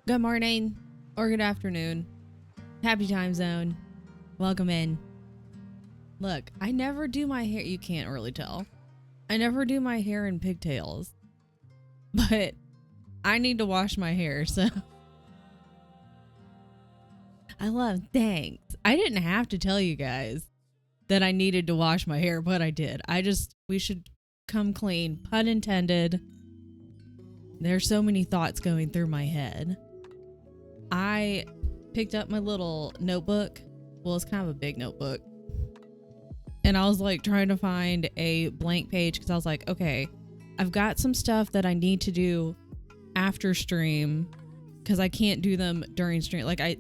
Good morning or good afternoon. Happy time zone. Welcome in. Look, I never do my hair. You can't really tell. I never do my hair in pigtails. But I need to wash my hair, so. Thanks. I didn't have to tell you guys that I needed to wash my hair, but I did. We should come clean. Pun intended. There's so many thoughts going through my head. I picked up my little notebook. Well, it's kind of a big notebook. And I was like trying to find a blank page because I was like, okay, I've got some stuff that I need to do after stream because I can't do them during stream. Like I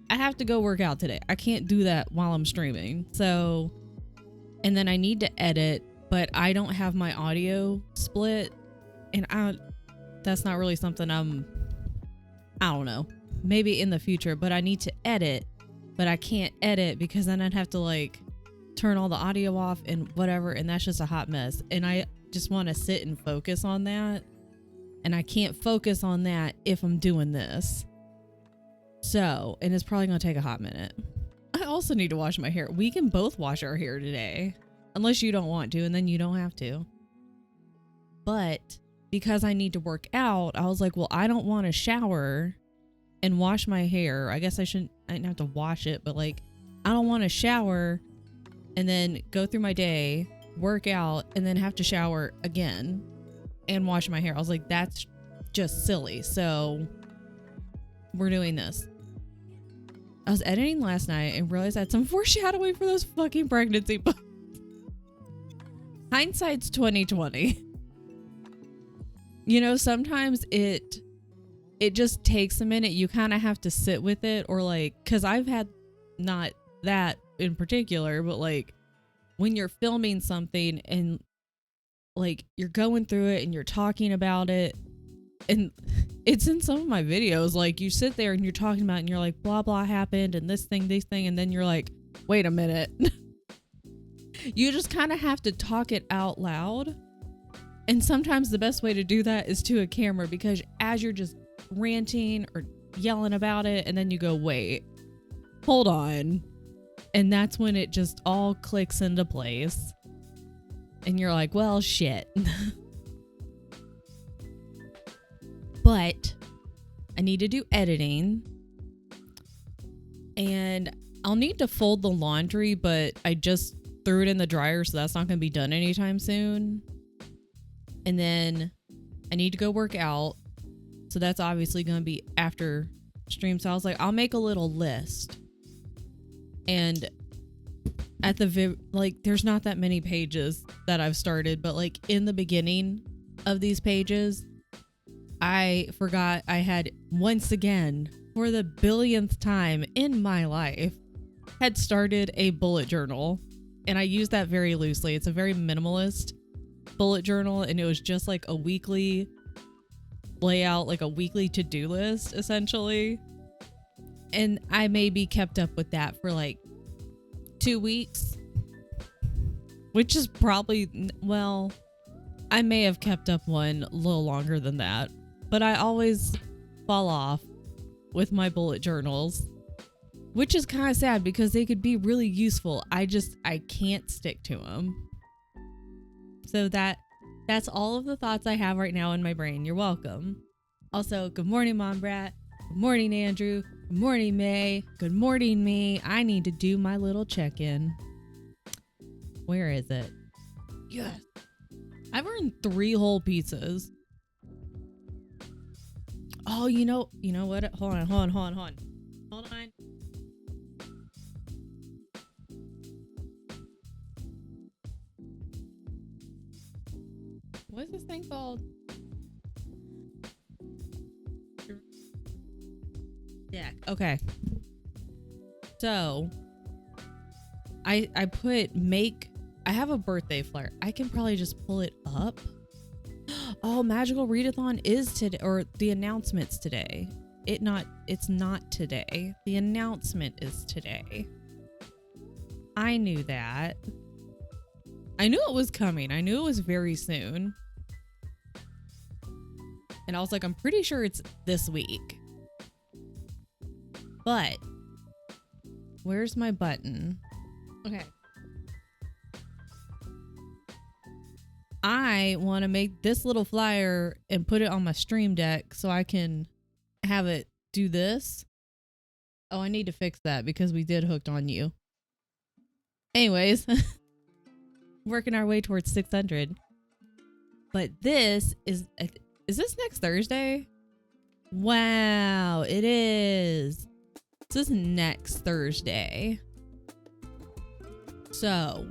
have to go work out today. I can't do that while I'm streaming. So, and then I need to edit, but I don't have my audio split. And that's not really something I don't know. Maybe in the future, but I need to edit, but I can't edit because then I'd have to like turn all the audio off and whatever. And that's just a hot mess. And I just want to sit and focus on that. And I can't focus on that if I'm doing this. So, and it's probably going to take a hot minute. I also need to wash my hair. We can both wash our hair today, unless you don't want to, and then you don't have to. But because I need to work out, I was like, well, I don't want to shower and wash my hair. I guess I didn't have to wash it, but like, I don't want to shower and then go through my day, work out, and then have to shower again and wash my hair. I was like, that's just silly. So we're doing this. I was editing last night and realized I had some foreshadowing for those fucking pregnancy books. Hindsight's 2020. You know, sometimes it just takes a minute. You kind of have to sit with it, or like, because I've had not that in particular, but like when you're filming something and like you're going through it and you're talking about it, and it's in some of my videos, like you sit there and you're talking about it and you're like, blah, blah happened and this thing, and then you're like, wait a minute. You just kind of have to talk it out loud. And sometimes the best way to do that is to a camera, because as you're just ranting or yelling about it, and then you go, wait, hold on. And that's when it just all clicks into place. And you're like, well, shit. But I need to do editing. And I'll need to fold the laundry, but I just threw it in the dryer, so that's not going to be done anytime soon. And then I need to go work out. So that's obviously going to be after stream. So I was like, I'll make a little list. And at there's not that many pages that I've started, but like in the beginning of these pages, I forgot I had once again, for the billionth time in my life, had started a bullet journal. And I use that very loosely. It's a very minimalist bullet journal, and it was just like a weekly layout, like a weekly to-do list essentially. And I maybe kept up with that for like 2 weeks, which is probably, well, I may have kept up one a little longer than that, but I always fall off with my bullet journals, which is kind of sad because they could be really useful. I can't stick to them. So that's all of the thoughts I have right now in my brain. You're welcome. Also, good morning, Mom Brat. Good morning, Andrew. Good morning, May. Good morning, me. I need to do my little check-in. Where is it? Yes. I've earned 3 whole pizzas. Oh, you know what? Hold on. Hold on. What's this thing called? Deck. Okay. So I put I have a birthday flyer. I can probably just pull it up. Oh, Magical Readathon is today, or the announcement's today. It's not today. The announcement is today. I knew that. I knew it was coming. I knew it was very soon. And I was like, I'm pretty sure it's this week. But where's my button? Okay. I want to make this little flyer and put it on my stream deck so I can have it do this. Oh, I need to fix that because we did Hooked on You. Anyways, working our way towards 600. But this is this next Thursday? Wow, it is. This is next Thursday. So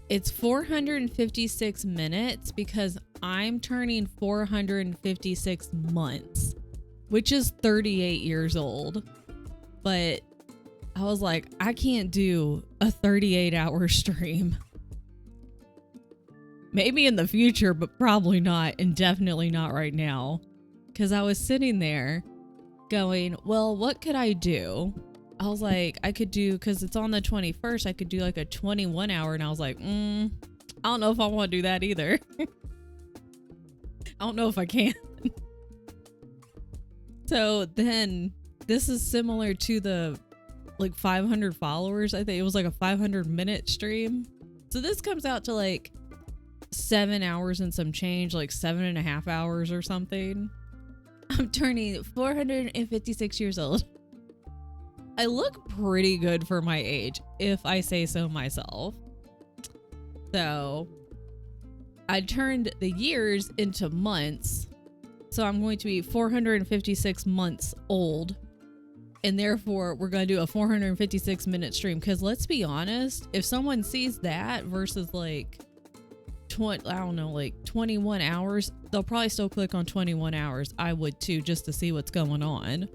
it's 456 minutes because I'm turning 456 months, which is 38 years old. But I was like, I can't do a 38-hour stream. Maybe in the future, but probably not, and definitely not right now. Because I was sitting there going, well, what could I do? I was like, I could do, because it's on the 21st, I could do like a 21 hour. And I was like, I don't know if I want to do that either. I don't know if I can. So then this is similar to the like 500 followers. I think it was like a 500-minute stream. So this comes out to like 7 hours and some change, like 7.5 hours or something. I'm turning 456 years old. I look pretty good for my age, if I say so myself. So I turned the years into months. So I'm going to be 456 months old. And therefore, we're going to do a 456-minute stream. Because let's be honest, if someone sees that versus like 21 hours, they'll probably still click on 21 hours. I would too, just to see what's going on.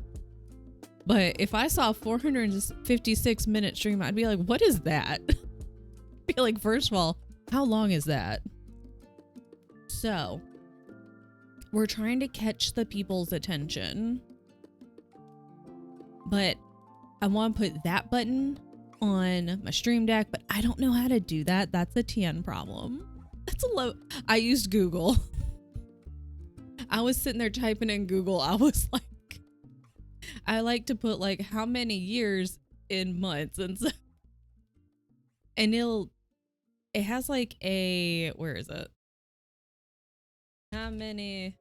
But if I saw a 456-minute stream, I'd be like, what is that? Be like, first of all, how long is that? So we're trying to catch the people's attention. But I want to put that button on my stream deck, but I don't know how to do that. That's a TN problem. That's a low. I used Google. I was sitting there typing in Google. I was like, I like to put like how many years in months, and so, and it has like a, where is it? How many?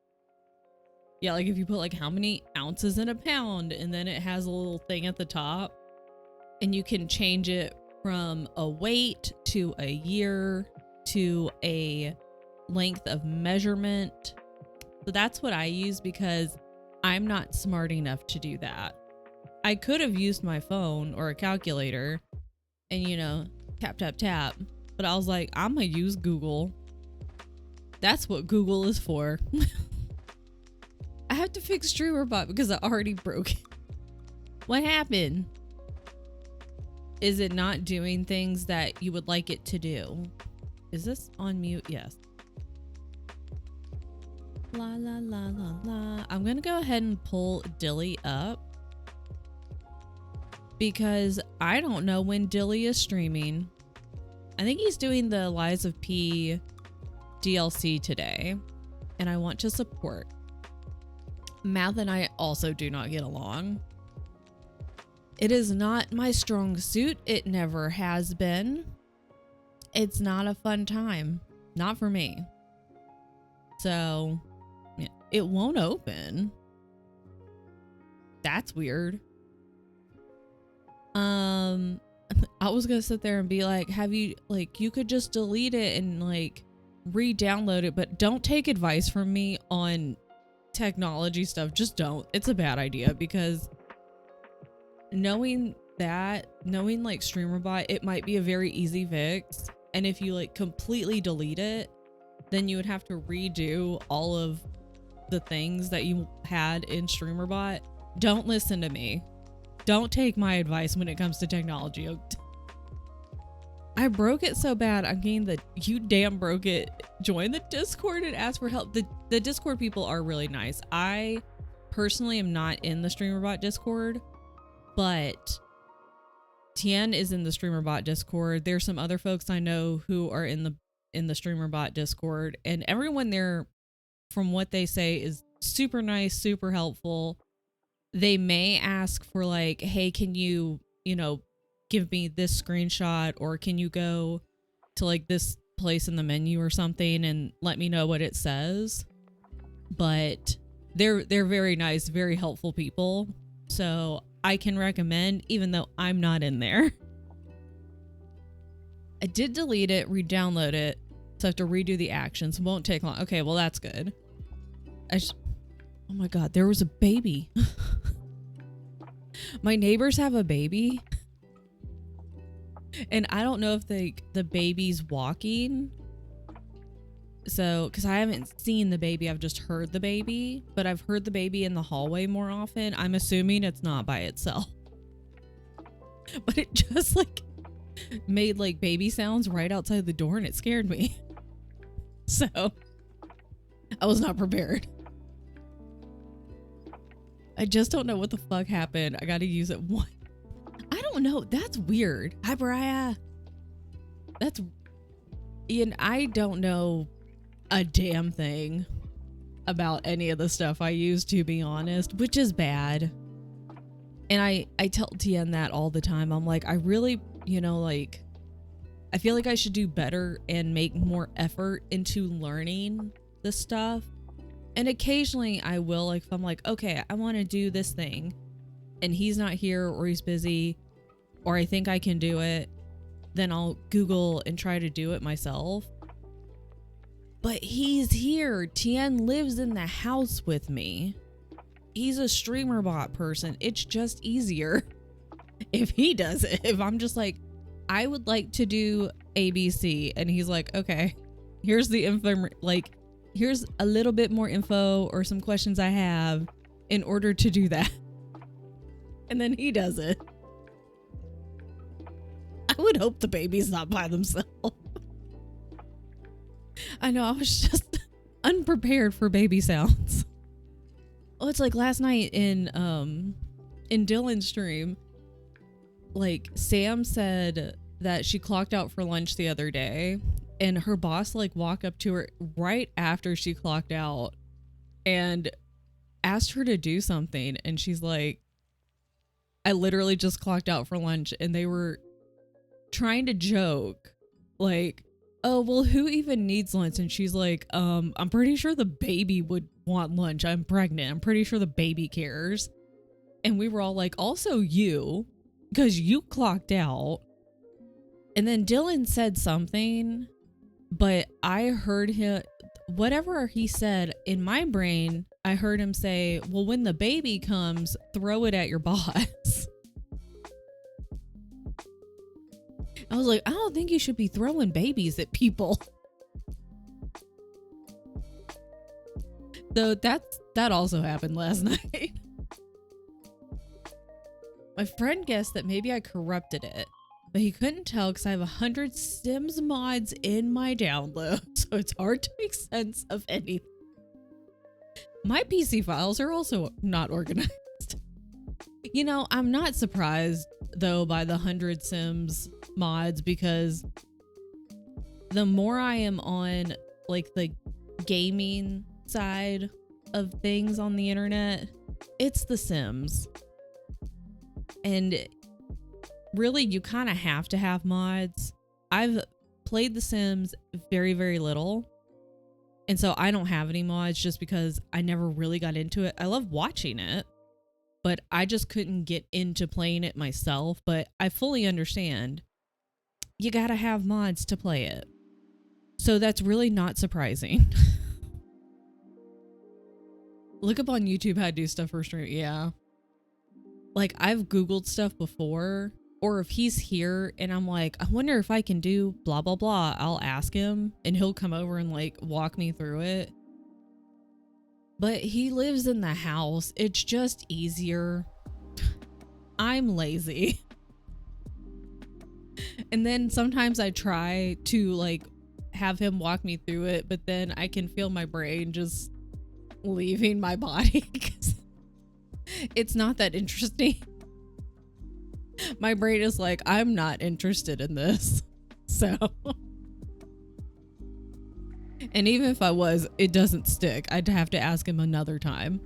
Yeah, like if you put like how many ounces in a pound, and then it has a little thing at the top, and you can change it from a weight to a year to a length of measurement. So that's what I use because I'm not smart enough to do that. I could have used my phone or a calculator and, you know, tap, tap, tap. But I was like, I'm going to use Google. That's what Google is for. I have to fix StreamerBot because I already broke it. What happened? Is it not doing things that you would like it to do? Is this on mute? Yes. La la la la la. I'm gonna go ahead and pull Dilly up because I don't know when Dilly is streaming. I think he's doing the Lies of P DLC today, and I want to support. Mouth and I also do not get along. It is not my strong suit. It never has been. It's not a fun time. Not for me. So it won't open. That's weird. I was gonna sit there and be like, have you, like, you could just delete it and like re-download it, but don't take advice from me on technology stuff. Just don't. It's a bad idea because knowing like StreamerBot, it might be a very easy fix. And if you like completely delete it, then you would have to redo all of the things that you had in StreamerBot. Don't listen to me. Don't take my advice when it comes to technology. I broke it so bad. I mean, you damn broke it. Join the Discord and ask for help. The Discord people are really nice. I personally am not in the StreamerBot Discord, but Tien is in the StreamerBot Discord. There's some other folks I know who are in the StreamerBot Discord, and everyone there, from what they say, is super nice, super helpful. they may ask for like, hey, can you, give me this screenshot, or can you go to like this place in the menu or something and let me know what it says. But they're very nice, very helpful people. So I can recommend, even though I'm not in there. I did delete it, re-download it, so I have to redo the actions. It won't take long. Okay, well that's good. Oh my god, there was a baby. My neighbors have a baby. And I don't know if the baby's walking. So, because I haven't seen the baby, I've just heard the baby. But I've heard the baby in the hallway more often. I'm assuming it's not by itself. But it just like made like baby sounds right outside the door and it scared me. So, I was not prepared. I just don't know what the fuck happened. I gotta use it once. I don't know. That's weird. Hi, Mariah. That's... Ian, I don't know a damn thing about any of the stuff I use, to be honest, which is bad. And I tell Tien that all the time. I'm like, I really, like, I feel like I should do better and make more effort into learning this stuff. And occasionally I will, like, if I'm like, okay, I want to do this thing and he's not here or he's busy or I think I can do it, then I'll Google and try to do it myself. But he's here. Tien lives in the house with me. He's a streamer bot person. It's just easier if he does it. If I'm just like, I would like to do ABC, and he's like, okay, here's the info, like, here's a little bit more info or some questions I have in order to do that. And then he does it. I would hope the baby's not by themselves. I know, I was just unprepared for baby sounds. Oh, it's like last night in Dylan's stream, like Sam said that she clocked out for lunch the other day and her boss like walked up to her right after she clocked out and asked her to do something. And she's like, I literally just clocked out for lunch, and they were trying to joke like, oh, well, who even needs lunch? And she's like, I'm pretty sure the baby would want lunch. I'm pregnant. I'm pretty sure the baby cares. And we were all like, also you, because you clocked out. And then Dylan said something, but I heard him, whatever he said in my brain, I heard him say, well, when the baby comes, throw it at your boss. I was like, I don't think you should be throwing babies at people. So that also happened last night. My friend guessed that maybe I corrupted it, but he couldn't tell because I have 100 Sims mods in my download, so it's hard to make sense of anything. My PC files are also not organized. I'm not surprised though by the 100 Sims mods, because the more I am on like the gaming side of things on the internet, it's the Sims. And really, you kind of have to have mods. I've played The Sims very, very little, and so I don't have any mods just because I never really got into it. I love watching it, but I just couldn't get into playing it myself. But I fully understand. You gotta have mods to play it. So that's really not surprising. Look up on YouTube how to do stuff for stream. Yeah. Like, I've Googled stuff before, or if he's here and I'm like, I wonder if I can do blah, blah, blah, I'll ask him and he'll come over and like walk me through it. But he lives in the house. It's just easier. I'm lazy. And then sometimes I try to like have him walk me through it, but then I can feel my brain just leaving my body because it's not that interesting. My brain is like, I'm not interested in this. So, and even if I was, it doesn't stick. I'd have to ask him another time.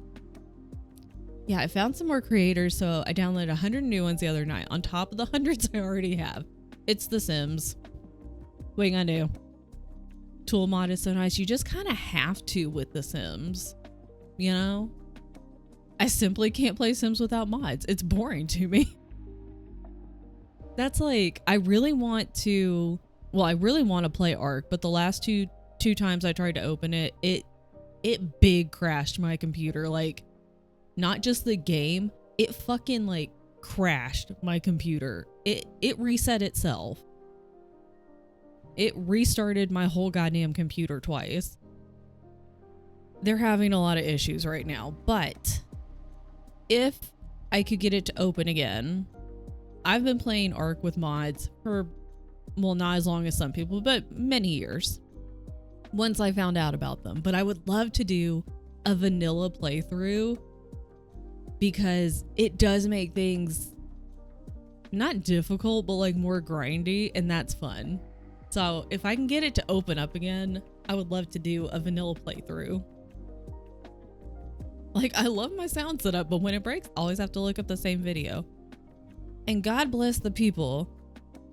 Yeah, I found some more creators, so I downloaded 100 new ones the other night on top of the hundreds I already have. It's The Sims. What are you gonna do? Tool mod is so nice. You just kind of have to with The Sims, you know? I simply can't play Sims without mods. It's boring to me. That's like, I really want to play Ark, but the last two times I tried to open it, it big crashed my computer. Like, not just the game, it fucking like crashed my computer. It reset itself. It restarted my whole goddamn computer twice. They're having a lot of issues right now, but if I could get it to open again, I've been playing Ark with mods for, well, not as long as some people, but many years. Once I found out about them, but I would love to do a vanilla playthrough because it does make things not difficult, but like more grindy, and that's fun. So if I can get it to open up again, I would love to do a vanilla playthrough. Like, I love my sound setup, but when it breaks, I always have to look up the same video. And God bless the people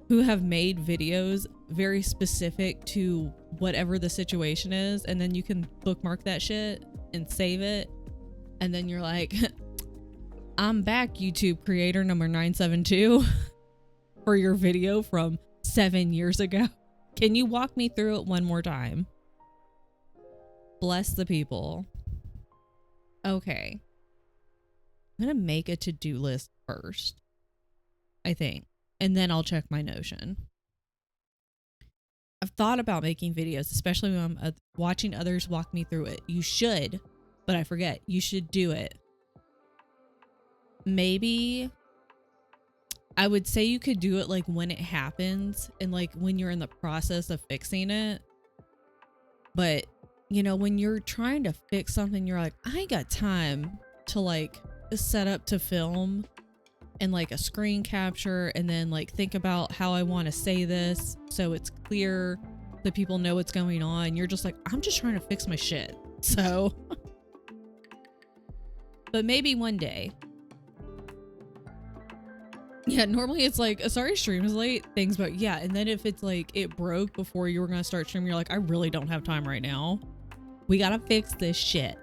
who have made videos very specific to whatever the situation is, and then you can bookmark that shit and save it, and then you're like, I'm back, YouTube creator number 972 for your video from 7 years ago. Can you walk me through it one more time? Bless the people. Okay, I'm gonna make a to-do list first, I think, and then I'll check my Notion. I've thought about making videos, especially when I'm watching others walk me through it. You should, but I forget. You should do it. Maybe I would say you could do it like when it happens and like when you're in the process of fixing it. But, you know, when you're trying to fix something, you're like, I ain't got time to like set up to film and like a screen capture and then like think about how I want to say this so it's clear that people know what's going on. You're just like, I'm just trying to fix my shit. So, but maybe one day. Yeah, normally it's like, sorry, stream is late. Things, but yeah. And then if it's like it broke before you were going to start streaming, you're like, I really don't have time right now. We got to fix this shit.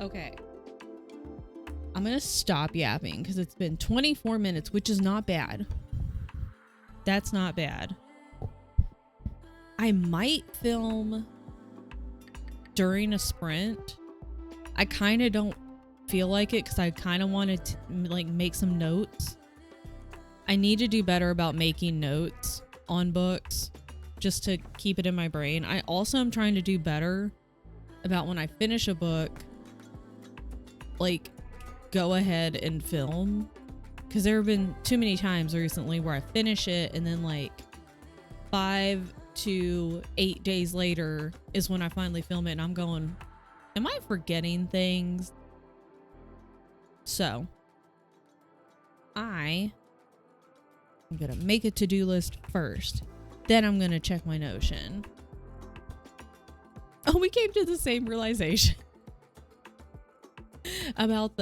Okay. I'm going to stop yapping because it's been 24 minutes, which is not bad. That's not bad. I might film during a sprint. I kind of don't feel like it because I kind of wanted to like make some notes. I need to do better about making notes on books just to keep it in my brain. I also am trying to do better about when I finish a book, like go ahead and film, because there have been too many times recently where I finish it and then like 5 to 8 days later is when I finally film it and I'm going, am I forgetting things? So I'm gonna make a to-do list first, then I'm gonna check my Notion. Oh, we came to the same realization about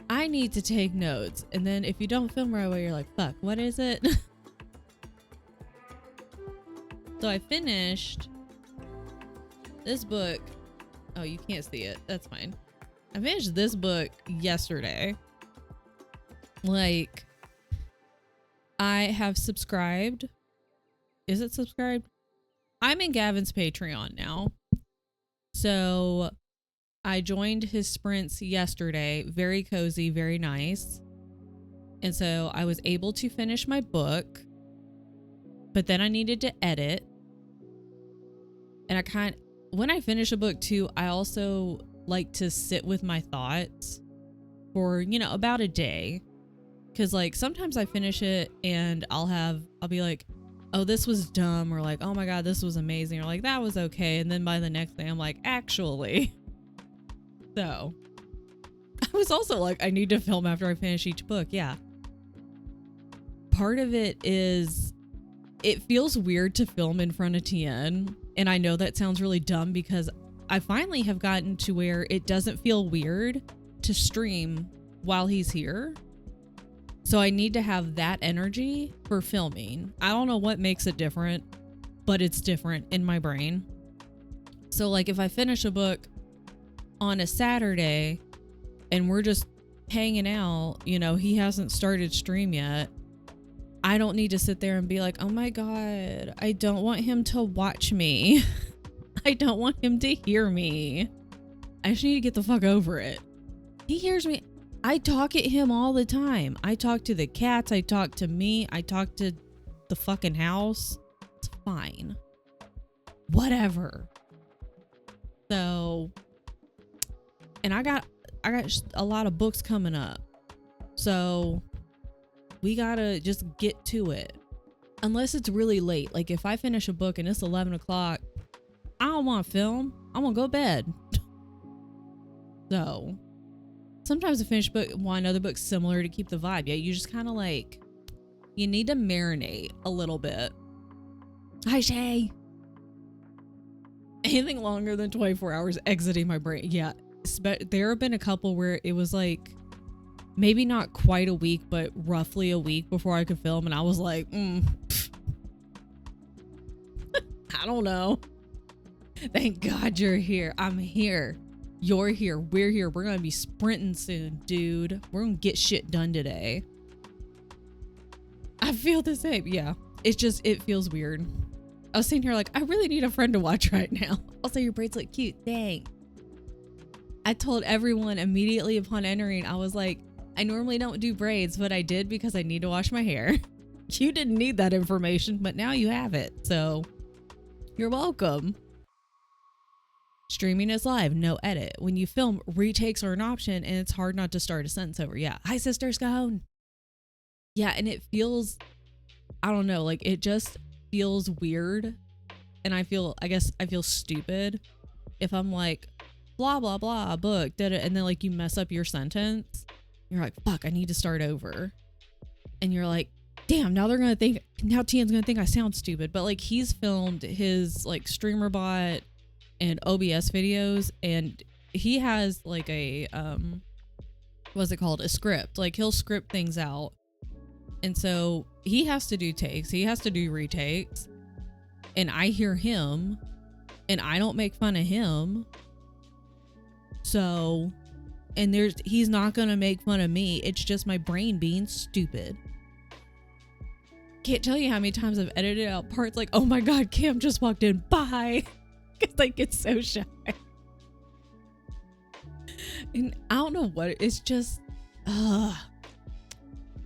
I need to take notes, and then if you don't film right away, you're like, fuck, what is it? So I finished this book. Oh, you can't see it. That's fine. I finished this book yesterday. Like, I have subscribed. Is it subscribed? I'm in Gavin's Patreon now. So I joined his sprints yesterday. Very cozy, very nice. And so I was able to finish my book, but then I needed to edit. And when I finish a book too, I also like to sit with my thoughts for, you know, about a day. Cause like sometimes I finish it and I'll be like, oh, this was dumb, or like, oh my God, this was amazing, or like, that was okay. And then by the next day I'm like, actually. So I was also like, I need to film after I finish each book. Yeah. Part of it is it feels weird to film in front of TN. And I know that sounds really dumb because I finally have gotten to where it doesn't feel weird to stream while he's here. So I need to have that energy for filming. I don't know what makes it different, but it's different in my brain. So like if I finish a book on a Saturday and we're just hanging out, you know, he hasn't started stream yet, I don't need to sit there and be like, oh my God, I don't want him to watch me. I don't want him to hear me. I just need to get the fuck over it. He hears me. I talk at him all the time. I talk to the cats. I talk to me. I talk to the fucking house. It's fine. Whatever. So, and I got a lot of books coming up. So we gotta just get to it. Unless it's really late. Like if I finish a book and it's 11 o'clock, I don't want to film. I want to go to bed. So sometimes I finish one other book similar to keep the vibe. Yeah, you just kind of like, you need to marinate a little bit. Hi, Shay. Anything longer than 24 hours exiting my brain. Yeah, there have been a couple where it was like, maybe not quite a week, but roughly a week before I could film. And I was like, I don't know. Thank God you're here. I'm here. You're here. We're here. We're going to be sprinting soon, dude. We're going to get shit done today. I feel the same. Yeah. It's just, it feels weird. I was sitting here like, I really need a friend to watch right now. Also, your braids look cute. Thanks. I told everyone immediately upon entering, I was like, I normally don't do braids, but I did because I need to wash my hair. You didn't need that information, but now you have it. So you're welcome. Streaming is live, no edit. When you film, retakes are an option and it's hard not to start a sentence over. Yeah. Hi, Sister Scone. Yeah. And it feels, I don't know, like it just feels weird. And I guess I feel stupid if I'm like, blah, blah, blah, book, did it. And then like you mess up your sentence. You're like, fuck, I need to start over. And you're like, damn, now Tian's going to think I sound stupid. But like he's filmed his like streamer bot and OBS videos, and he has like a what's it called, a script. Like he'll script things out, and so he has to do takes, he has to do retakes, and I hear him and I don't make fun of him. So, and he's not gonna make fun of me. It's just my brain being stupid. Can't tell you how many times I've edited out parts like, oh my God, Cam just walked in, bye. Because I get so shy. And I don't know what, it's just,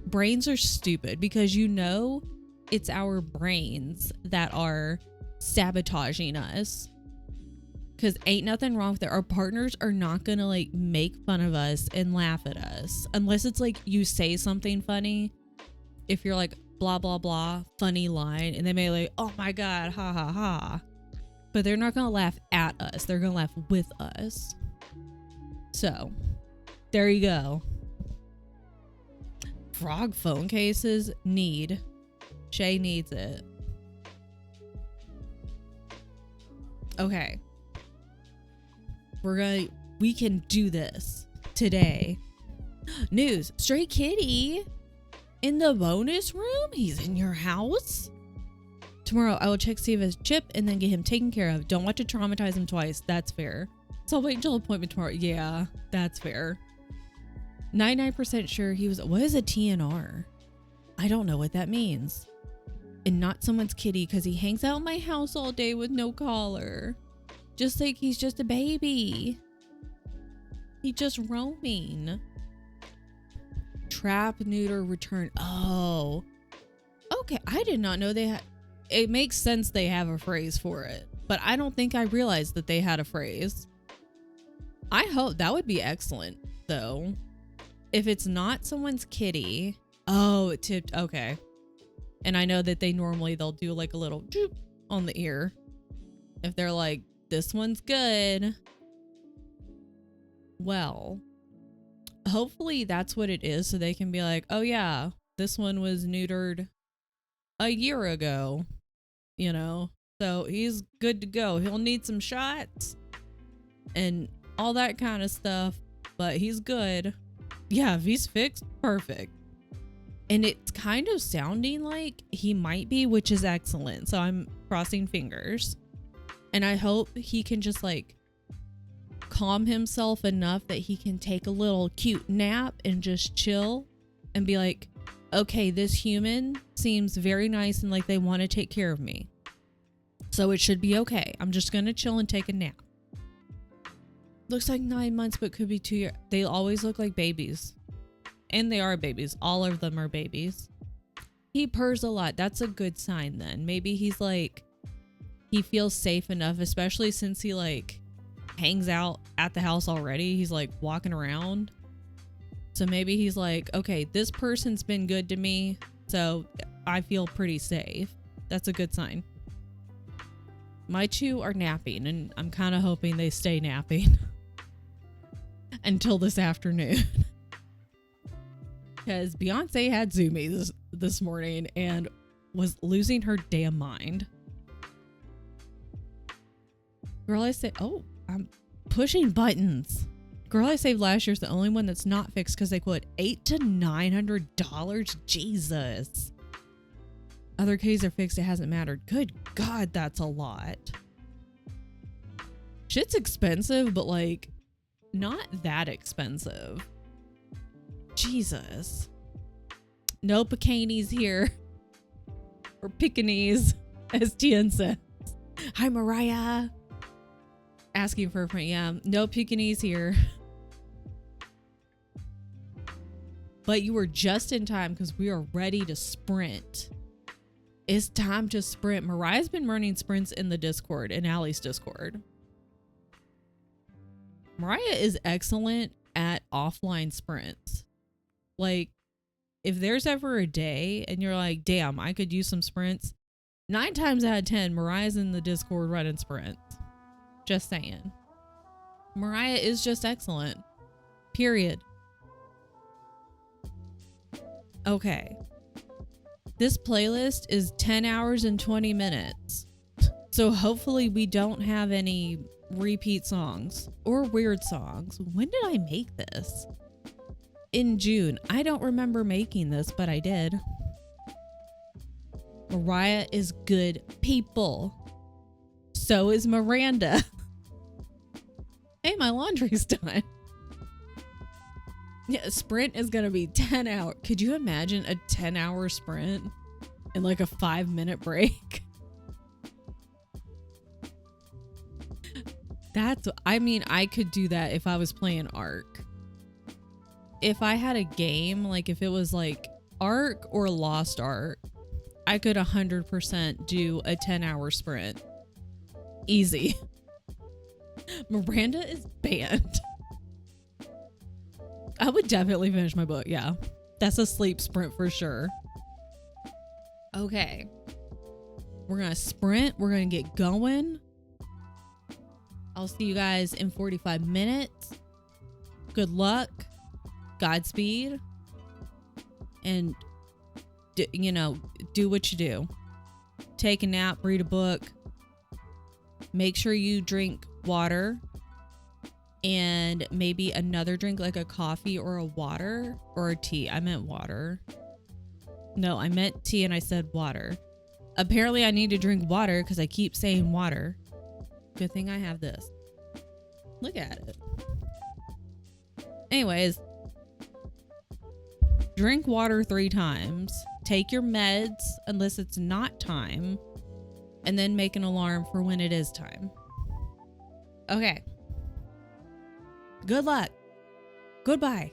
brains are stupid because you know it's our brains that are sabotaging us. Because ain't nothing wrong with it. Our partners are not going to like make fun of us and laugh at us. Unless it's like you say something funny. If you're like, blah, blah, blah, funny line. And they may like, oh my God, ha, ha, ha. But they're not going to laugh at us. They're going to laugh with us. So, there you go. Frog phone cases need. Shay needs it. Okay. We can do this today. News. Stray Kitty in the bonus room? He's in your house? Tomorrow, I will check see if his chip and then get him taken care of. Don't want to traumatize him twice. That's fair. So I'll wait until appointment tomorrow. Yeah, that's fair. 99% sure he was. What is a TNR? I don't know what that means. And not someone's kitty because he hangs out in my house all day with no collar. Just like he's just a baby. He's just roaming. Trap, neuter, return. Oh. Okay, I did not know they had. It makes sense they have a phrase for it, but I don't think I realized that they had a phrase. I hope that would be excellent though. If it's not someone's kitty. Oh, it tipped. Okay. And I know that they'll do like a little doop on the ear. If they're like, this one's good. Well, hopefully that's what it is. So they can be like, oh yeah, this one was neutered a year ago, you know, so he's good to go. He'll need some shots and all that kind of stuff, but he's good. Yeah, if he's fixed, perfect. And it's kind of sounding like he might be, which is excellent. So I'm crossing fingers. And I hope he can just like calm himself enough that he can take a little cute nap and just chill and be like, okay, this human seems very nice and like they want to take care of me. So it should be okay. I'm just going to chill and take a nap. Looks like 9 months, but could be 2 years. They always look like babies. And they are babies. All of them are babies. He purrs a lot. That's a good sign then. Maybe he's like, he feels safe enough, especially since he like hangs out at the house already. He's like walking around. So maybe he's like, okay, this person's been good to me, so I feel pretty safe. That's a good sign. My two are napping, and I'm kind of hoping they stay napping until this afternoon. Because Beyonce had Zoomies this morning and was losing her damn mind. Girl, I said, oh, I'm pushing buttons. Girl I Saved Last Year's the only one that's not fixed because they quote $800 to $900. Jesus. Other cases are fixed. It hasn't mattered. Good God, that's a lot. Shit's expensive, but like not that expensive. Jesus. No bikinis here. Or Pekingese, as Tien says. Hi, Mariah. Asking for a friend. Yeah, no Pekingese here. But you were just in time because we are ready to sprint. It's time to sprint. Mariah's been running sprints in the Discord, in Allie's Discord. Mariah is excellent at offline sprints. Like, if there's ever a day and you're like, damn, I could use some sprints, 9 times out of 10, Mariah's in the Discord running sprints. Just saying. Mariah is just excellent. Period. Okay. This playlist is 10 hours and 20 minutes. So hopefully we don't have any repeat songs or weird songs. When did I make this? In June. I don't remember making this, but I did. Mariah is good people. So is Miranda. Hey, my laundry's done. Yeah, sprint is gonna be 10 hours. Could you imagine a 10-hour sprint and like a 5-minute break? I mean, I could do that if I was playing Ark. If I had a game, like if it was like Ark or Lost Ark, I could 100% do a 10-hour sprint. Easy. Miranda is banned. I would definitely finish my book. Yeah. That's a sleep sprint for sure. Okay. We're going to sprint. We're going to get going. I'll see you guys in 45 minutes. Good luck. Godspeed. And, do what you do. Take a nap, read a book. Make sure you drink water. And maybe another drink like a coffee or a water or a tea. I meant water. No, I meant tea and I said water. Apparently I need to drink water because I keep saying water. Good thing I have this. Look at it. Anyways, drink water 3 times. Take your meds unless it's not time. And then make an alarm for when it is time. Okay. Good luck. Goodbye.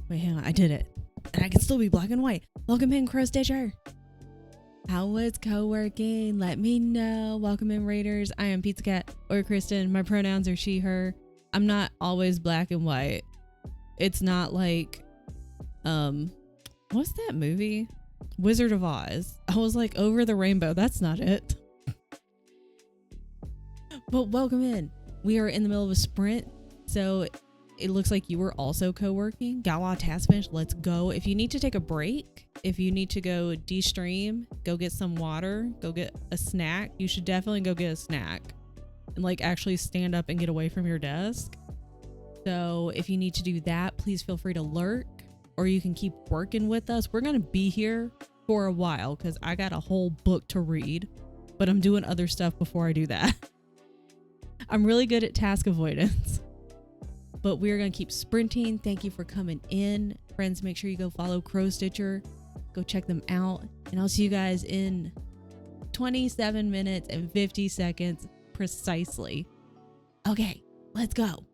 Wait, hang on. I did it. And I can still be black and white. Welcome in, Crow Stitcher. How was co-working? Let me know. Welcome in, Raiders. I am Pizza Cat or Kristen. My pronouns are she, her. I'm not always black and white. It's not like, what's that movie? Wizard of Oz. I was like, over the rainbow. That's not it. But welcome in. We are in the middle of a sprint. So it looks like you were also co-working. Got a lot of tasks finished. Let's go. If you need to take a break, if you need to go de-stream, go get some water, go get a snack, you should definitely go get a snack and like actually stand up and get away from your desk. So if you need to do that, please feel free to lurk, or you can keep working with us. We're going to be here for a while because I got a whole book to read, but I'm doing other stuff before I do that. I'm really good at task avoidance. But we're going to keep sprinting. Thank you for coming in. Friends, make sure you go follow Crow Stitcher. Go check them out. And I'll see you guys in 27 minutes and 50 seconds precisely. Okay, let's go.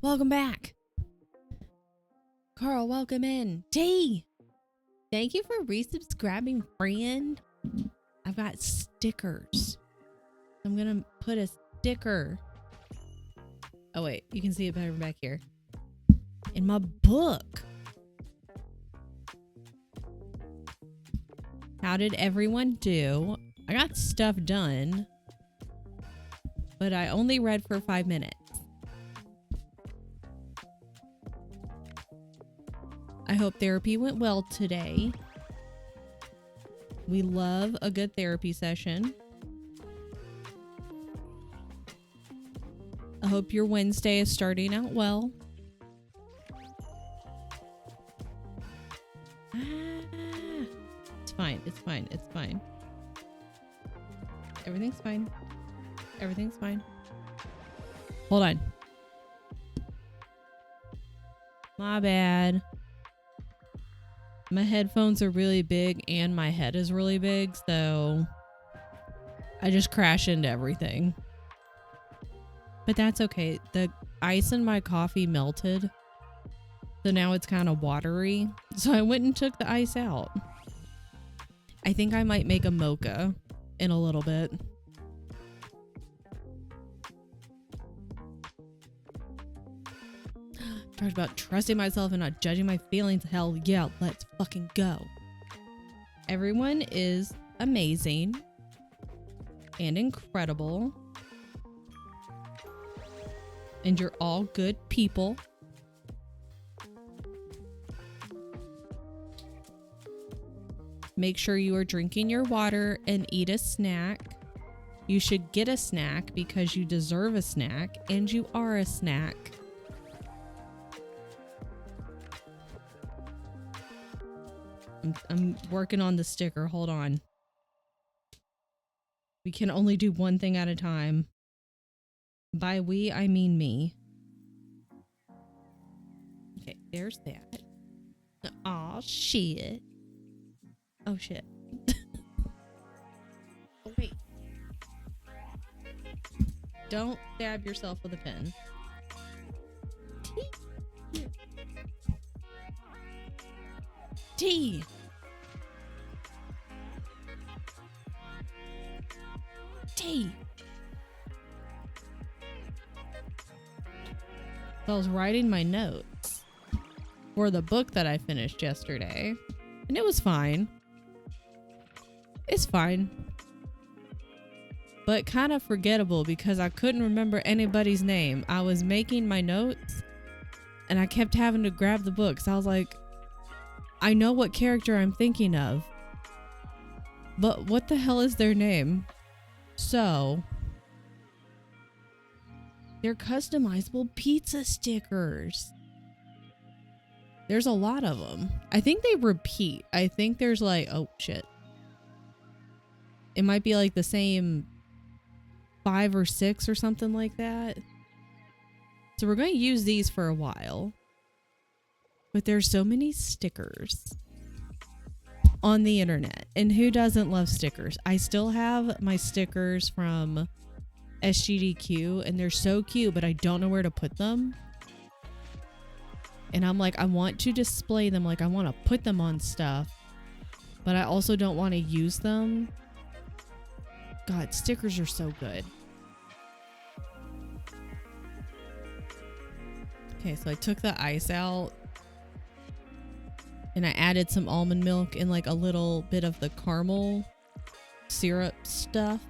Welcome back. Carl, welcome in. T, thank you for resubscribing, friend. I've got stickers. I'm gonna put a sticker. Oh wait, you can see it better back here. In my book. How did everyone do? I got stuff done, but I only read for 5 minutes. I hope therapy went well today. We love a good therapy session. I hope your Wednesday is starting out well. It's fine. It's fine. It's fine. Everything's fine. Everything's fine. Hold on. My bad. My headphones are really big and my head is really big, so I just crash into everything. But that's okay. The ice in my coffee melted, so now it's kind of watery. So I went and took the ice out. I think I might make a mocha in a little bit. Talked about trusting myself and not judging my feelings. Hell yeah, let's fucking go. Everyone is amazing and incredible. And you're all good people. Make sure you are drinking your water and eat a snack. You should get a snack because you deserve a snack and you are a snack. I'm working on the sticker. Hold on. We can only do one thing at a time. By we, I mean me. Okay, there's that. Aw, shit. Oh, shit. Oh, wait. Don't stab yourself with a pen. T. T. So I was writing my notes for the book that I finished yesterday, and it was fine. It's fine. But kind of forgettable because I couldn't remember anybody's name. I was making my notes, and I kept having to grab the book. So I was like, I know what character I'm thinking of, but what the hell is their name? So, they're customizable pizza stickers. There's a lot of them. I think they repeat. I think there's like, oh shit. It might be like the same 5 or 6 or something like that. So we're going to use these for a while. But there's so many stickers on the internet. And who doesn't love stickers? I still have my stickers from SGDQ and they're so cute, but I don't know where to put them. And I'm like, I want to display them. Like I want to put them on stuff, but I also don't want to use them. God, stickers are so good. Okay, so I took the ice out. And I added some almond milk and like a little bit of the caramel syrup stuff.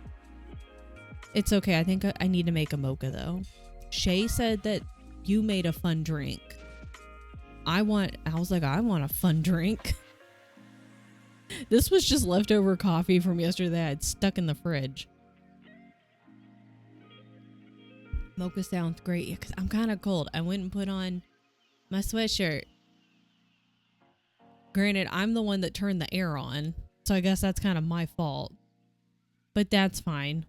It's okay. I think I need to make a mocha though. Shay said that you made a fun drink. I was like, I want a fun drink. This was just leftover coffee from yesterday. I had stuck in the fridge. Mocha sounds great. Yeah, because I'm kind of cold. I went and put on my sweatshirt. Granted, I'm the one that turned the air on, so I guess that's kind of my fault. But that's fine.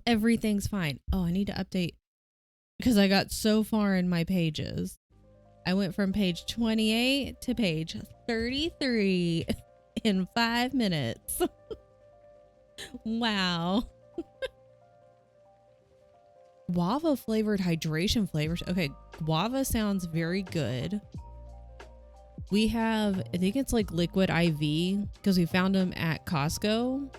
Everything's fine. Oh, I need to update because I got so far in my pages. I went from page 28 to page 33 in 5 minutes. Wow. Guava flavored hydration flavors. Okay, guava sounds very good. We have, I think it's like liquid IV because we found them at Costco.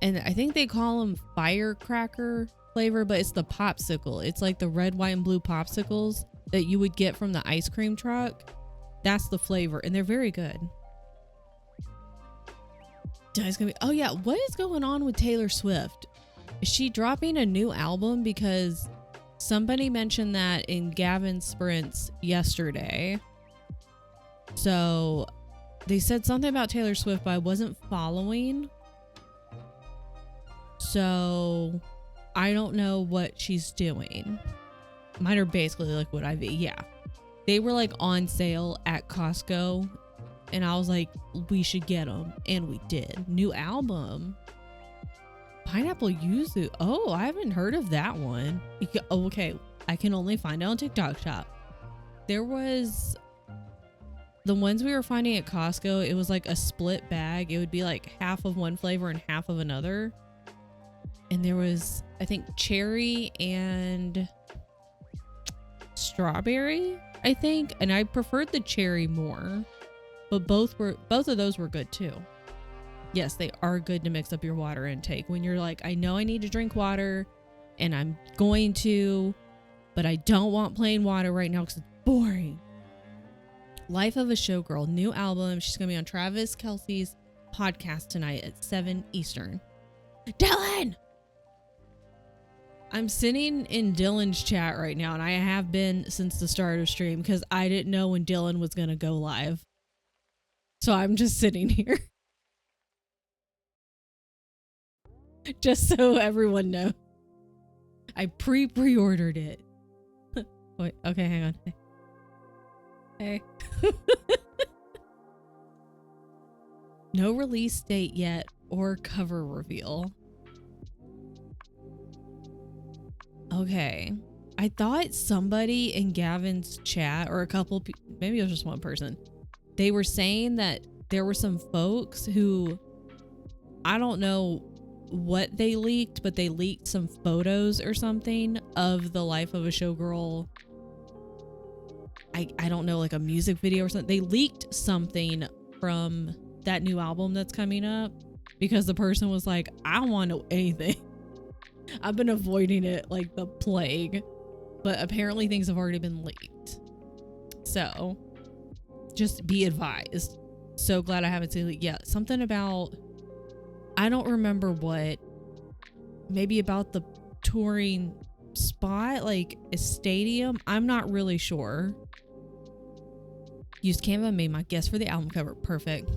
And I think they call them firecracker flavor, but it's the popsicle. It's like the red, white, and blue popsicles that you would get from the ice cream truck. That's the flavor, and they're very good. Oh yeah, what is going on with Taylor Swift? Is she dropping a new album? Because somebody mentioned that in Gavin's sprints yesterday. So they said something about Taylor Swift, but I wasn't following. So I don't know what she's doing. Mine are basically liquid IV. Yeah. They were like on sale at Costco. And I was like, we should get them. And we did. New album. Pineapple Yuzu. Oh, I haven't heard of that one. Okay. I can only find it on TikTok Shop. There was the ones we were finding at Costco. It was like a split bag. It would be like half of one flavor and half of another. And there was, I think, cherry and strawberry, I think. And I preferred the cherry more. But both of those were good too. Yes, they are good to mix up your water intake. When you're like, I know I need to drink water and I'm going to, but I don't want plain water right now because it's boring. Life of a Showgirl, new album. She's going to be on Travis Kelce's podcast tonight at 7 Eastern. Dylan! I'm sitting in Dylan's chat right now, and I have been since the start of stream because I didn't know when Dylan was going to go live. So I'm just sitting here. Just so everyone knows. I pre-ordered it. Wait, okay, hang on. Hey. No release date yet or cover reveal. Okay. I thought somebody in Gavin's chat, or a couple, maybe it was just one person, they were saying that there were some folks who, I don't know what they leaked, but they leaked some photos or something of the Life of a Showgirl. I don't know, like a music video or something. They leaked something from that new album that's coming up because the person was like, I don't want to know anything. I've been avoiding it like the plague, but apparently things have already been leaked. So just be advised. So glad I haven't seen it yet. Something about, I don't remember what, maybe about the touring spot, like a stadium. I'm not really sure. Used Canva, made my guess for the album cover. Perfect.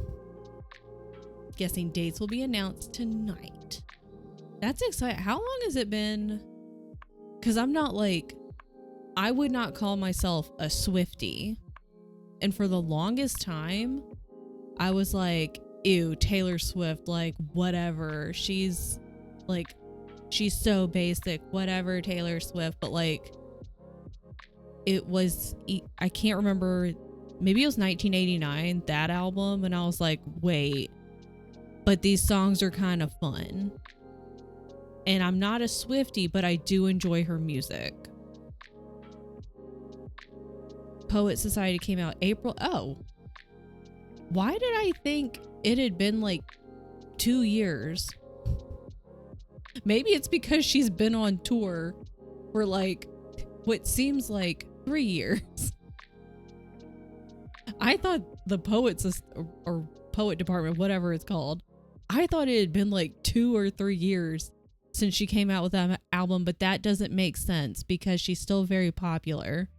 Guessing dates will be announced tonight. That's exciting. How long has it been? Because I'm not like, I would not call myself a Swiftie. And for the longest time, I was like, ew, Taylor Swift, like, whatever. She's so basic, whatever, Taylor Swift. But like, it was, I can't remember, maybe it was 1989, that album. And I was like, wait, but these songs are kind of fun. And I'm not a Swiftie, but I do enjoy her music. Poet Society came out April. Oh, why did I think it had been like 2 years? Maybe it's because she's been on tour for like what seems like 3 years. I thought the poets or poet department, whatever it's called, I thought it had been like 2 or 3 years since she came out with that album, but that doesn't make sense because she's still very popular.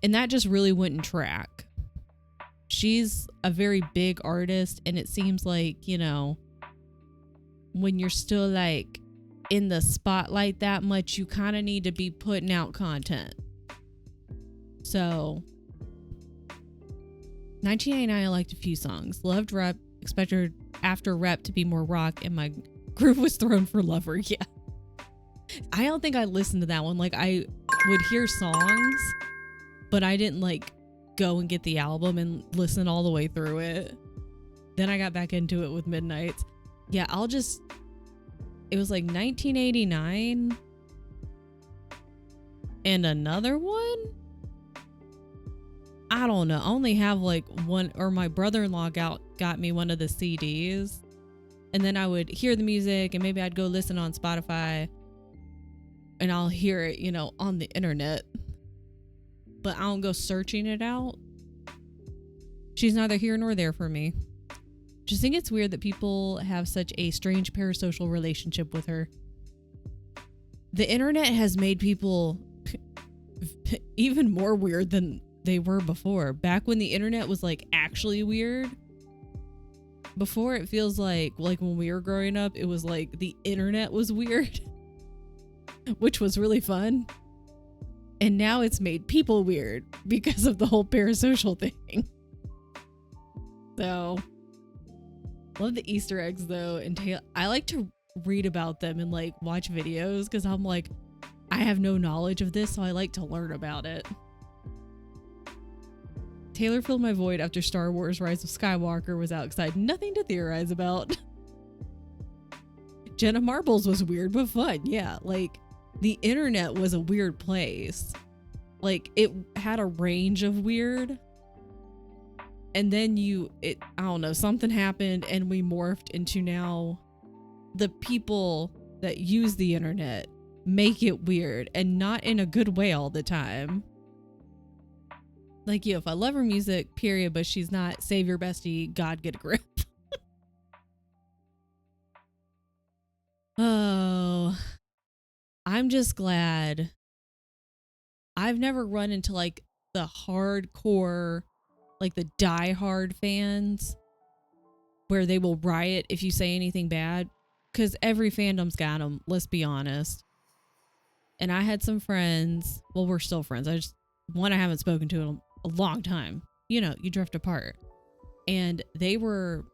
And that just really wouldn't track. She's a very big artist, and it seems like, you know, when you're still like in the spotlight that much, you kind of need to be putting out content. So 1989, I liked a few songs. Loved Rep, expected after Rep to be more rock, and my groove was thrown for Lover. Yeah. I don't think I listened to that one. Like, I would hear songs, but I didn't like go and get the album and listen all the way through it. Then I got back into it with Midnights. Yeah, it was like 1989. And another one, I don't know. I only have like one, or my brother-in-law got me one of the CDs, and then I would hear the music, and maybe I'd go listen on Spotify, and I'll hear it, you know, on the internet, but I don't go searching it out. She's neither here nor there for me. Just think it's weird that people have such a strange parasocial relationship with her. The internet has made people even more weird than they were before. Back when the internet was like actually weird. Before, it feels like when we were growing up, it was like the internet was weird, which was really fun. And now it's made people weird because of the whole parasocial thing. So, love the Easter eggs though. And I like to read about them and like watch videos because I'm like, I have no knowledge of this, so I like to learn about it. Taylor filled my void after Star Wars Rise of Skywalker was outside. Nothing to theorize about. Jenna Marbles was weird but fun. Yeah, like the internet was a weird place. Like it had a range of weird. And then I don't know, something happened and we morphed into now the people that use the internet make it weird, and not in a good way all the time. Like, if I love her music, period, but she's not, save your bestie, God, get a grip. Oh, I'm just glad I've never run into like the hardcore, like the diehard fans where they will riot if you say anything bad, because every fandom's got them, let's be honest. And I had some friends, well, we're still friends. I haven't spoken to in a long time. You know, you drift apart. And they were,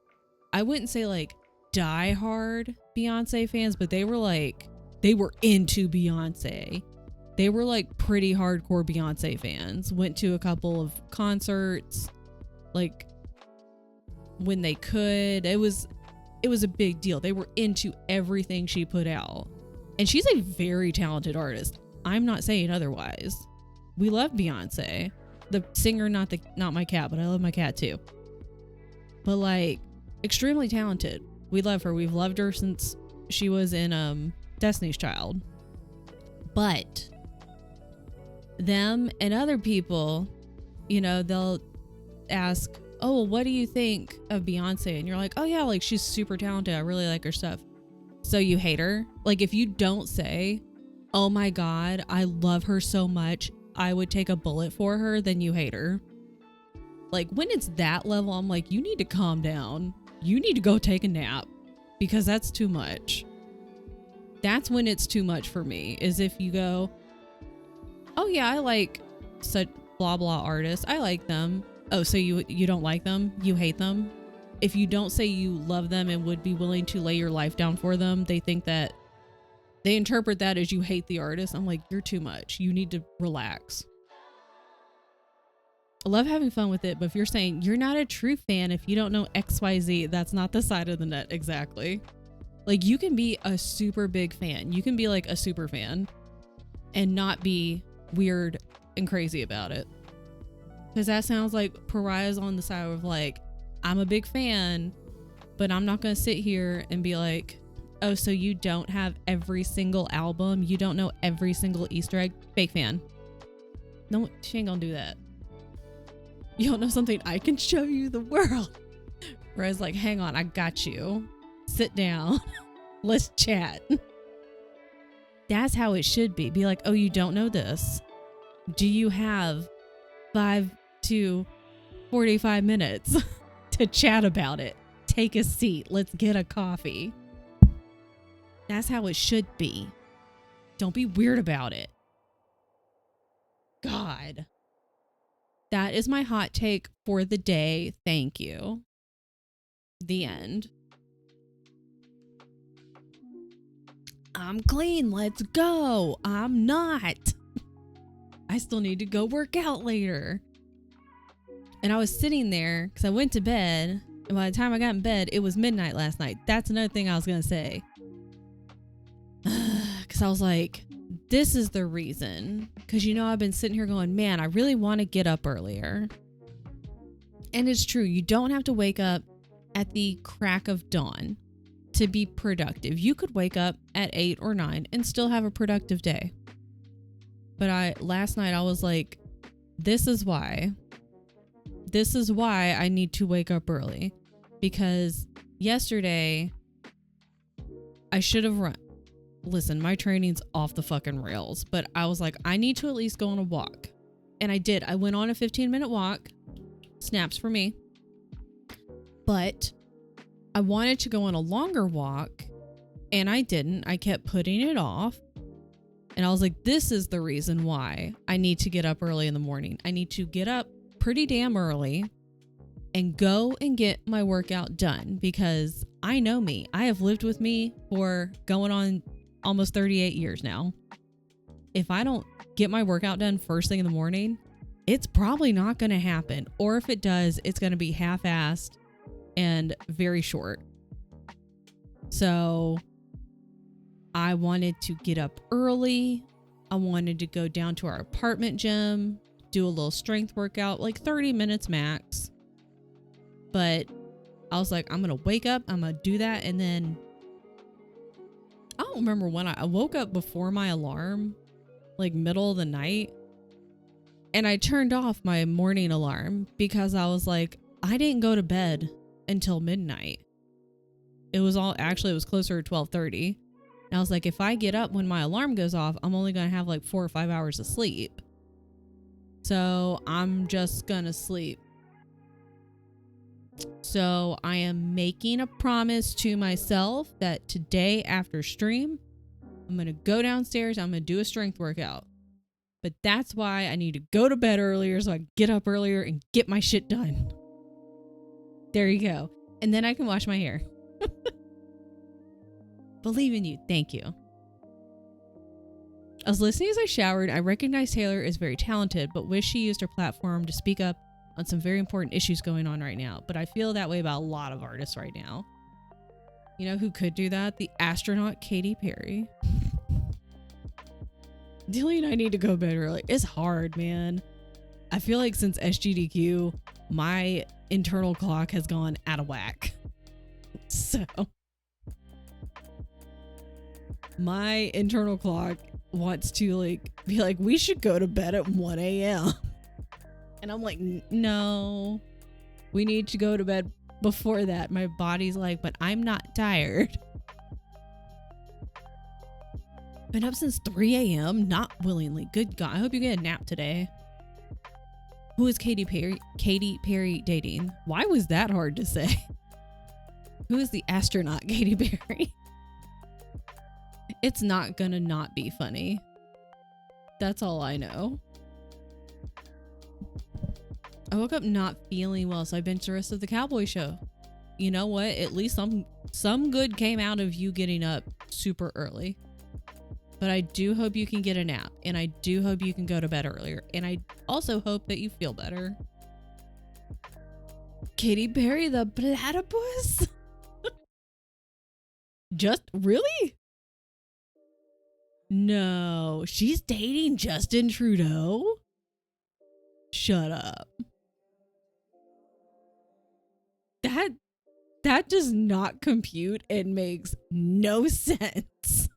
I wouldn't say like diehard Beyonce fans, but they were into Beyonce. They were like pretty hardcore Beyonce fans. Went to a couple of concerts, like when they could. It was a big deal. They were into everything she put out. And she's a very talented artist. I'm not saying otherwise. We love Beyonce. The singer, not my cat, but I love my cat too. But like, extremely talented. We love her. We've loved her since she was in Destiny's Child. But them and other people, you know, they'll ask, oh, well, what do you think of Beyonce? And you're like, oh yeah, like she's super talented. I really like her stuff. So you hate her? Like, if you don't say, oh my God, I love her so much, I would take a bullet for her, then you hate her. Like, when it's that level, I'm like, you need to calm down. You need to go take a nap, because that's too much. That's when it's too much for me, is if you go, oh yeah, I like such blah blah artists. I like them. Oh, so you don't like them? You hate them? If you don't say you love them and would be willing to lay your life down for them, they interpret that as you hate the artist. I'm like, you're too much. You need to relax. I love having fun with it, but if you're saying you're not a true fan if you don't know XYZ, that's not the side of the net exactly. Like, you can be a super big fan. You can be like a super fan and not be weird and crazy about it. Because that sounds like pariahs on the side of like, I'm a big fan, but I'm not going to sit here and be like, oh, so you don't have every single album? You don't know every single Easter egg? Fake fan. No, she ain't going to do that. You don't know something? I can show you the world. Whereas like, hang on, I got you. Sit down. Let's chat. That's how it should be. Be like, oh, you don't know this? Do you have 5 to 45 minutes to chat about it? Take a seat. Let's get a coffee. That's how it should be. Don't be weird about it. God. That is my hot take for the day. Thank you. The end. I'm clean. Let's go. I'm not. I still need to go work out later. And I was sitting there because I went to bed. And by the time I got in bed, it was midnight last night. That's another thing I was going to say. Because I was like, this is the reason. Because, you know, I've been sitting here going, man, I really want to get up earlier. And it's true. You don't have to wake up at the crack of dawn to be productive. You could wake up at 8 or 9 and still have a productive day. But last night I was like, this is why I need to wake up early. Because yesterday I should have run. Listen, my training's off the fucking rails, but I was like, I need to at least go on a walk. And I did. I went on a 15-minute walk. Snaps for me. But I wanted to go on a longer walk and I didn't. I kept putting it off. And I was like, this is the reason why I need to get up early in the morning. I need to get up pretty damn early and go and get my workout done, because I know me. I have lived with me for going on almost 38 years now. If I don't get my workout done first thing in the morning, it's probably not going to happen. Or if it does, it's going to be half-assed and very short. So I wanted to get up early. I wanted to go down to our apartment gym, do a little strength workout, like 30 minutes max. But I was like, I'm going to wake up, I'm going to do that. And then I don't remember when I woke up before my alarm, like middle of the night. And I turned off my morning alarm because I was like, I didn't go to bed until midnight. It was closer to 12:30. And I was like, if I get up when my alarm goes off, I'm only going to have like 4 or 5 hours of sleep. So I'm just going to sleep. So I am making a promise to myself that today after stream, I'm going to go downstairs. I'm going to do a strength workout. But that's why I need to go to bed earlier so I can get up earlier and get my shit done. There you go. And then I can wash my hair. Believe in you. Thank you. I was listening as I showered. I recognized Taylor is very talented, but wish she used her platform to speak up on some very important issues going on right now. But I feel that way about a lot of artists right now. You know who could do that? The astronaut Katy Perry. Dilly and I need to go to bed early. It's hard, man. I feel like since SGDQ, my internal clock has gone out of whack. So my internal clock wants to be like, we should go to bed at 1 a.m. And I'm like, no, we need to go to bed before that. My body's like, but I'm not tired. Been up since 3 a.m. Not willingly. Good God. I hope you get a nap today. Who is Katy Perry dating? Why was that hard to say? Who is the astronaut Katy Perry? It's not gonna not be funny. That's all I know. I woke up not feeling well, so I binged the rest of the Cowboy Show. You know what? At least some good came out of you getting up super early. But I do hope you can get a nap, and I do hope you can go to bed earlier, and I also hope that you feel better. Katy Perry, the platypus? Just really? No, she's dating Justin Trudeau? Shut up. That does not compute and makes no sense.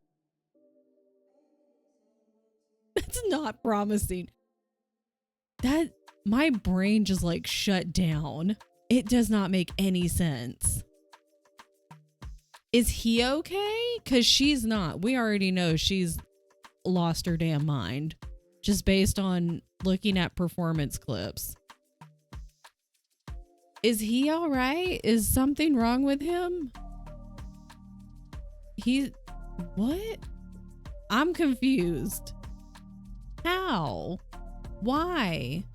That's not promising. That my brain just shut down. It does not make any sense. Is he okay? Because she's not. We already know she's lost her damn mind just based on looking at performance clips. Is he all right? Is something wrong with him? What? I'm confused. How? Why?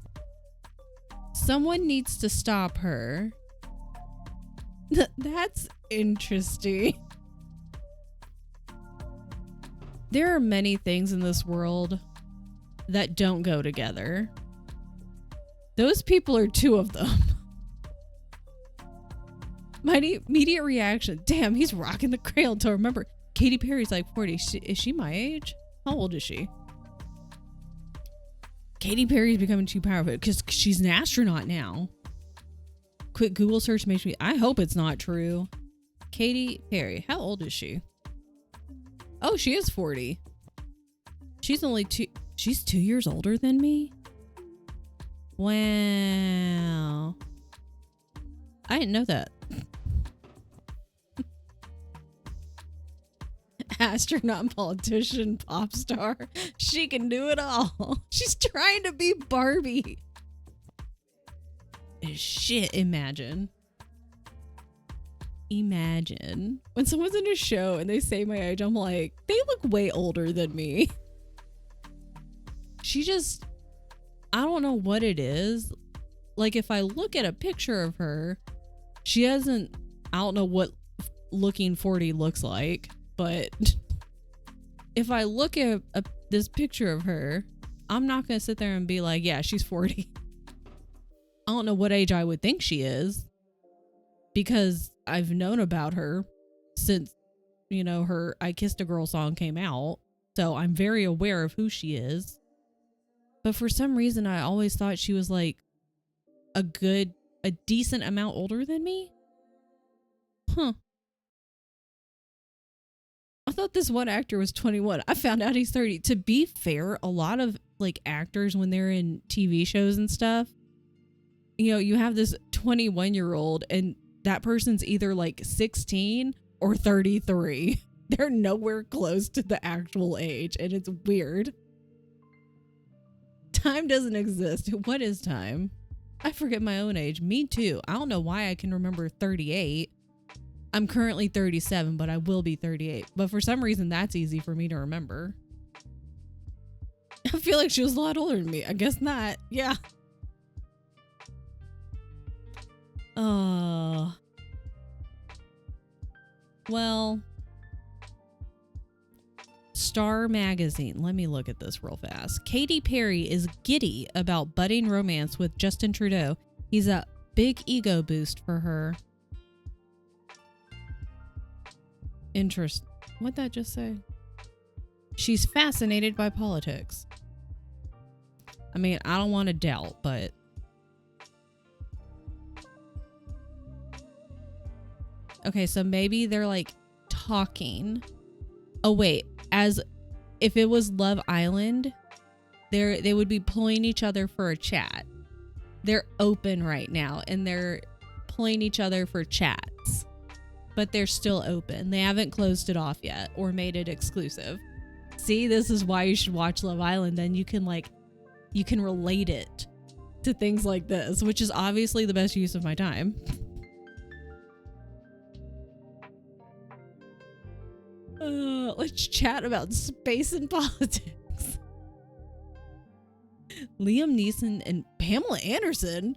Someone needs to stop her. That's interesting. There are many things in this world that don't go together. Those people are two of them. My immediate reaction, damn, he's rocking the cradle. To remember, Katy Perry's 40. Is she my age? How old is she? Katy Perry's becoming too powerful because she's an astronaut now. Quick Google search makes me... I hope it's not true. Katy Perry. How old is she? Oh, she is 40. She's only two... She's 2 years older than me? Wow. I didn't know that. Astronaut, politician, pop star. She can do it all. She's trying to be Barbie. Shit, imagine. Imagine. When someone's in a show and they say my age, I'm like, they look way older than me. She just... I don't know what it is. Like, if I look at a picture of her, she hasn't... I don't know what looking 40 looks like. But if I look at this picture of her, I'm not going to sit there and be like, yeah, she's 40. I don't know what age I would think she is because I've known about her since, you know, her I Kissed a Girl song came out. So I'm very aware of who she is. But for some reason, I always thought she was like a decent amount older than me. Huh. I thought this one actor was 21. I found out he's 30. To be fair, a lot of like actors when they're in TV shows and stuff, you know, you have this 21-year-old and that person's either like 16 or 33. They're nowhere close to the actual age and it's weird. Time doesn't exist. What is time? I forget my own age. Me too. I don't know why I can remember 38. I'm currently 37, but I will be 38. But for some reason, that's easy for me to remember. I feel like she was a lot older than me. I guess not. Yeah. Well, Star Magazine. Let me look at this real fast. Katy Perry is giddy about budding romance with Justin Trudeau. He's a big ego boost for her. Interest. What'd that just say? She's fascinated by politics. I mean, I don't want to doubt, but... Okay, so maybe they're like talking. Oh, wait. As if it was Love Island, they would be pulling each other for a chat. They're open right now and they're pulling each other for chats. But they're still open. They haven't closed it off yet or made it exclusive. See, this is why you should watch Love Island. Then you can relate it to things like this, which is obviously the best use of my time. Let's chat about space and politics. Liam Neeson and Pamela Anderson.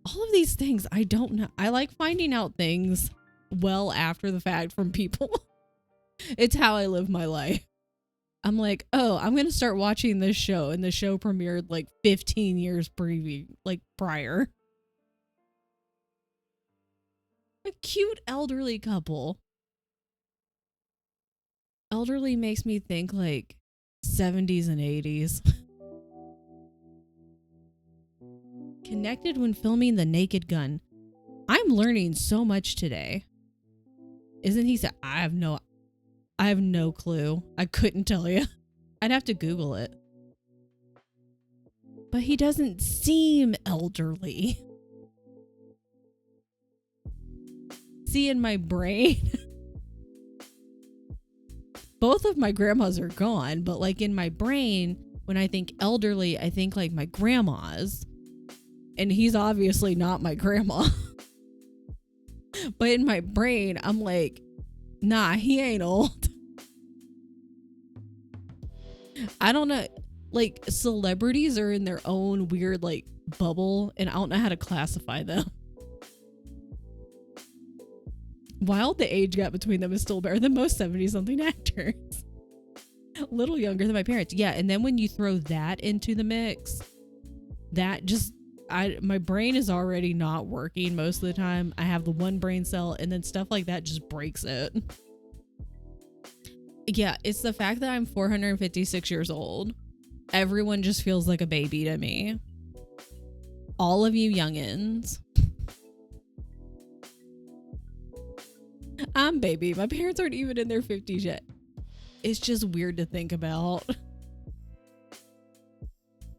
All of these things, I don't know. I like finding out things well after the fact from people. It's how I live my life. I'm like, oh, I'm going to start watching this show. And the show premiered like 15 years prior. A cute elderly couple. Elderly makes me think like 70s and 80s. Connected when filming The Naked Gun. I'm learning so much today. Isn't he? I have no clue. I couldn't tell you. I'd have to Google it. But he doesn't seem elderly. See, in my brain, both of my grandmas are gone, but like in my brain, when I think elderly, I think like my grandmas. And he's obviously not my grandma. But in my brain, I'm like, nah, he ain't old. I don't know. Like, celebrities are in their own weird, like, bubble. And I don't know how to classify them. While the age gap between them is still better than most 70-something actors. A little younger than my parents. Yeah, and then when you throw that into the mix, that just... my brain is already not working most of the time. I have the one brain cell and then stuff like that just breaks it. Yeah, it's the fact that I'm 456 years old. Everyone just feels like a baby to me. All of you youngins. I'm baby. My parents aren't even in their 50s yet. It's just weird to think about.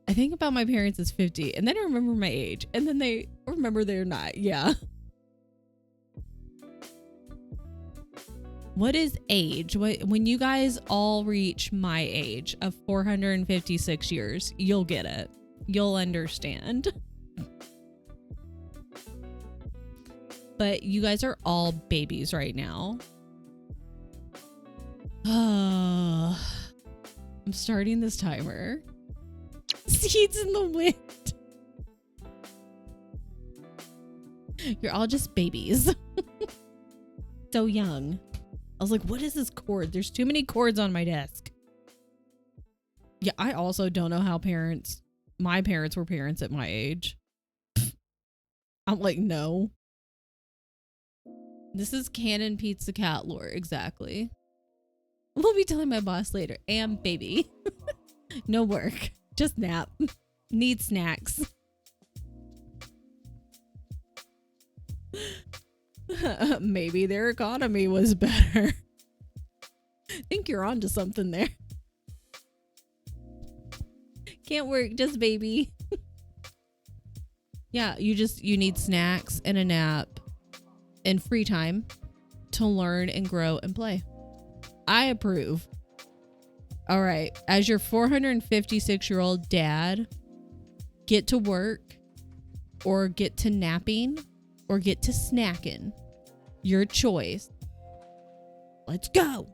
I think about my parents as 50 and then I remember my age and then they remember they're not. Yeah. What is age? When you guys all reach my age of 456 years, you'll get it. You'll understand. But you guys are all babies right now. I'm starting this timer. Seeds in the wind. You're all just babies. So young. I was like, what is this cord? There's too many cords on my desk. Yeah, I also don't know how my parents were parents at my age. I'm like, no. This is canon pizza cat lore. Exactly. We'll be telling my boss later. And baby. No work. Just nap. Need snacks. Maybe their economy was better. Think you're onto something there. Can't work, just baby. Yeah, you need snacks and a nap and free time to learn and grow and play. I approve. All right, as your 456-year-old dad, get to work or get to napping or get to snacking. Your choice. Let's go.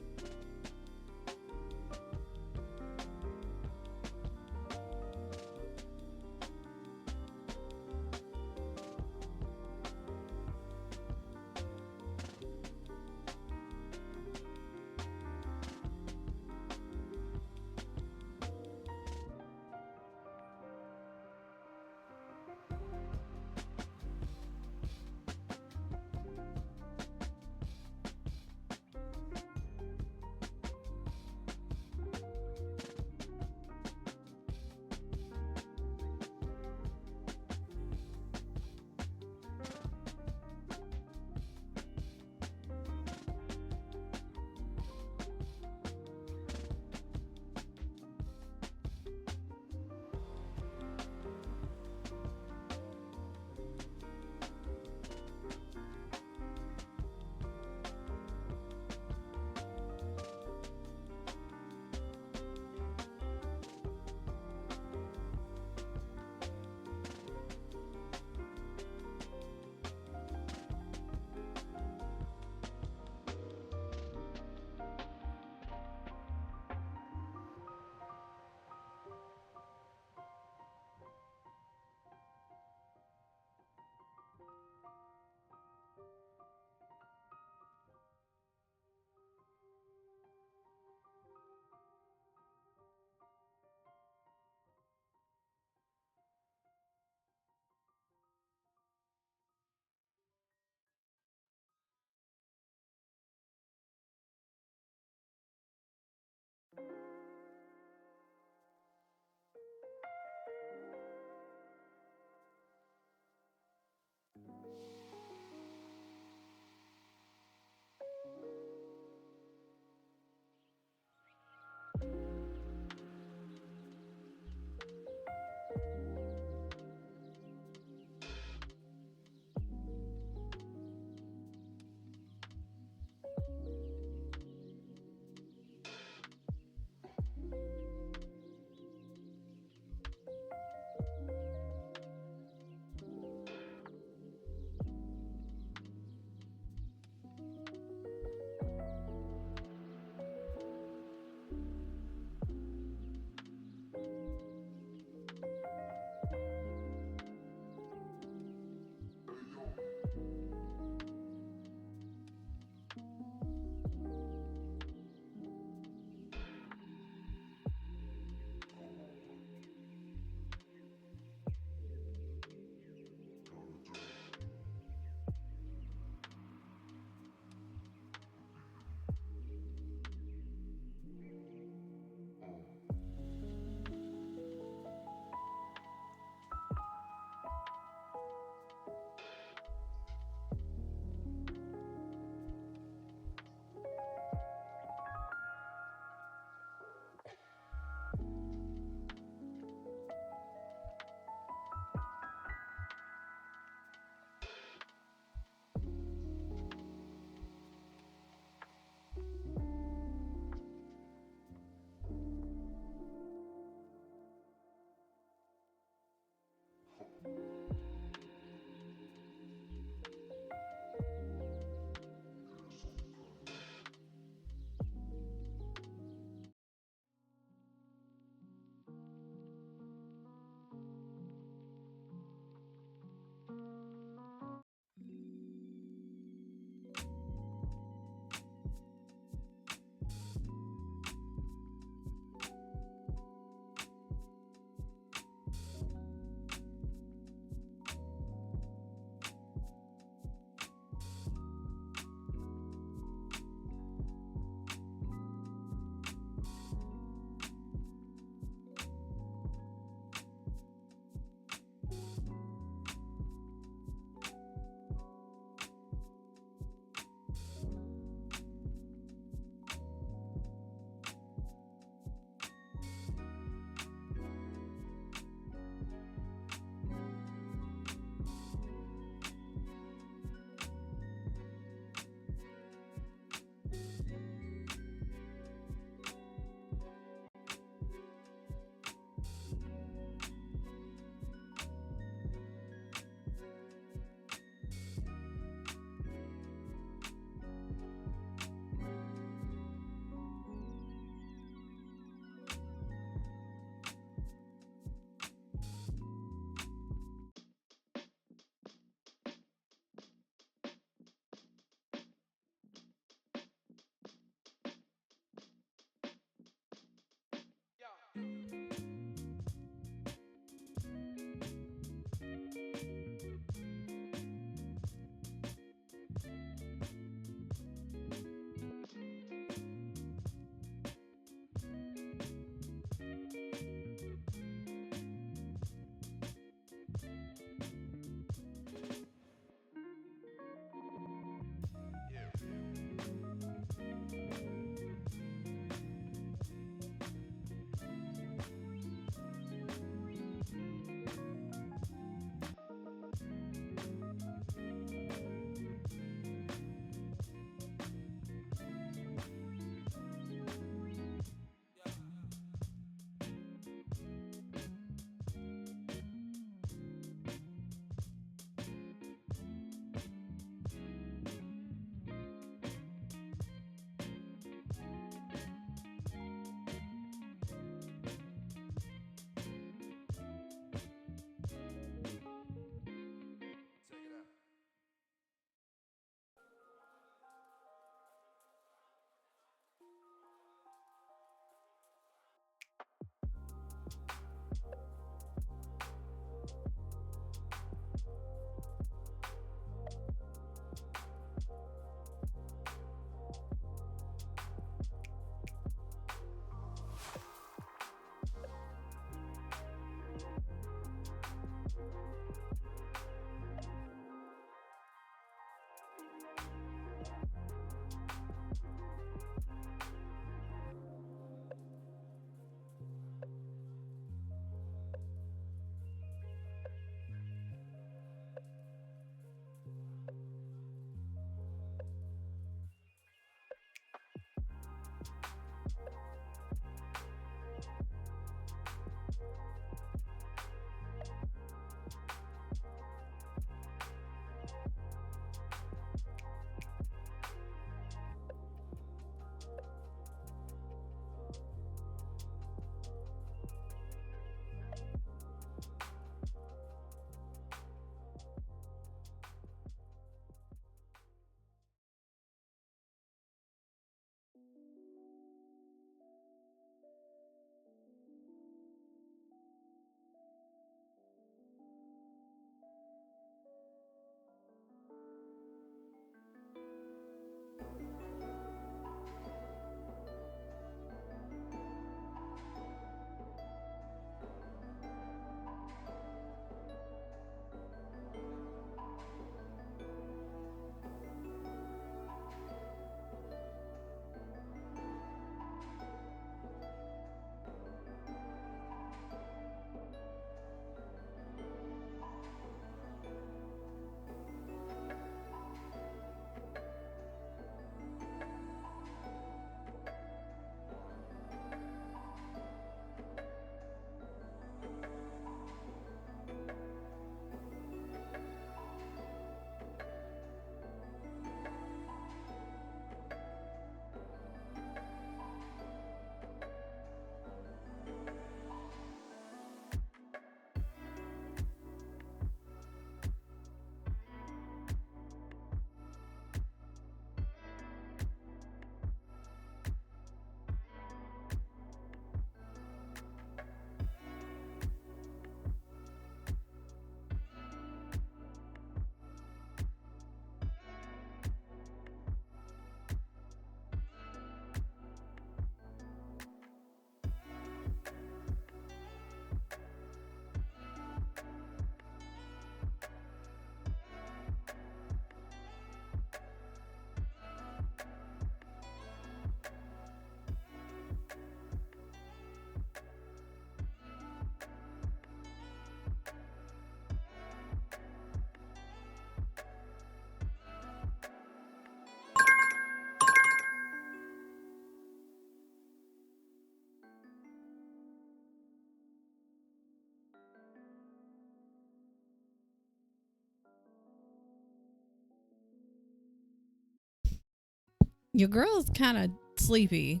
Your girl's kind of sleepy.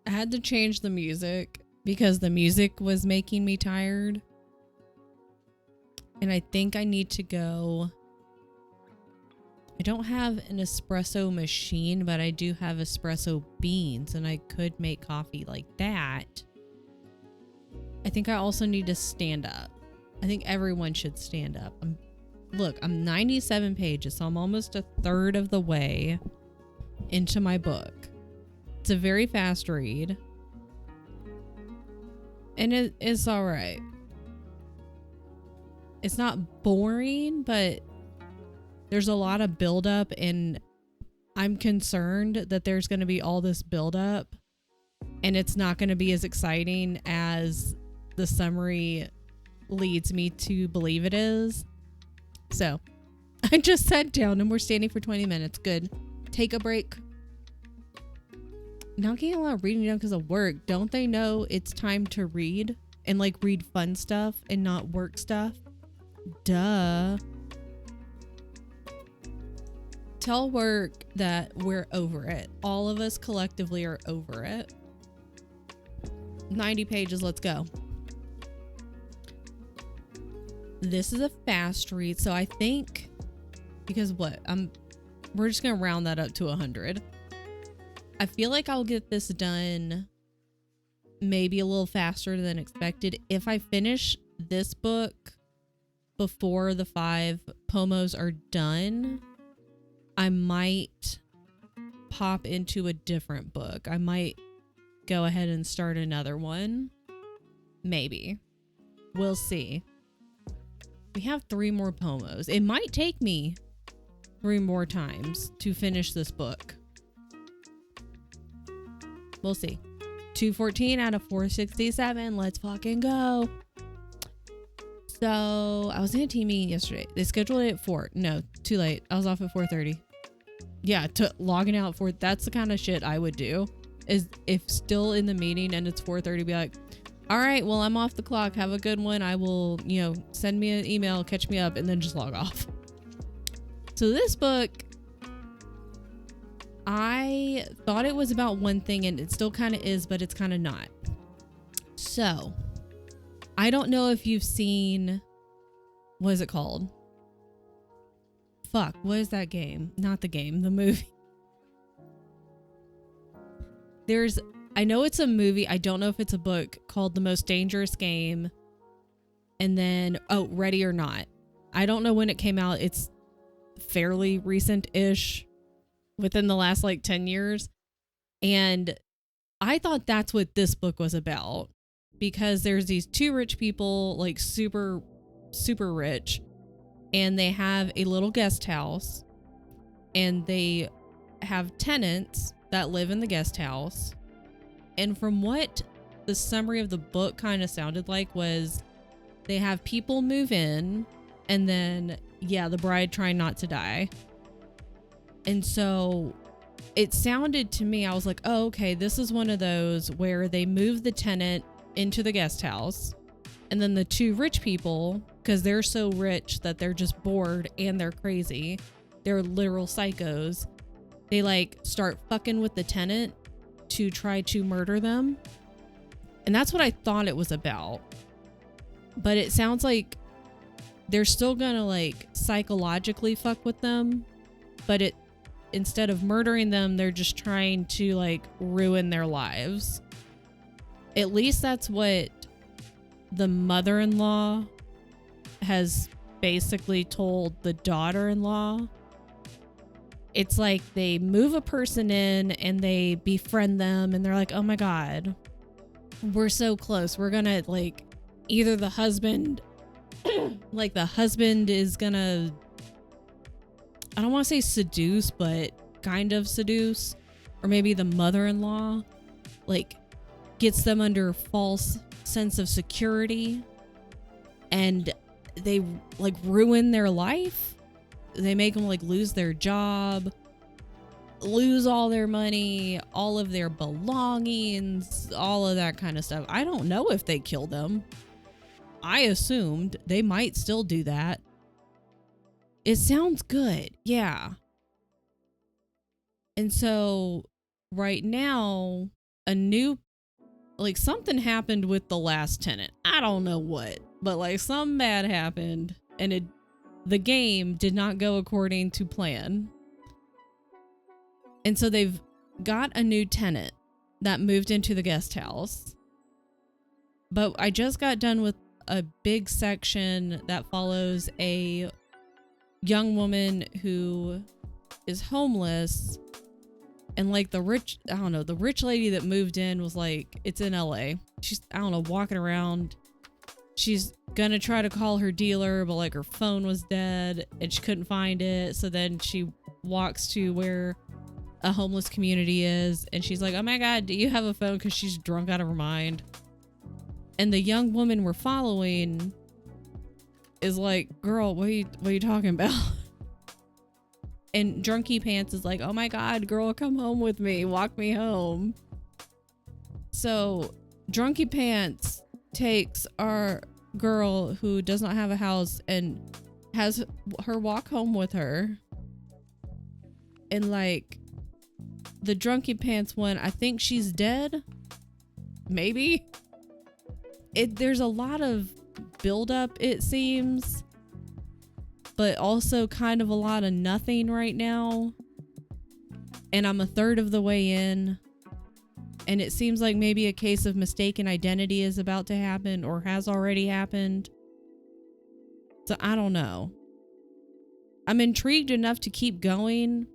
I had to change the music because the music was making me tired. And I think I need to go. I don't have an espresso machine, but I do have espresso beans, and I could make coffee like that. I think I also need to stand up. I think everyone should stand up. I'm 97 pages, so I'm almost a third of the way into my book. It's a very fast read. And it's all right. It's not boring, but there's a lot of buildup, and I'm concerned that there's going to be all this buildup, and it's not going to be as exciting as the summary leads me to believe it is. So I just sat down and we're standing for 20 minutes. Good. Take a break. Not getting a lot of reading done because of work. Don't they know it's time to read and like read fun stuff and not work stuff? Duh. Tell work that we're over it. All of us collectively are over it. 90 pages, let's go. This is a fast read, so I think because we're just gonna round that up to 100. I feel like I'll get this done maybe a little faster than expected. If I finish this book before the 5 pomos are done, I might pop into a different book. I might go ahead and start another one. Maybe. We'll see. We have 3 more pomos. It might take me 3 more times to finish this book. We'll see. 214 out of 467. Let's fucking go. So I was in a team meeting yesterday. They scheduled it at 4. No, too late. I was off at 4:30. Yeah, logging out for that's the kind of shit I would do. Is if still in the meeting and it's 4:30, be like, all right, well, I'm off the clock. Have a good one. I will, send me an email, catch me up, and then just log off. So this book, I thought it was about one thing, and it still kind of is, but it's kind of not. So I don't know if you've seen, what is it called? Fuck, what is that game? Not the game, the movie. I know it's a movie. I don't know if it's a book called The Most Dangerous Game. And then, Ready or Not. I don't know when it came out. It's fairly recent-ish, within the last 10 years. And I thought that's what this book was about, because there's these 2 rich people, super, super rich, and they have a little guest house, and they have tenants that live in the guest house. And from what the summary of the book kind of sounded like was they have people move in, and then, the bride trying not to die. And so it sounded to me, I was like, oh, okay, this is one of those where they move the tenant into the guest house, and then the 2 rich people, because they're so rich that they're just bored and they're crazy, they're literal psychos, they start fucking with the tenant to try to murder them. And that's what I thought it was about. But it sounds like they're still gonna psychologically fuck with them, but instead of murdering them, they're just trying to ruin their lives. At least that's what the mother-in-law has basically told the daughter-in-law. It's like they move a person in and they befriend them, and they're like, oh my God, we're so close. We're gonna either the husband, the husband is gonna, I don't want to say seduce, but kind of seduce, or maybe the mother-in-law gets them under false sense of security, and they ruin their life. They make them lose their job, lose all their money, all of their belongings, all of that kind of stuff. I don't know if they kill them. I assumed they might still do that. It sounds good. Yeah. And so right now, something happened with the last tenant. I don't know what, but like something bad happened, and the game did not go according to plan. And so they've got a new tenant that moved into the guest house. But I just got done with a big section that follows a young woman who is homeless. And like the rich lady that moved in was like, it's in LA. She's, walking around. She's gonna try to call her dealer, but like her phone was dead and she couldn't find it. So then she walks to where a homeless community is, and she's like, oh my God, do you have a phone? Because she's drunk out of her mind. And the young woman we're following is like, girl, what are you talking about? And Drunky Pants is like, oh my God, girl, come home with me. Walk me home. So Drunky Pants takes our girl who does not have a house and has her walk home with her. And like the Drunky Pants one, I think she's dead. Maybe. There's a lot of buildup, it seems. But also kind of a lot of nothing right now. And I'm a third of the way in. And it seems like maybe a case of mistaken identity is about to happen or has already happened. So I don't know. I'm intrigued enough to keep going,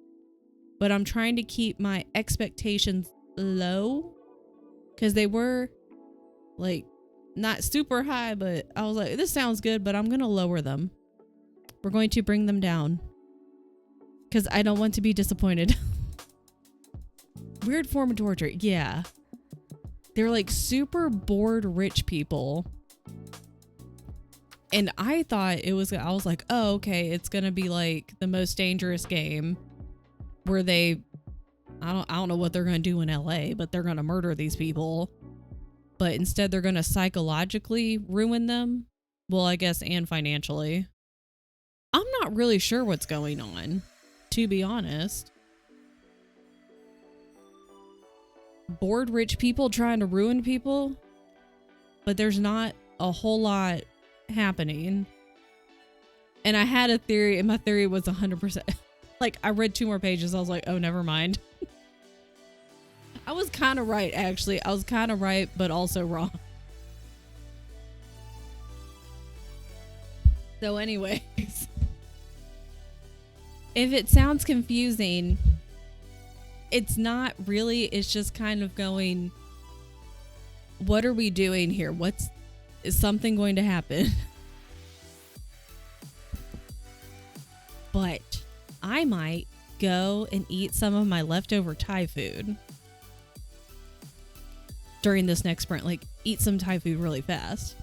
but I'm trying to keep my expectations low. Because they were like not super high, but I was like, this sounds good, but I'm going to lower them. We're going to bring them down because I don't want to be disappointed. Weird form of torture. Yeah. They're like super bored rich people. And I thought I was like, oh, okay. It's going to be like the most dangerous game where I don't know what they're going to do in LA, but they're going to murder these people. But instead they're going to psychologically ruin them. Well, I guess, and financially. I'm not really sure what's going on, to be honest. Bored rich people trying to ruin people, but there's not a whole lot happening. And I had a theory, and my theory was 100%. Like, I read 2 more pages. I was like, oh, never mind. I was kind of right, actually. I was kind of right, but also wrong. So anyways, if it sounds confusing, it's not really. It's just kind of going, what are we doing here? Is something going to happen? But I might go and eat some of my leftover Thai food during this next sprint. Like, eat some Thai food really fast.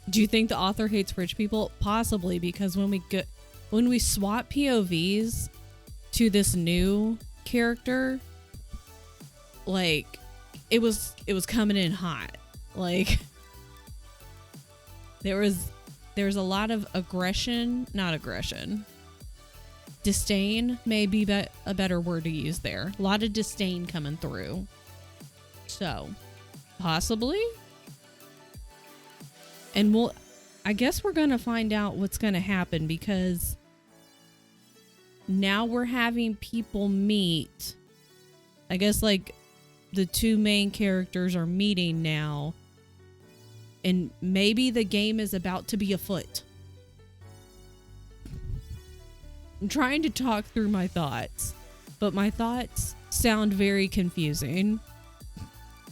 Do you think the author hates rich people? Possibly, because when we swap POVs to this new character, like it was coming in hot. Like there's a lot of disdain may be a better word to use there. A lot of disdain coming through. So possibly. And I guess we're going to find out what's going to happen, because now we're having people meet. I guess like the 2 main characters are meeting now, and maybe the game is about to be afoot. I'm trying to talk through my thoughts, but my thoughts sound very confusing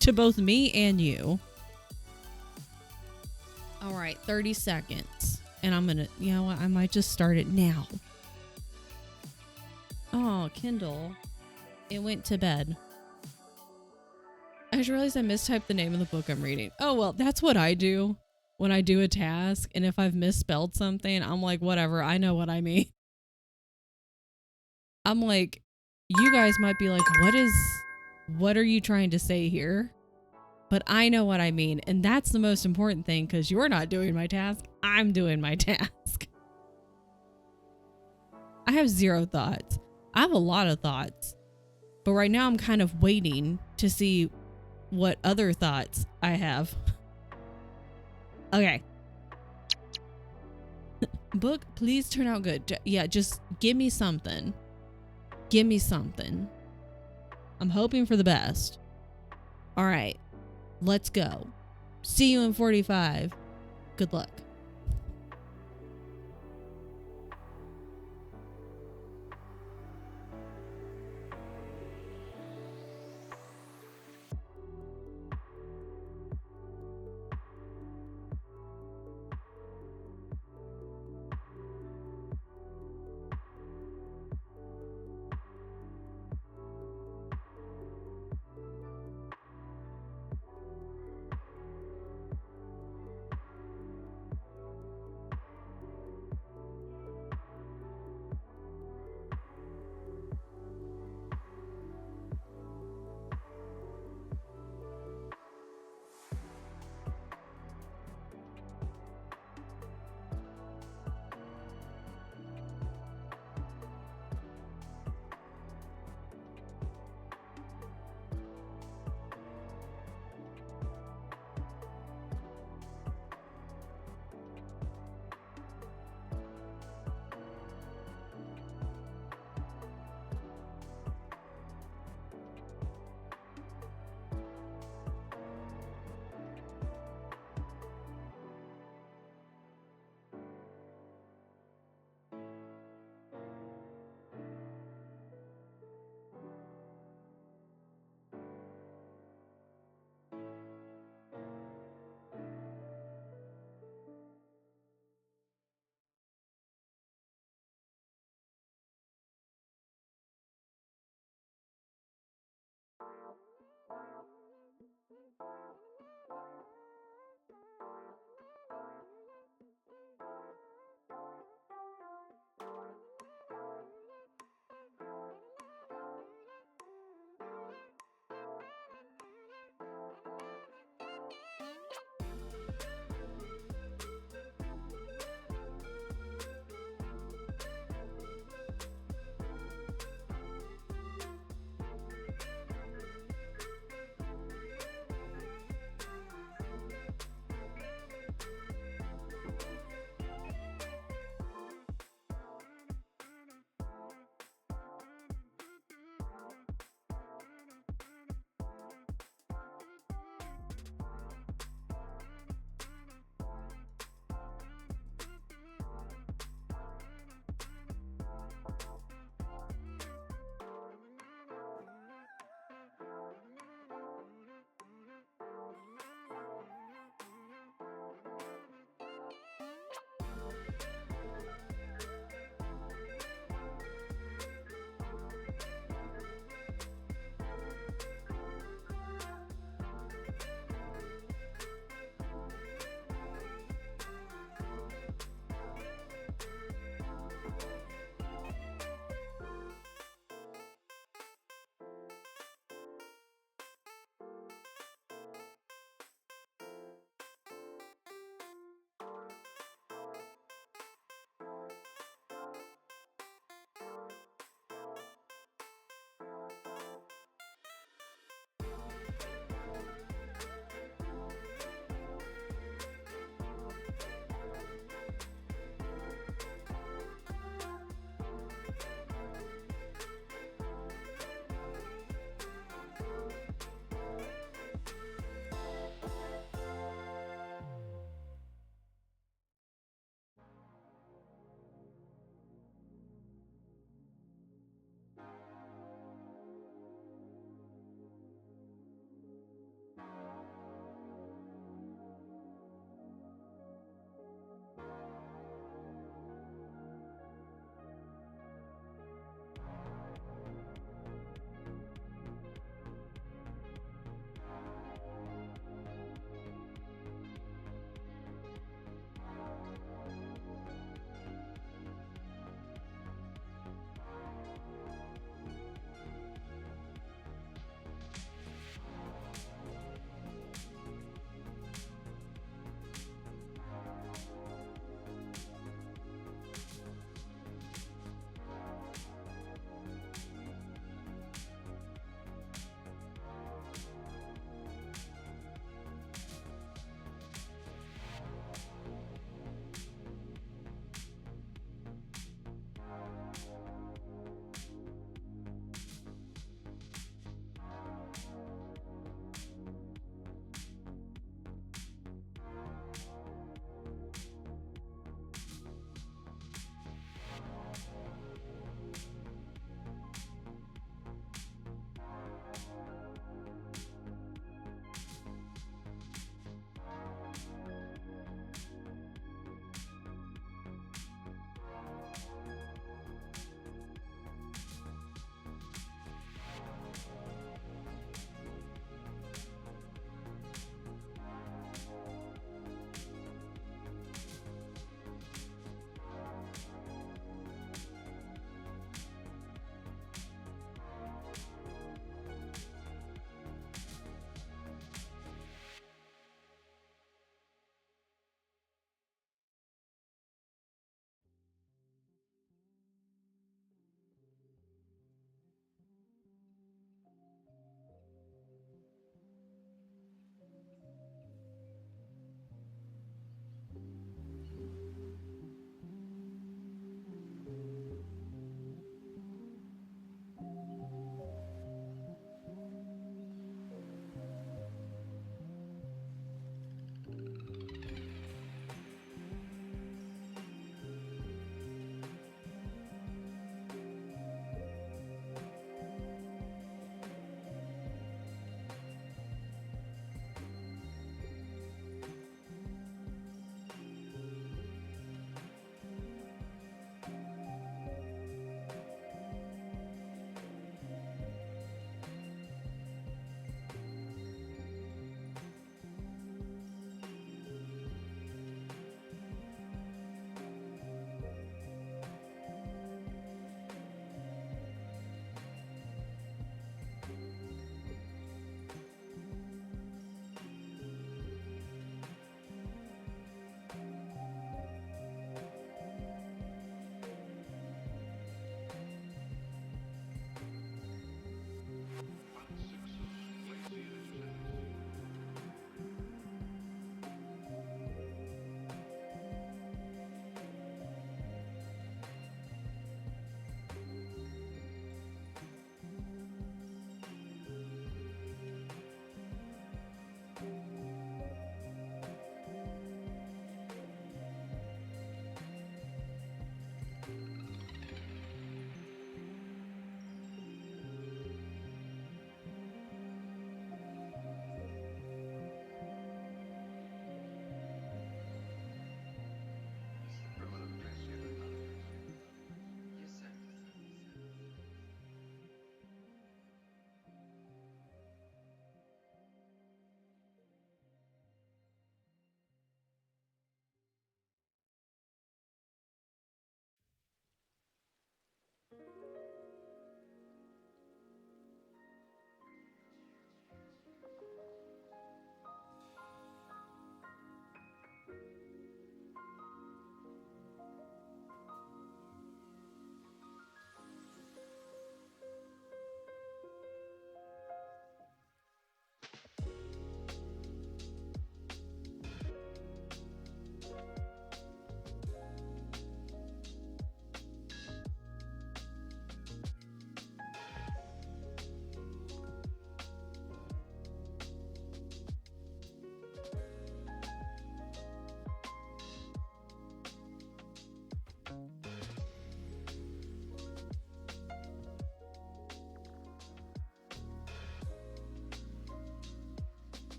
to both me and you. All right, 30 seconds. And I'm going to, you know what? I might just start it now. Oh, Kindle. It went to bed. I just realized I mistyped the name of the book I'm reading. Oh, well, that's what I do when I do a task. And if I've misspelled something, I'm like, whatever. I know what I mean. I'm like, you guys might be like, what are you trying to say here? But I know what I mean. And that's the most important thing, because you're not doing my task. I'm doing my task. I have 0 thoughts. I have a lot of thoughts. But right now I'm kind of waiting to see what other thoughts I have. Okay. Book, please turn out good. Yeah, just give me something. Give me something. I'm hoping for the best. All right. Let's go. See you in 45. Good luck.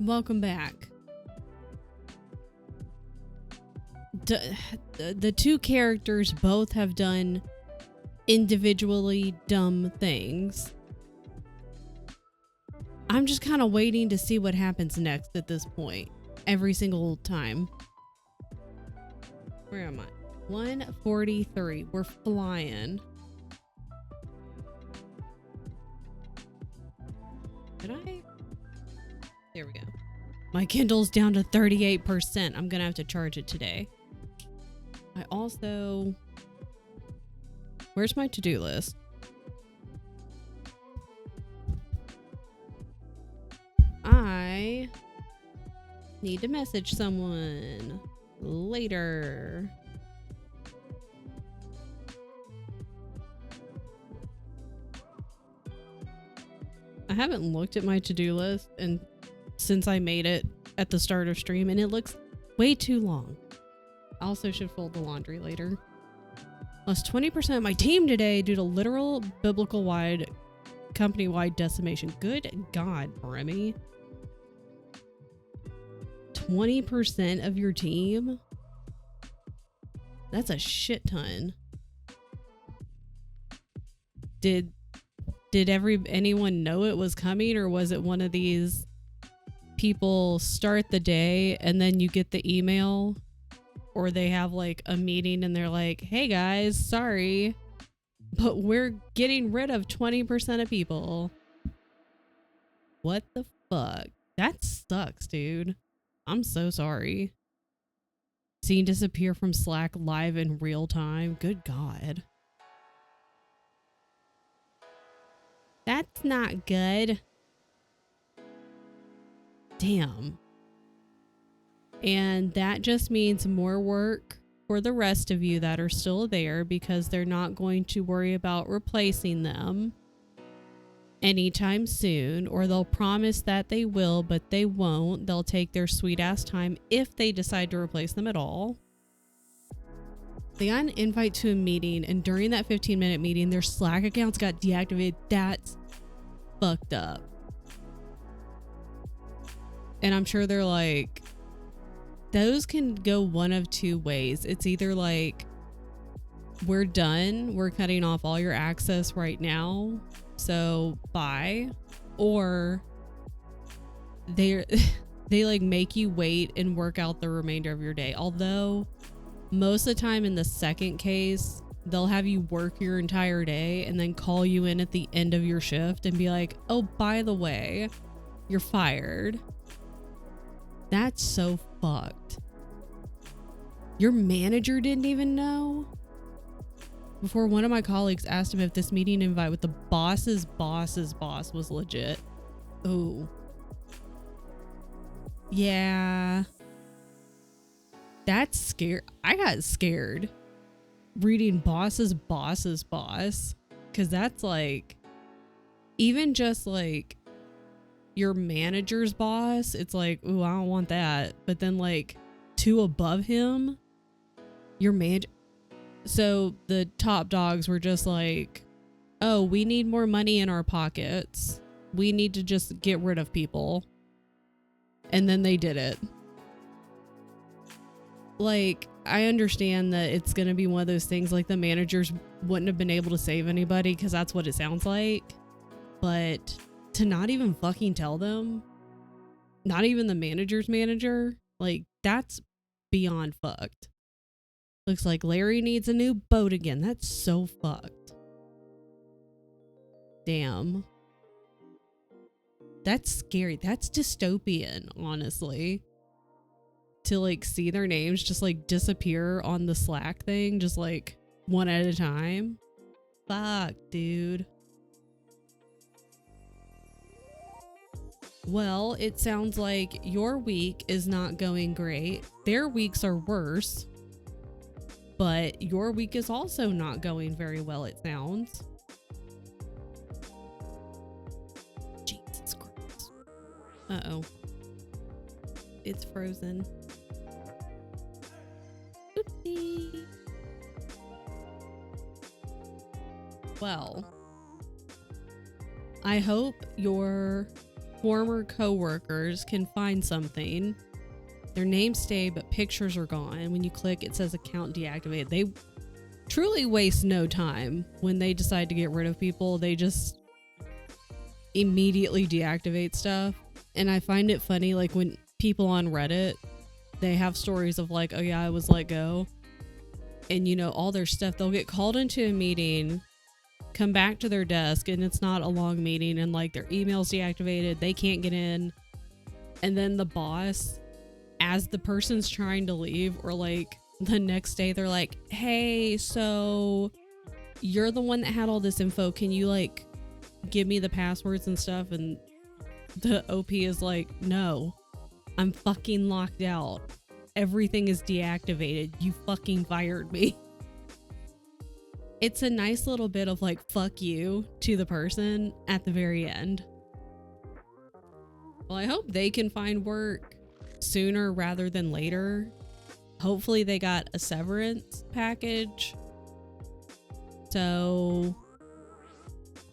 Welcome back. The two characters both have done individually dumb things. I'm just kind of waiting to see what happens next at this point. Every single time. Where am I? 143. We're flying. Did I? There we go. My Kindle's down to 38%. I'm gonna have to charge it today. I also... Where's my to-do list? I need to message someone later. I haven't looked at my to-do list and since I made it at the start of stream, and it looks way too long. I also should fold the laundry later. Lost 20% of my team today due to literal biblical-wide, company-wide decimation. Good God, Remy. 20% of your team? That's a shit ton. Did anyone know it was coming, or was it one of these people start the day and then you get the email, or they have like a meeting and they're like, hey guys, sorry, but we're getting rid of 20% of people. What the fuck? That sucks, dude. I'm so sorry. Seeing disappear from Slack live in real time. Good God. That's not good. Damn. And that just means more work for the rest of you that are still there, because they're not going to worry about replacing them anytime soon, or they'll promise that they will, but they won't. They'll take their sweet ass time if they decide to replace them at all. They got an invite to a meeting, and during that 15-minute meeting, their Slack accounts got deactivated. That's fucked up. And I'm sure they're like, those can go one of two ways. It's either like, we're done, we're cutting off all your access right now, so bye. Or they like make you wait and work out the remainder of your day. Although most of the time in the second case, they'll have you work your entire day and then call you in at the end of your shift and be like, oh, by the way, you're fired. That's so fucked. Your manager didn't even know? Before, one of my colleagues asked him if this meeting invite with the boss's boss's boss was legit. Oh. Yeah. That's scary. I got scared reading boss's boss's boss, because that's like, even just like your manager's boss, it's like, ooh, I don't want that. But then like two above him, your manager. So the top dogs were just like, oh, we need more money in our pockets. We need to just get rid of people. And then they did it. Like, I understand that it's going to be one of those things, like the managers wouldn't have been able to save anybody, because that's what it sounds like. But to not even fucking tell them, not even the manager's manager, like, that's beyond fucked. Looks like Larry needs a new boat again. That's so fucked. Damn. That's scary. That's dystopian, honestly. To like see their names just like disappear on the Slack thing, just like one at a time. Fuck, dude. Well, it sounds like your week is not going great. Their weeks are worse. But your week is also not going very well, it sounds. Jesus Christ. Uh-oh. It's frozen. Oopsie. Well, I hope your former coworkers can find something. Their names stay, but pictures are gone. When you click, it says account deactivated. They truly waste no time when they decide to get rid of people. They just immediately deactivate stuff. And I find it funny, like when people on Reddit, they have stories of like, oh yeah, I was let go. And you know, all their stuff, they'll get called into a meeting, come back to their desk, and it's not a long meeting, and like their email's deactivated, they can't get in. And then the boss, as the person's trying to leave, or like the next day, they're like, hey, so you're the one that had all this info, can you like give me the passwords and stuff? And the OP is like, no, I'm fucking locked out, everything is deactivated, you fucking fired me. It's a nice little bit of like, fuck you to the person at the very end. Well, I hope they can find work sooner rather than later. Hopefully they got a severance package. So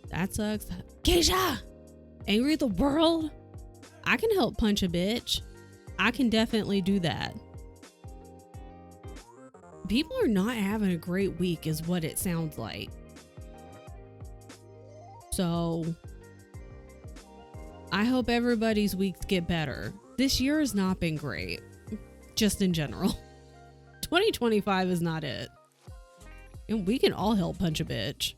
that sucks. Keisha! Angry at the world? I can help punch a bitch. I can definitely do that. People are not having a great week is what it sounds like. So I hope everybody's weeks get better. This year has not been great, just in general. 2025 is not it. And we can all help punch a bitch.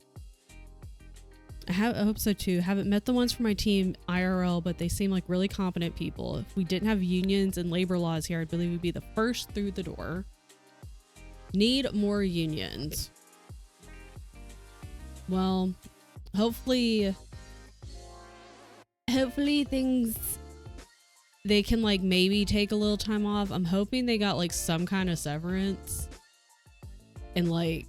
I hope so too. Haven't met the ones from my team IRL, but they seem like really competent people. If we didn't have unions and labor laws here, I believe we'd be the first through the door. Need more unions. Well, hopefully things, they can like maybe take a little time off. I'm hoping they got like some kind of severance and like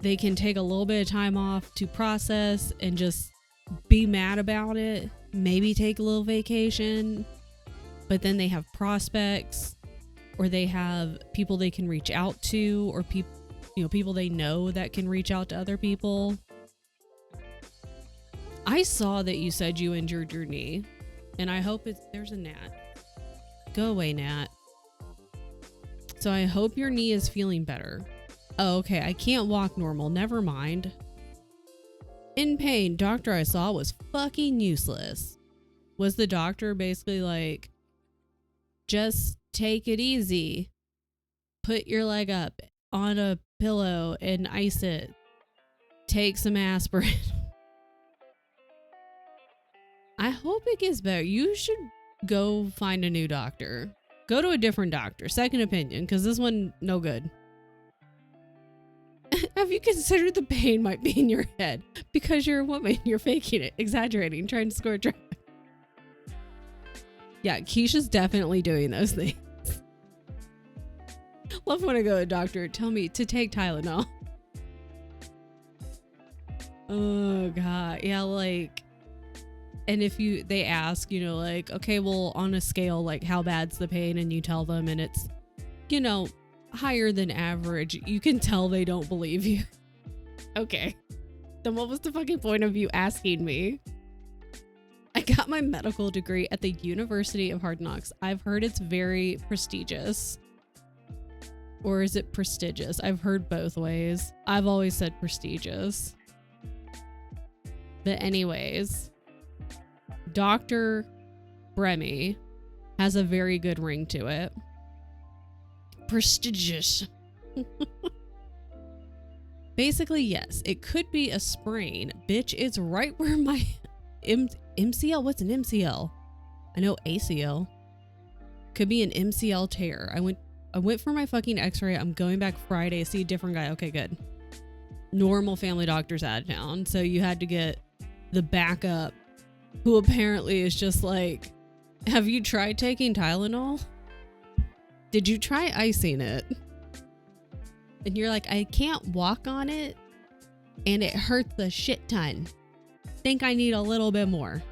they can take a little bit of time off to process and just be mad about it. Maybe take a little vacation, but then they have prospects, or they have people they can reach out to, or people they know that can reach out to other people. I saw that you said you injured your knee, and I hope there's a gnat. Go away, gnat. So I hope your knee is feeling better. Oh, okay, I can't walk normal. Never mind. In pain. Doctor I saw was fucking useless. Was the doctor basically like, just take it easy. Put your leg up on a pillow and ice it. Take some aspirin. I hope it gets better. You should go find a new doctor. Go to a different doctor. Second opinion, because this one, no good. Have you considered the pain might be in your head? Because you're a woman, you're faking it, exaggerating, trying to score traffic. Yeah, Keisha's definitely doing those things. Love when I go to a doctor, tell me to take Tylenol. Oh god, yeah, like, and if they ask, you know, like, okay, well, on a scale, like, how bad's the pain, and you tell them, and it's, you know, higher than average, you can tell they don't believe you. Okay, then what was the fucking point of you asking me? I got my medical degree at the University of Hard Knocks. I've heard it's very prestigious. Or is it prestigious? I've heard both ways. I've always said prestigious. But anyways, Dr. Bremy has a very good ring to it. Prestigious. Basically, yes, it could be a sprain. Bitch, it's right where my MCL? What's an MCL? I know ACL. Could be an MCL tear. I went for my fucking x-ray. I'm going back Friday. See a different guy. Okay, good. Normal family doctor's out of town. So you had to get the backup, who apparently is just like, have you tried taking Tylenol? Did you try icing it? And you're like, I can't walk on it and it hurts a shit ton. Think I need a little bit more.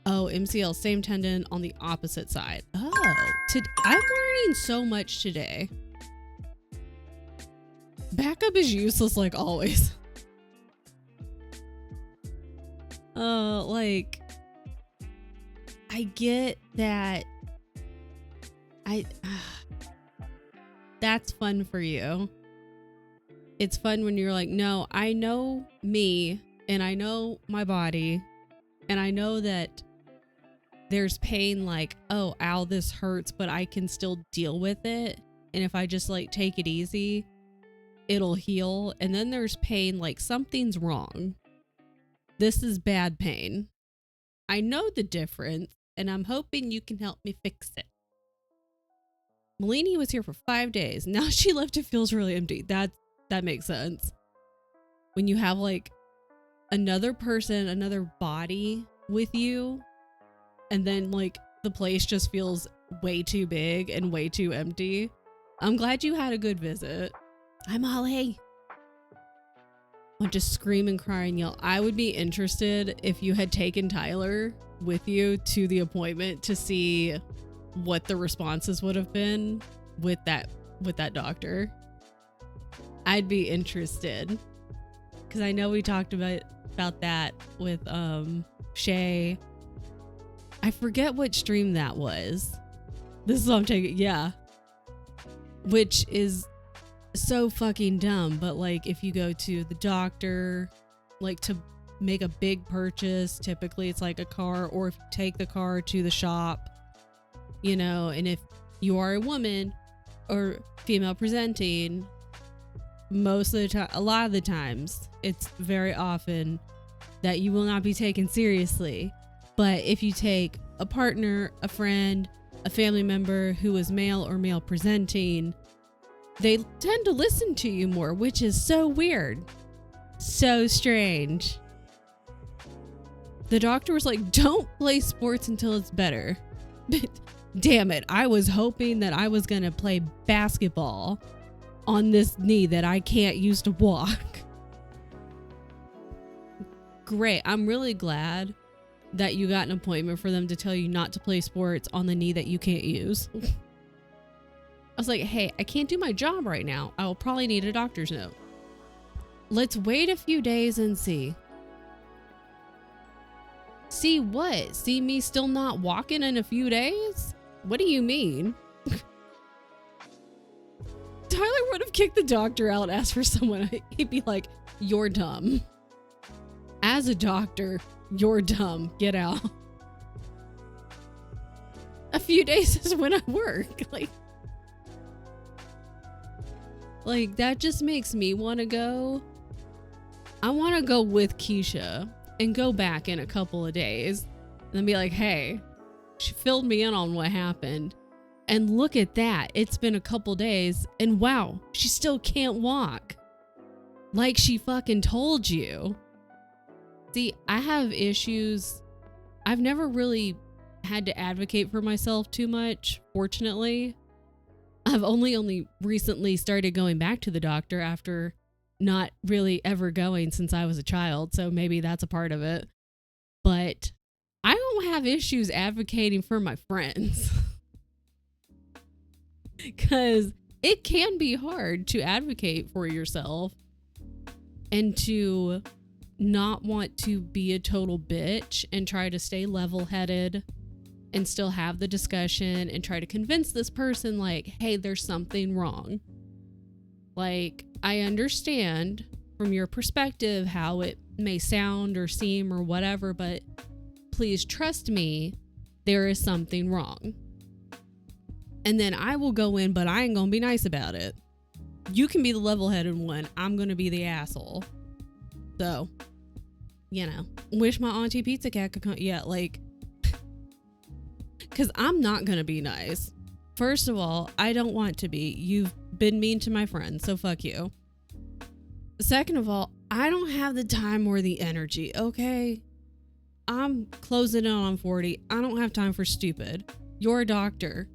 Oh, MCL, same tendon on the opposite side. Oh, I'm learning so much today. Backup is useless like always. I get that. That's fun for you. It's fun when you're like, no, I know me and I know my body and I know that there's pain like, oh, ow, this hurts, but I can still deal with it. And if I just like take it easy, it'll heal. And then there's pain like something's wrong. This is bad pain. I know the difference and I'm hoping you can help me fix it. Melanie was here for 5 days. Now she left, it feels really empty. That makes sense. When you have like another person, another body with you, and then like the place just feels way too big and way too empty. I'm glad you had a good visit. I'm Holly. I'll just scream and cry and yell. I would be interested if you had taken Tyler with you to the appointment to see what the responses would have been with that doctor. I'd be interested because I know we talked about that with Shay. I forget what stream that was. This is what I'm taking. Yeah. Which is so fucking dumb. But like if you go to the doctor, like to make a big purchase, typically it's like a car, or if you take the car to the shop, you know, and if you are a woman or female presenting, most of the time, a lot of the times, it's very often that you will not be taken seriously. But if you take a partner, a friend, a family member who is male or male presenting, they tend to listen to you more, which is so weird. So strange. The doctor was like, don't play sports until it's better. Damn it. I was hoping that I was going to play basketball on this knee that I can't use to walk. Great. I'm really glad that you got an appointment for them to tell you not to play sports on the knee that you can't use. I was like, hey, I can't do my job right now. I will probably need a doctor's note. Let's wait a few days and see. See what? See me still not walking in a few days? What do you mean? Tyler would have kicked the doctor out, asked for someone. He'd be like, you're dumb. As a doctor, you're dumb. Get out. A few days is when I work. Like that just makes me want to go. I want to go with Keisha and go back in a couple of days and then be like, hey, she filled me in on what happened. And look at that. It's been a couple days and wow, she still can't walk. Like she fucking told you. See, I have issues. I've never really had to advocate for myself too much, fortunately. I've only recently started going back to the doctor after not really ever going since I was a child, so maybe that's a part of it. But I don't have issues advocating for my friends. Because it can be hard to advocate for yourself and to not want to be a total bitch and try to stay level-headed and still have the discussion and try to convince this person like, hey, there's something wrong. Like, I understand from your perspective how it may sound or seem or whatever, but please trust me, there is something wrong. And then I will go in, but I ain't gonna be nice about it. You can be the level-headed one. I'm gonna be the asshole. So, you know, wish my Auntie Pizza Cat could come. Yeah, like, because I'm not gonna be nice. First of all, I don't want to be. You've been mean to my friends, so fuck you. Second of all, I don't have the time or the energy, okay? I'm closing in on 40. I don't have time for stupid. You're a doctor.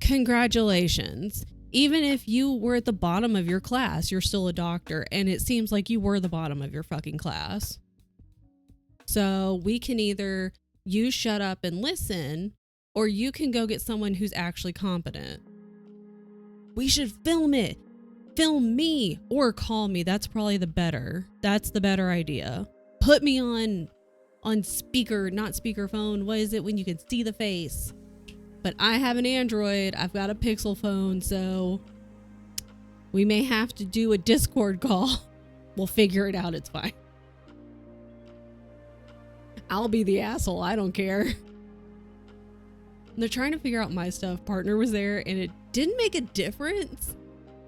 Congratulations. Even if you were at the bottom of your class, you're still a doctor, and it seems like you were the bottom of your fucking class. So we can either you shut up and listen, or you can go get someone who's actually competent. We should film it. Film me or call me. That's probably the better idea. Put me on on speaker, not speakerphone. What is it when you can see the face? But I have an Android. I've got a Pixel phone, so we may have to do a Discord call. We'll figure it out. It's fine. I'll be the asshole. I don't care. They're trying to figure out my stuff. Partner was there and it didn't make a difference.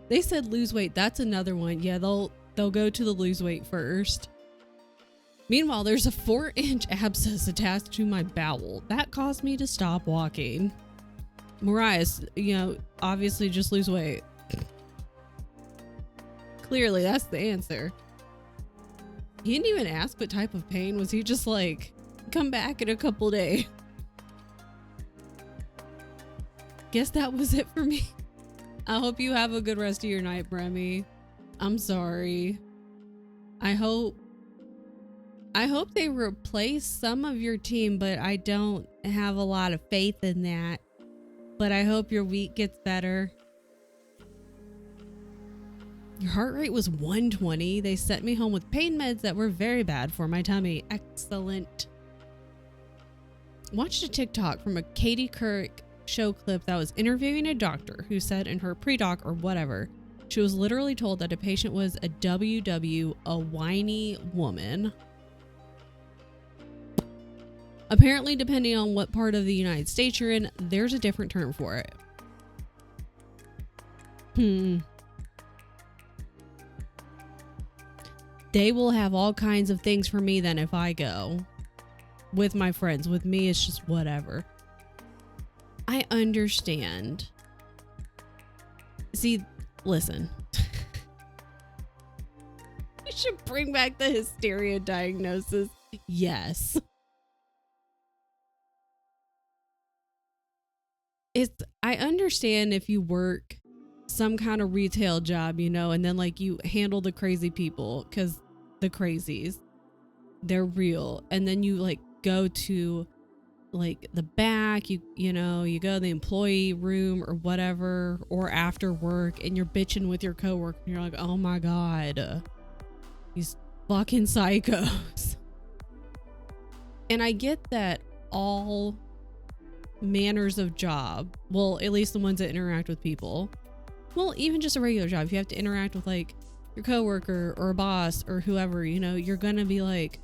They said lose weight. That's another one. Yeah, they'll go to the lose weight first. Meanwhile, there's a 4-inch abscess attached to my bowel. That caused me to stop walking. Mariah's, obviously just lose weight. Clearly, that's the answer. He didn't even ask what type of pain. Was he just like, come back in a couple days? Guess that was it for me. I hope you have a good rest of your night, Bremy. I'm sorry. I hope they replace some of your team, but I don't have a lot of faith in that. But I hope your week gets better. Your heart rate was 120. They sent me home with pain meds that were very bad for my tummy. Excellent. Watched a TikTok from a Katie Couric show clip that was interviewing a doctor who said in her pre-doc or whatever, she was literally told that a patient was a WW, a whiny woman. Apparently, depending on what part of the United States you're in, there's a different term for it. They will have all kinds of things for me then if I go with my friends. With me, it's just whatever. I understand. See, listen. We should bring back the hysteria diagnosis. Yes. I understand if you work some kind of retail job, and then like you handle the crazy people, because the crazies, they're real. And then you like go to like the back, you go to the employee room or whatever, or after work, and you're bitching with your coworker and you're like, oh my God, these fucking psychos. And I get that all manners of job, well, at least the ones that interact with people, well, even just a regular job, if you have to interact with like your coworker or a boss or whoever, you're gonna be like,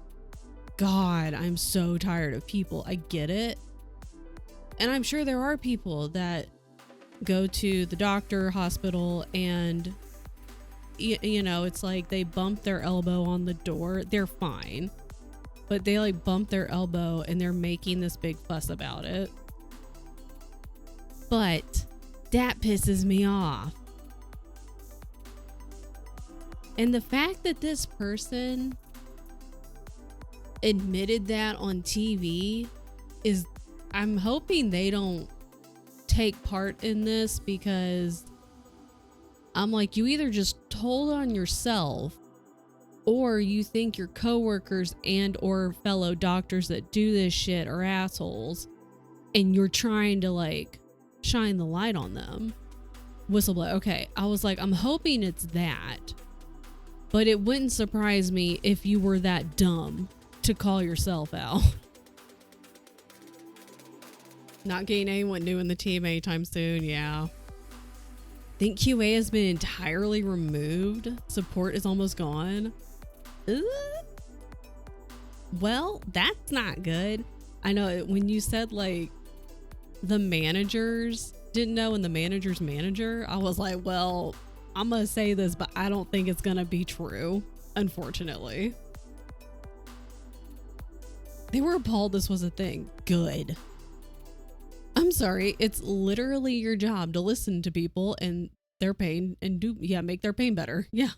God, I'm so tired of people. I get it. And I'm sure there are people that go to the doctor, hospital, and it's like they bump their elbow on the door. They're fine, but they like bump their elbow and they're making this big fuss about it. But that pisses me off. And the fact that this person admitted that on TV is, I'm hoping they don't take part in this, because I'm like, you either just told on yourself, or you think your coworkers and or fellow doctors that do this shit are assholes, and you're trying to like shine the light on them. Whistleblower. Okay, I was like, I'm hoping it's that, but it wouldn't surprise me if you were that dumb to call yourself out. Not getting anyone new in the team anytime soon. Yeah. Think QA has been entirely removed. Support is almost gone. Well, that's not good. I know when you said like the managers didn't know and the manager's manager, I was like, well, I'm gonna say this, but I don't think it's gonna be true, unfortunately. They were appalled this was a thing. Good. I'm sorry, it's literally your job to listen to people and their pain and make their pain better. Yeah.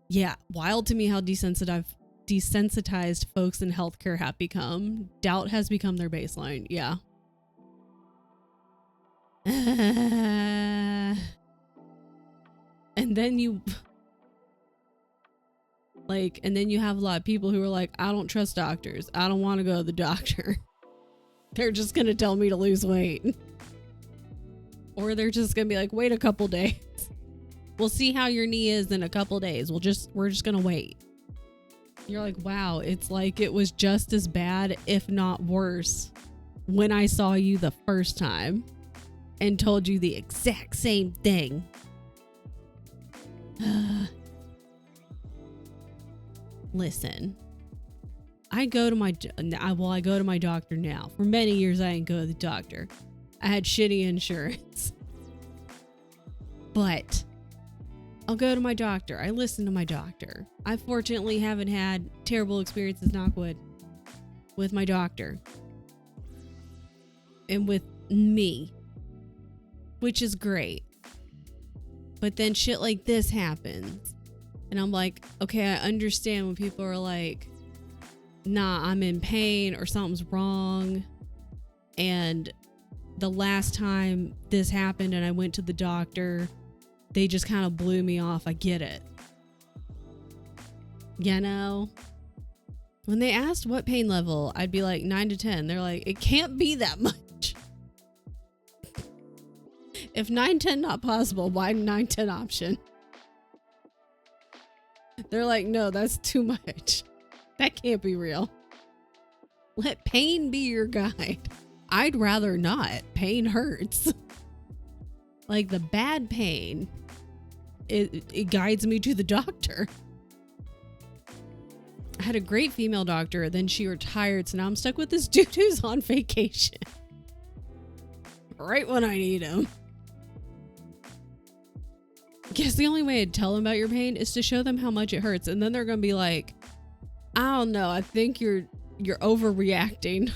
Yeah, wild to me how desensitized folks in healthcare have become. Doubt has become their baseline. Yeah. And then you have a lot of people who are like, I don't trust doctors. I don't want to go to the doctor. They're just going to tell me to lose weight. Or they're just going to be like, wait a couple days. We'll see how your knee is in a couple days. We're just going to wait. You're like, wow, it's like it was just as bad, if not worse, when I saw you the first time and told you the exact same thing. Listen, I go to my doctor now. For many years, I didn't go to the doctor. I had shitty insurance. But I'll go to my doctor. I listen to my doctor. I fortunately haven't had terrible experiences, knock wood, with my doctor. And with me. Which is great. But then shit like this happens. And I'm like, okay, I understand when people are like, nah, I'm in pain or something's wrong. And the last time this happened and I went to the doctor, they just kind of blew me off. I get it. You know? When they asked what pain level, I'd be like 9 to 10. They're like, it can't be that much. If 9, 10 not possible, why 9, 10 option? They're like, no, that's too much. That can't be real. Let pain be your guide. I'd rather not. Pain hurts. Like the bad pain, it guides me to the doctor. I had a great female doctor, then she retired, so now I'm stuck with this dude who's on vacation. Right when I need him. Guess the only way to tell them about your pain is to show them how much it hurts, and then they're gonna be like, I don't know, I think you're overreacting.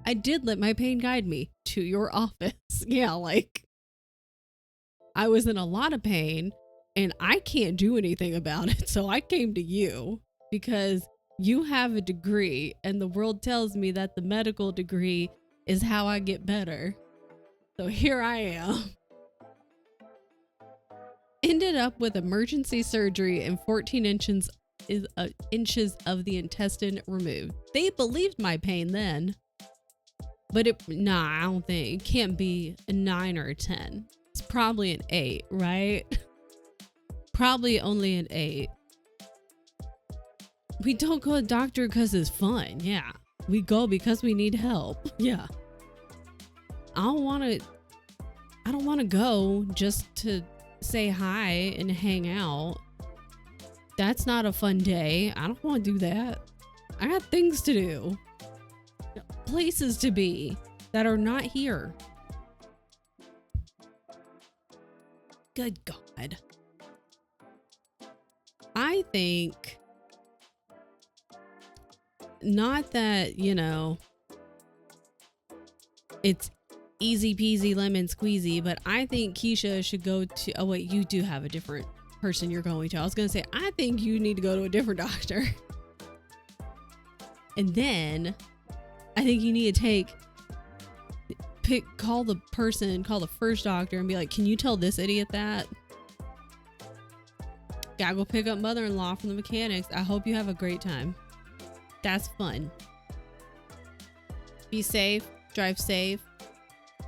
I did let my pain guide me to your office. Yeah, like I was in a lot of pain and I can't do anything about it. So I came to you because you have a degree and the world tells me that the medical degree is how I get better. So here I am. Ended up with emergency surgery and 14 inches of the intestine removed. They believed my pain then. But I don't think it can't be a 9 or a 10. It's probably an 8, right? Probably only an 8. We don't go to the doctor because it's fun. Yeah. We go because we need help. Yeah. I don't want to go just to say hi and hang out. That's not a fun day. I don't want to do that. I got things to do. Places to be that are not here. Good God. I think not that, it's easy peasy lemon squeezy, but I think Keisha should go to, oh wait, you do have a different person you're going to. I was going to say, I think you need to go to a different doctor. And then I think you need to call the first doctor and be like, can you tell this idiot that? Gotta go pick up mother-in-law from the mechanics. I hope you have a great time. That's fun. Be safe. Drive safe.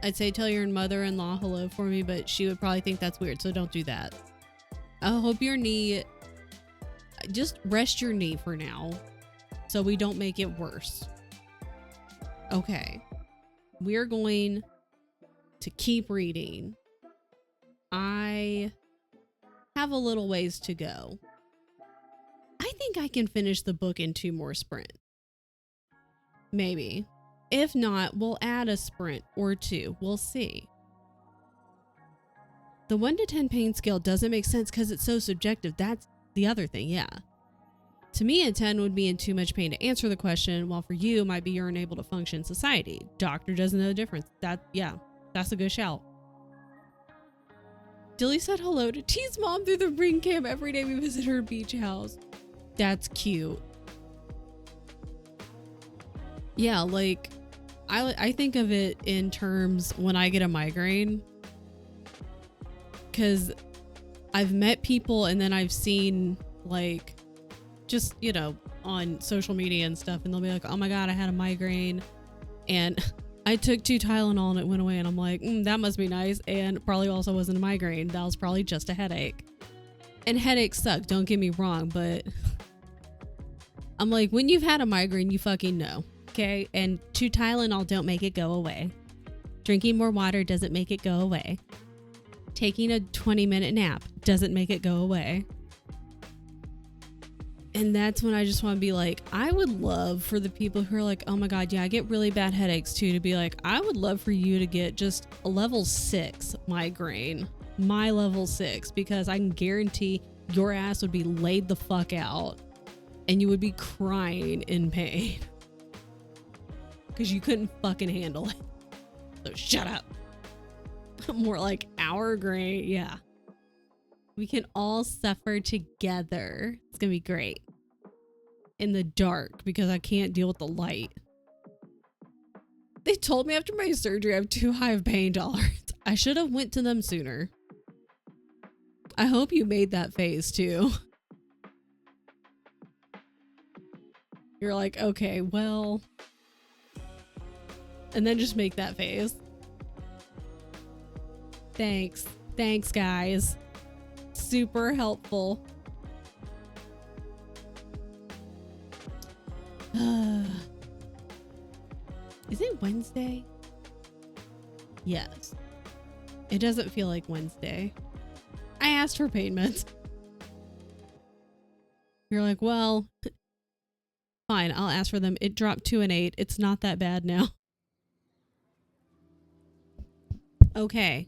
I'd say tell your mother-in-law hello for me, but she would probably think that's weird, so don't do that. I hope your knee... Just rest your knee for now so we don't make it worse. Okay, we're going to keep reading. I have a little ways to go. I think I can finish the book in 2 more sprints. Maybe. If not, we'll add a sprint or 2. We'll see. The 1 to 10 pain scale doesn't make sense because it's so subjective. That's the other thing, yeah. To me, a 10 would be in too much pain to answer the question, while for you, it might be you're unable to function in society. Doctor doesn't know the difference. That's a good shout. Dilly said hello to T's mom through the ring cam every day we visit her beach house. That's cute. Yeah, like, I think of it in terms when I get a migraine. Because I've met people and then I've seen, like... just, on social media and stuff, and they'll be like, oh my God, I had a migraine and I took 2 Tylenol and it went away, and I'm like, that must be nice, and probably also wasn't a migraine. That was probably just a headache. And headaches suck, don't get me wrong, but I'm like, when you've had a migraine, you fucking know, okay? And 2 Tylenol don't make it go away. Drinking more water doesn't make it go away. Taking a 20-minute nap doesn't make it go away. And that's when I just want to be like, I would love for the people who are like, oh my God, yeah, I get really bad headaches too, to be like, I would love for you to get just a level 6 migraine. My level 6, because I can guarantee your ass would be laid the fuck out and you would be crying in pain because you couldn't fucking handle it. So shut up. More like our grain. Yeah. We can all suffer together. It's gonna be great. In the dark, because I can't deal with the light. They told me after my surgery I have too high of pain tolerance. I should have went to them sooner. I hope you made that face too. You're like, okay, well. And then just make that face. Thanks. Thanks, guys. Super helpful. Is it Wednesday? Yes. It doesn't feel like Wednesday. I asked for pain meds. You're like, well, fine, I'll ask for them. It dropped to an 8. It's not that bad now. Okay.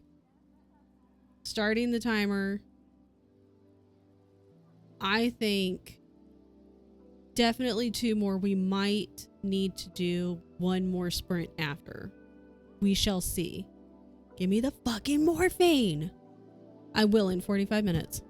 Starting the timer. I think definitely 2 more. We might need to do 1 more sprint after. We shall see. Give me the fucking morphine. I will in 45 minutes.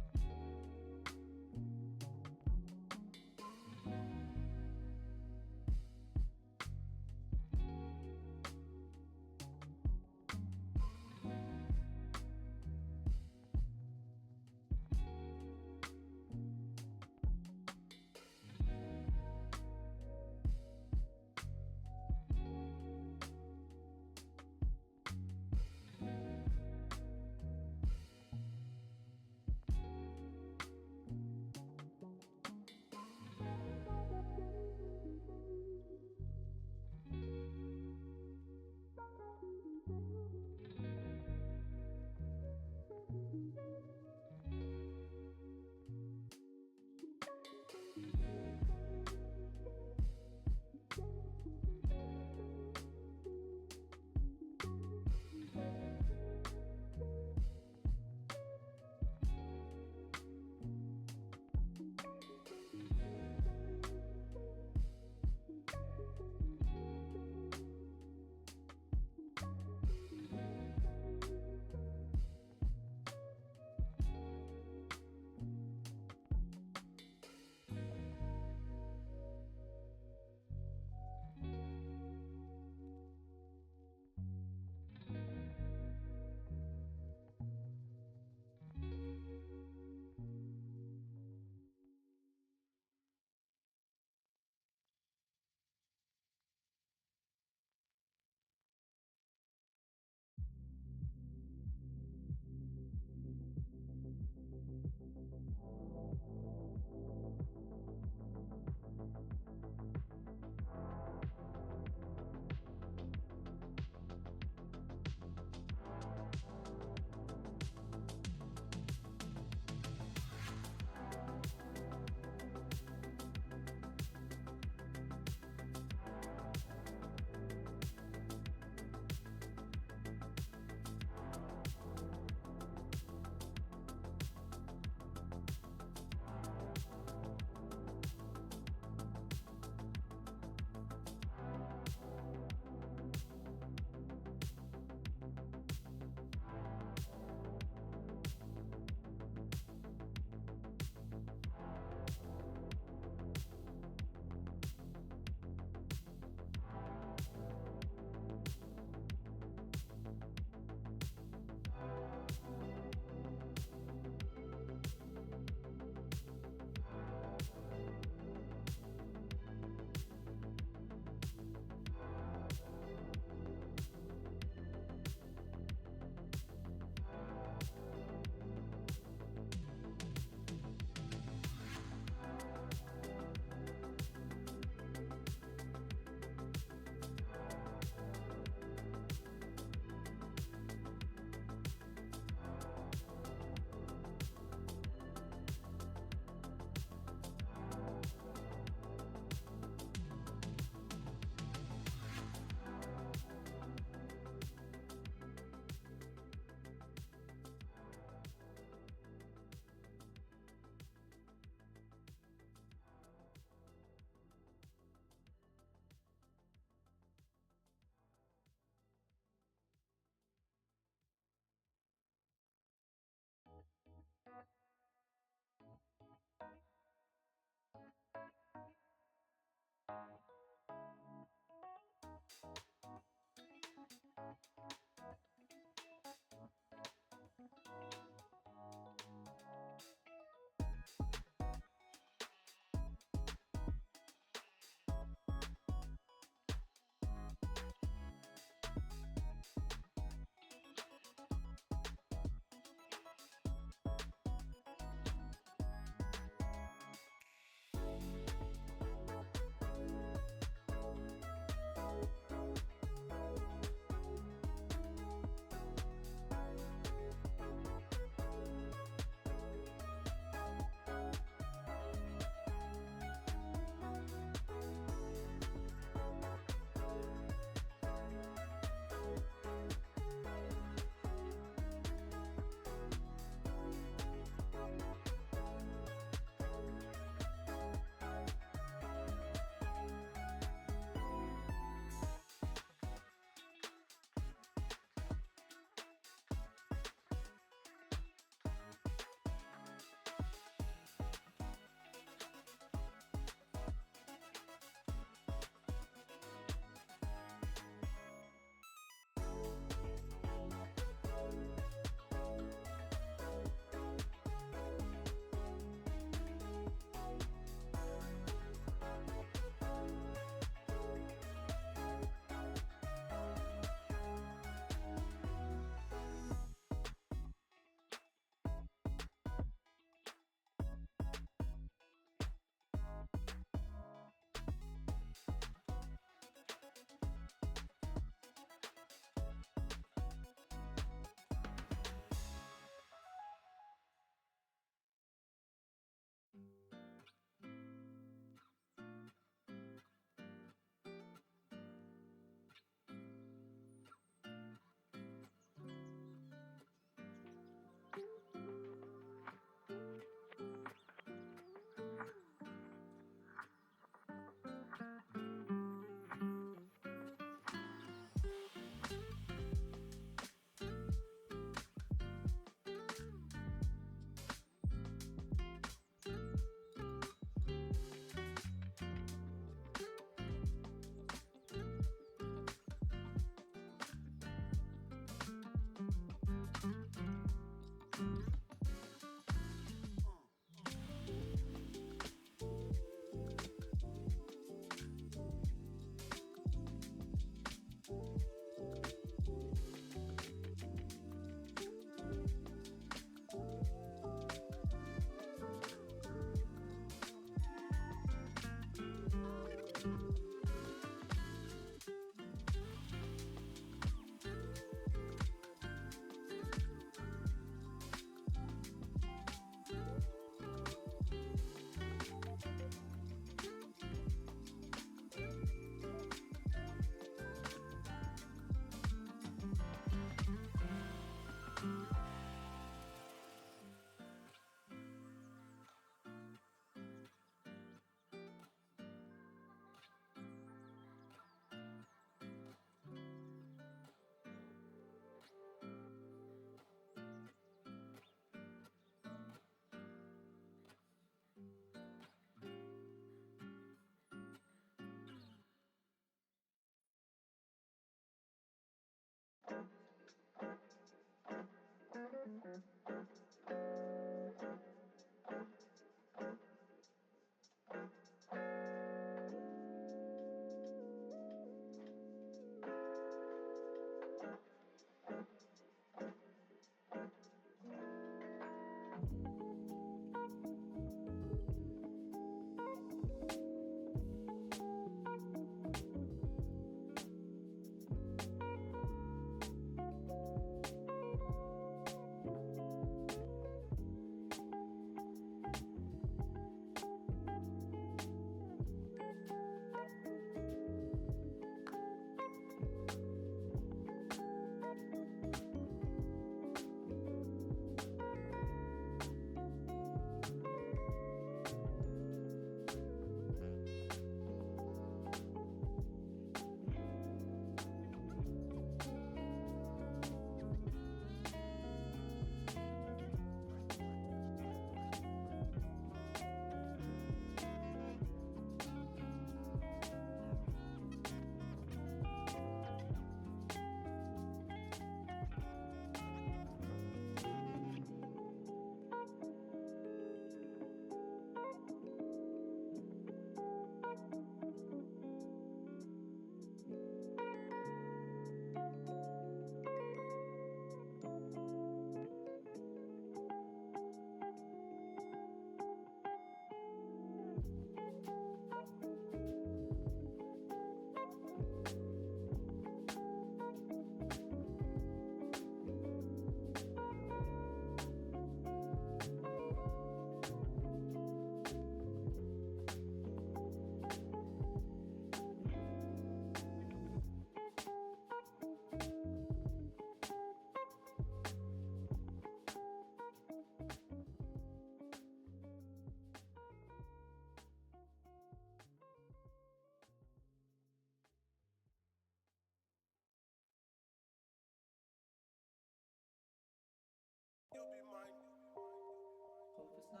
You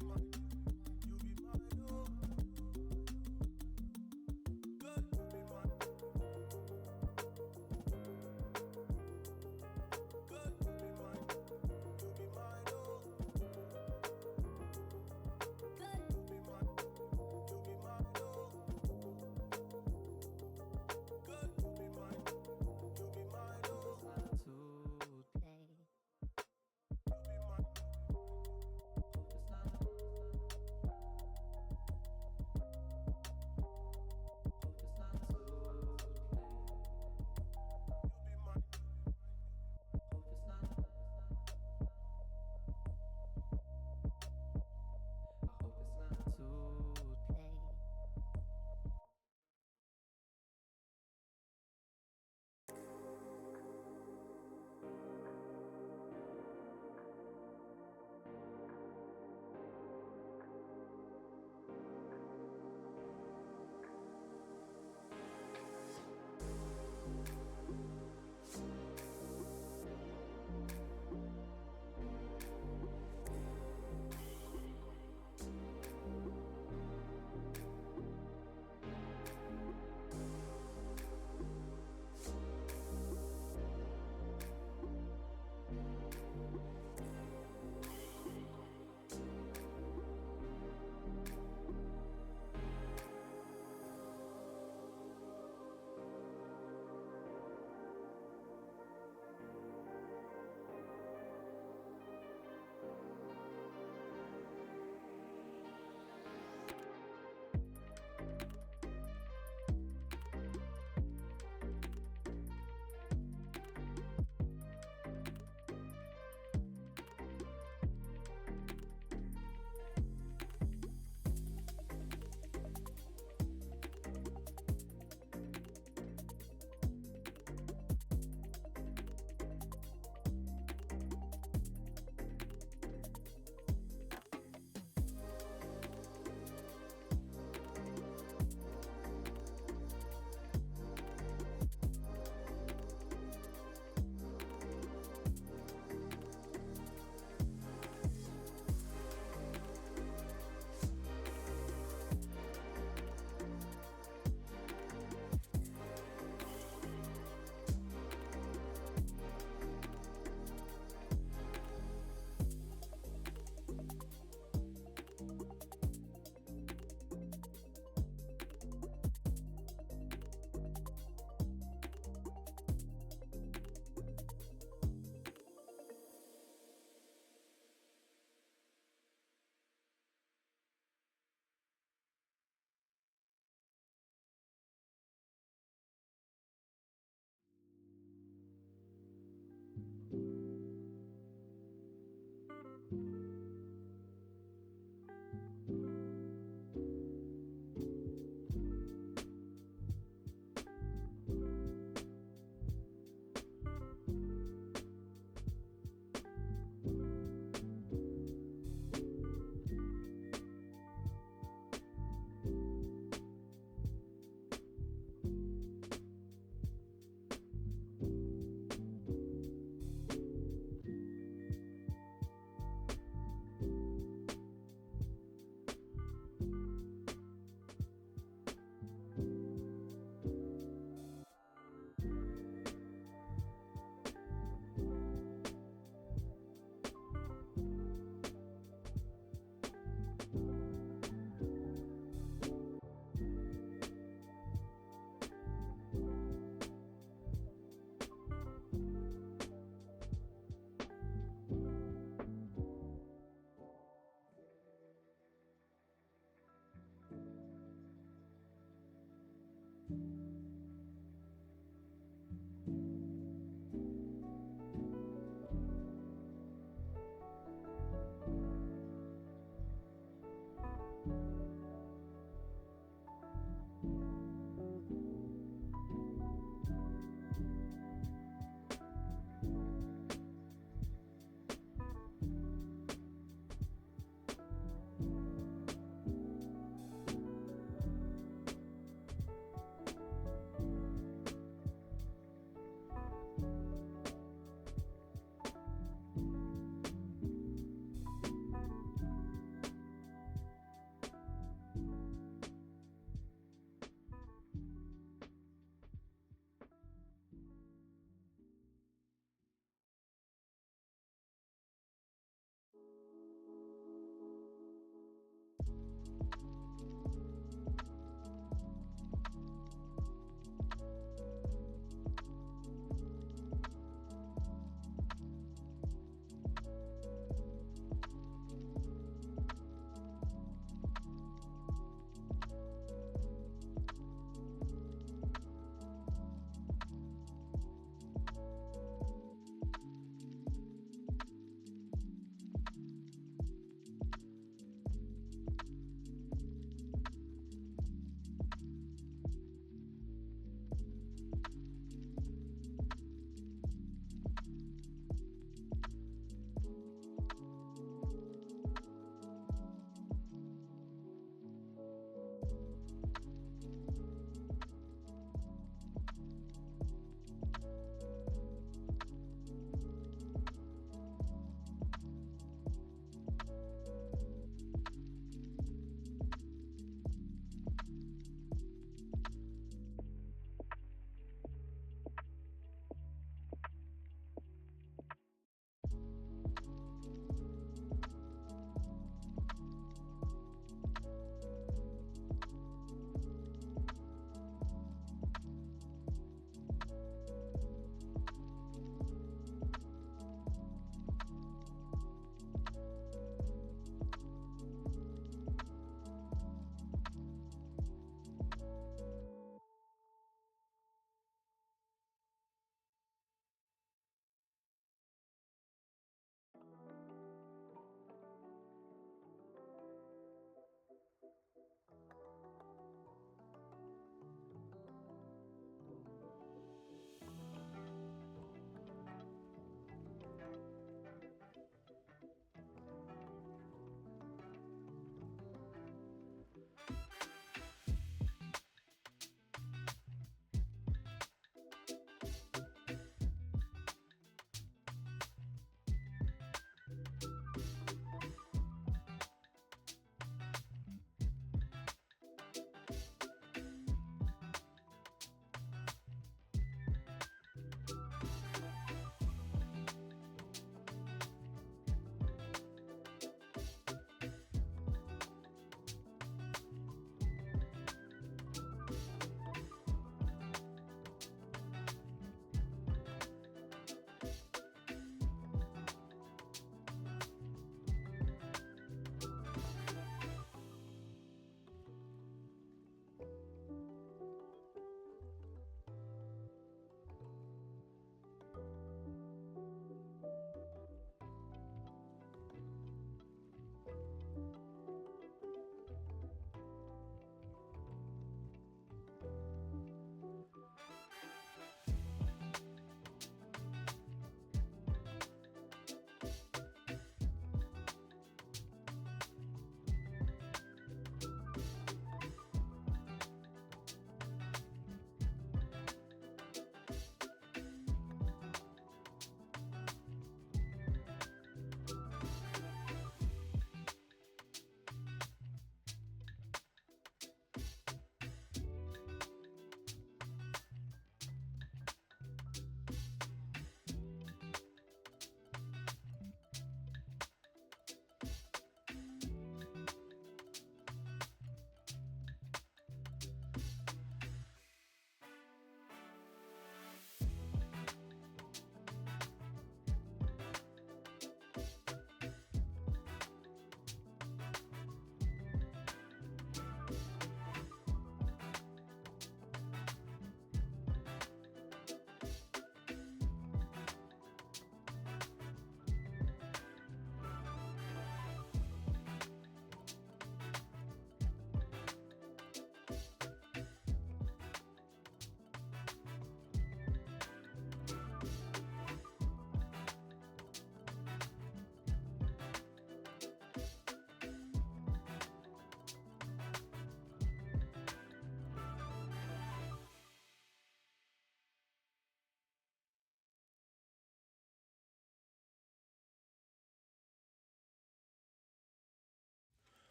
be mine.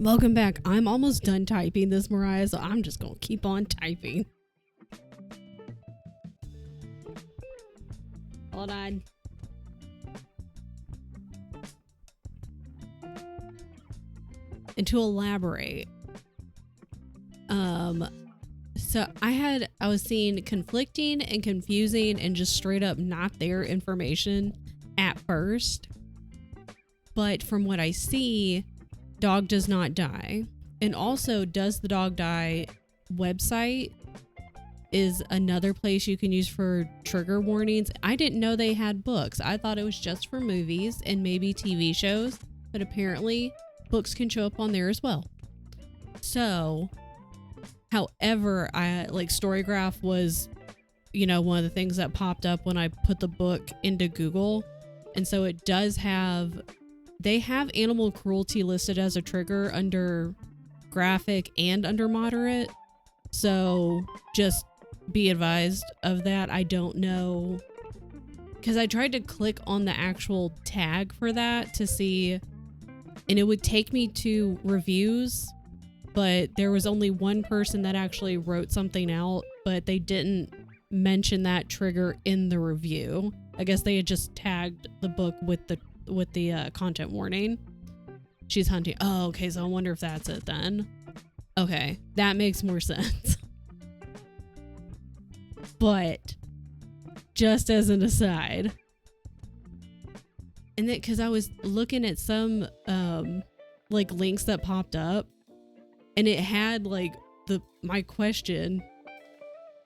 Welcome back. I'm almost done typing this, Mariah, so I'm just gonna keep on typing. Hold on. And to elaborate, so I was seeing conflicting and confusing and just straight up not there information at first. But from what I see, dog does not die. And also, does the dog die website is another place you can use for trigger warnings. I didn't know they had books. I thought it was just for movies and maybe TV shows, but apparently books can show up on there as well. So, however, Storygraph was, one of the things that popped up when I put the book into Google. And so it does they have animal cruelty listed as a trigger under graphic and under moderate. So just be advised of that. I don't know, because I tried to click on the actual tag for that to see, and it would take me to reviews, but there was only one person that actually wrote something out, but they didn't mention that trigger in the review. I guess they had just tagged the book with the content warning. She's hunting. Oh, okay. So I wonder if that's it then. Okay, that makes more sense. But just as an aside, and then because I was looking at some links that popped up, and it had my question,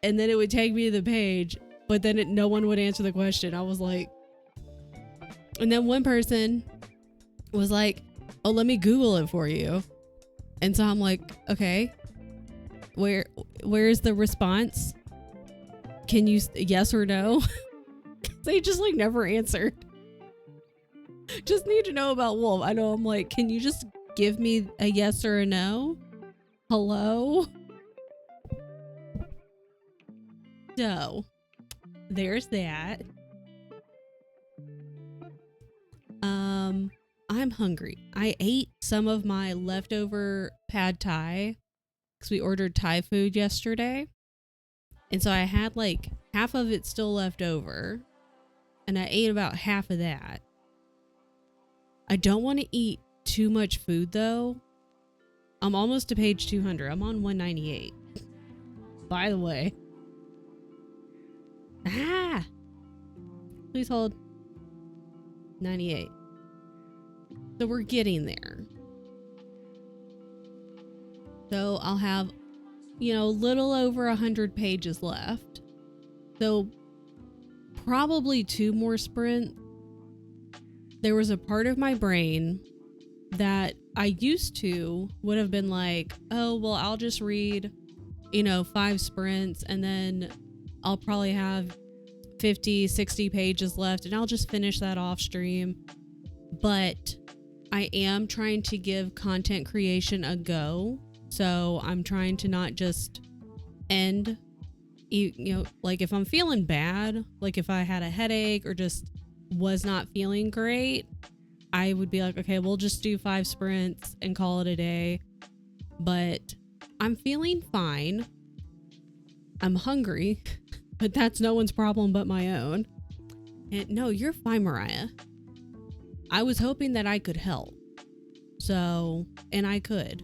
and then it would take me to the page, but then no one would answer the question. I was like, and then one person was like, "Oh, let me Google it for you." And so I'm like, okay, where's the response? Can you yes or no? They just never answered. Just need to know about Wolf. I know, I'm like, can you just give me a yes or a no? Hello? So, there's that. I'm hungry. I ate some of my leftover pad thai because we ordered Thai food yesterday. And so I had like half of it still left over. And I ate about half of that. I don't want to eat too much food though. I'm almost to page 200. I'm on 198. By the way. Please hold. 98. So we're getting there. So I'll have, a little over 100 pages left. So probably 2 more sprints. There was a part of my brain that I used to would have been like, oh, well, I'll just read, 5 sprints and then I'll probably have 50, 60 pages left and I'll just finish that off stream. But I am trying to give content creation a go. So I'm trying to not just end, like if I'm feeling bad, like if I had a headache or just was not feeling great, I would be like, okay, we'll just do 5 sprints and call it a day. But I'm feeling fine. I'm hungry, but that's no one's problem but my own. And no, you're fine, Mariah. I was hoping that I could help. So, and I could.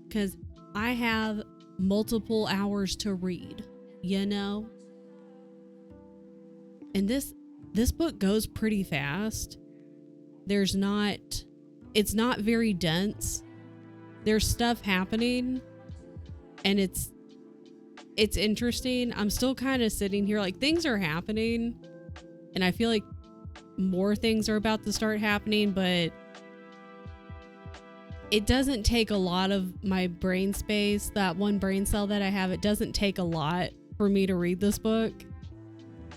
Because I have multiple hours to read, And this book goes pretty fast. It's not very dense. There's stuff happening and it's interesting. I'm still kind of sitting here like things are happening and I feel like more things are about to start happening, but it doesn't take a lot of my brain space. That one brain cell that I have, it doesn't take a lot for me to read this book,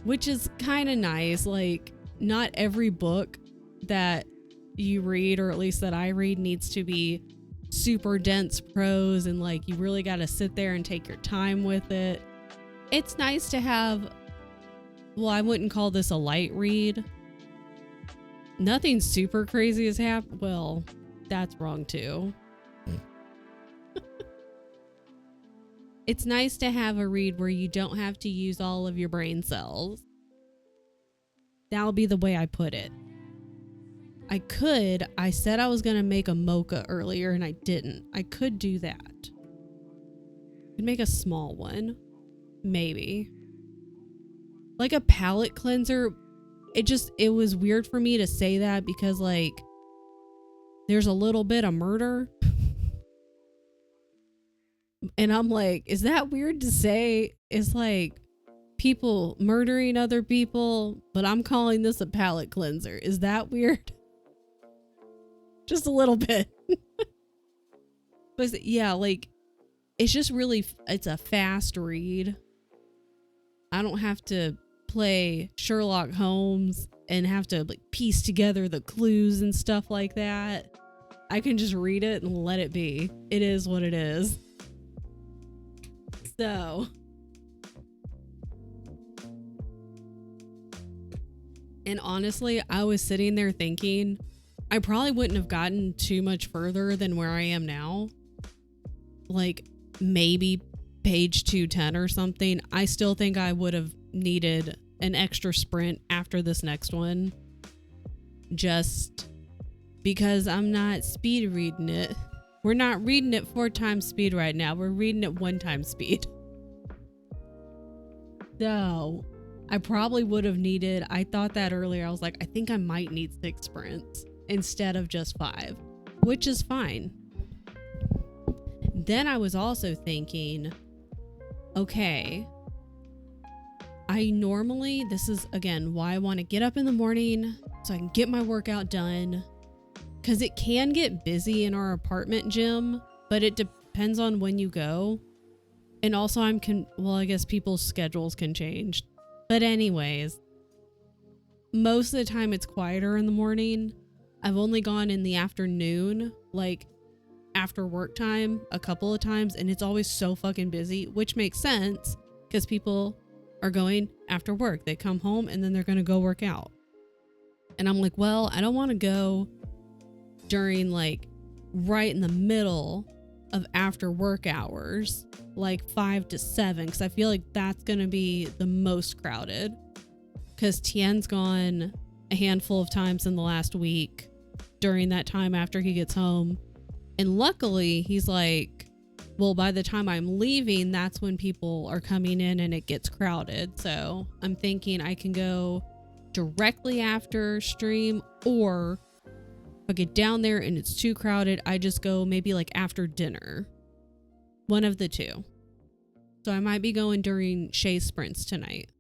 which is kind of nice. Like, not every book that you read, or at least that I read, needs to be super dense prose and like you really got to sit there and take your time with it. It's nice to have, well, I wouldn't call this a light read. Nothing super crazy has happened. Well, that's wrong too. It's nice to have a read where you don't have to use all of your brain cells. That'll be the way I put it. I said I was going to make a mocha earlier and I didn't. I could do that. Could make a small one. Maybe. Like a palate cleanser. It was weird for me to say that because like there's a little bit of murder. And I'm like, is that weird to say? It's like people murdering other people, but I'm calling this a palate cleanser. Is that weird? Just a little bit. But yeah, like it's just really, it's a fast read. I don't have to play Sherlock Holmes and have to like piece together the clues and stuff like that. I can just read it and let it be. It is what it is. So, and honestly, I was sitting there thinking I probably wouldn't have gotten too much further than where I am now. Like maybe page 210 or something. I still think I would have needed an extra sprint after this next one. Just because I'm not speed reading it. We're not reading it 4 times speed right now. We're reading it 1 time speed. So I probably would have needed, I thought that earlier. I was like, I think I might need 6 sprints instead of just 5, which is fine. Then I was also thinking, okay, this is again why I want to get up in the morning so I can get my workout done. Because it can get busy in our apartment gym, but it depends on when you go. And also I guess people's schedules can change. But anyways, most of the time it's quieter in the morning. I've only gone in the afternoon, like after work time, a couple of times, and it's always so fucking busy, which makes sense because people are going after work. They come home and then they're going to go work out. And I'm like, well, I don't want to go during like right in the middle of after work hours, like 5 to 7, because I feel like that's going to be the most crowded. Because Tien's gone a handful of times in the last week during that time after he gets home. And luckily, he's like, well, by the time I'm leaving, that's when people are coming in and it gets crowded. So I'm thinking I can go directly after stream, or if I get down there and it's too crowded, I just go maybe like after dinner. One of the two. So I might be going during Shay's sprints tonight.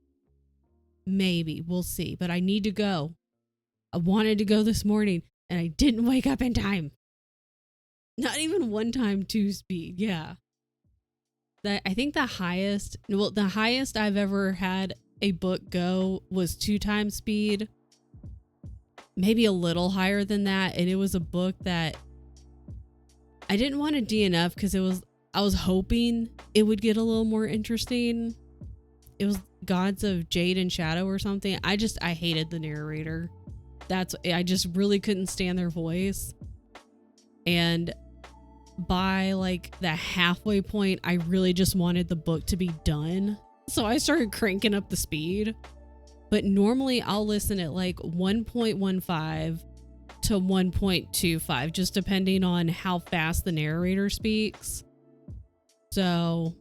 Maybe. We'll see. But I need to go. I wanted to go this morning and I didn't wake up in time. Not even 1 time 2 speed. Yeah. I think the highest I've ever had a book go was 2 times speed. Maybe a little higher than that. And it was a book that I didn't want to DNF because I was hoping it would get a little more interesting. It was Gods of Jade and Shadow or something. I hated the narrator. I just really couldn't stand their voice. And by like the halfway point, I really just wanted the book to be done. So I started cranking up the speed. But normally I'll listen at like 1.15 to 1.25, just depending on how fast the narrator speaks. So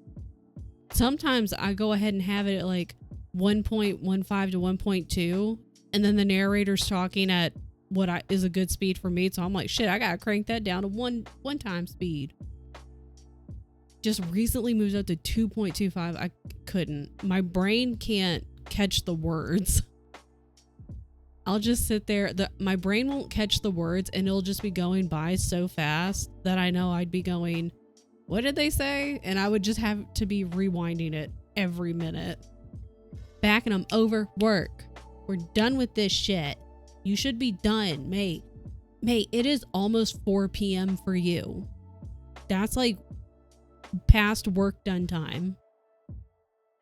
sometimes I go ahead and have it at like 1.15 to 1.2, and then the narrator's talking at what is a good speed for me. So I'm like, shit, I gotta crank that down to one time speed. Just recently moved up to 2.25. I couldn't. My brain can't catch the words. I'll just sit there. My brain won't catch the words, and it'll just be going by so fast that I know I'd be going, what did they say? And I would just have to be rewinding it every minute. Back, and I'm over work. We're done with this shit. You should be done, mate. Mate, it is almost 4 p.m. for you. That's like past work done time.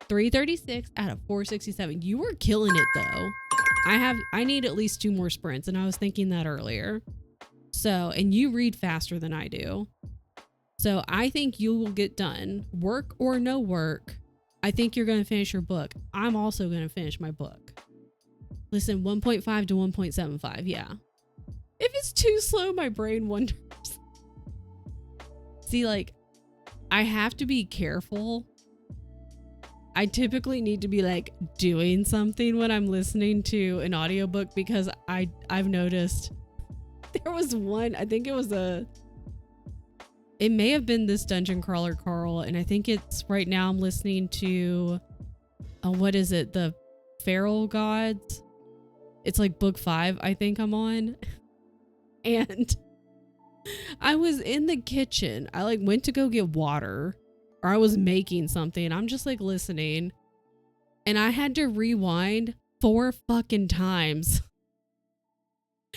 336 out of 467. You were killing it though. I need at least 2 more sprints, and I was thinking that earlier. So, and you read faster than I do. So I think you will get done. Work or no work, I think you're going to finish your book. I'm also going to finish my book. Listen, 1.5 to 1.75. Yeah. If it's too slow, my brain wonders. See, like, I have to be careful. I typically need to be like doing something when I'm listening to an audiobook, because I've noticed there was one, I think it may have been this Dungeon Crawler Carl, and I think it's right now I'm listening to what is it? The Feral Gods. It's like book 5, I think I'm on. And I was in the kitchen. I like went to go get water, or I was making something. I'm just like listening, and I had to rewind 4 fucking times.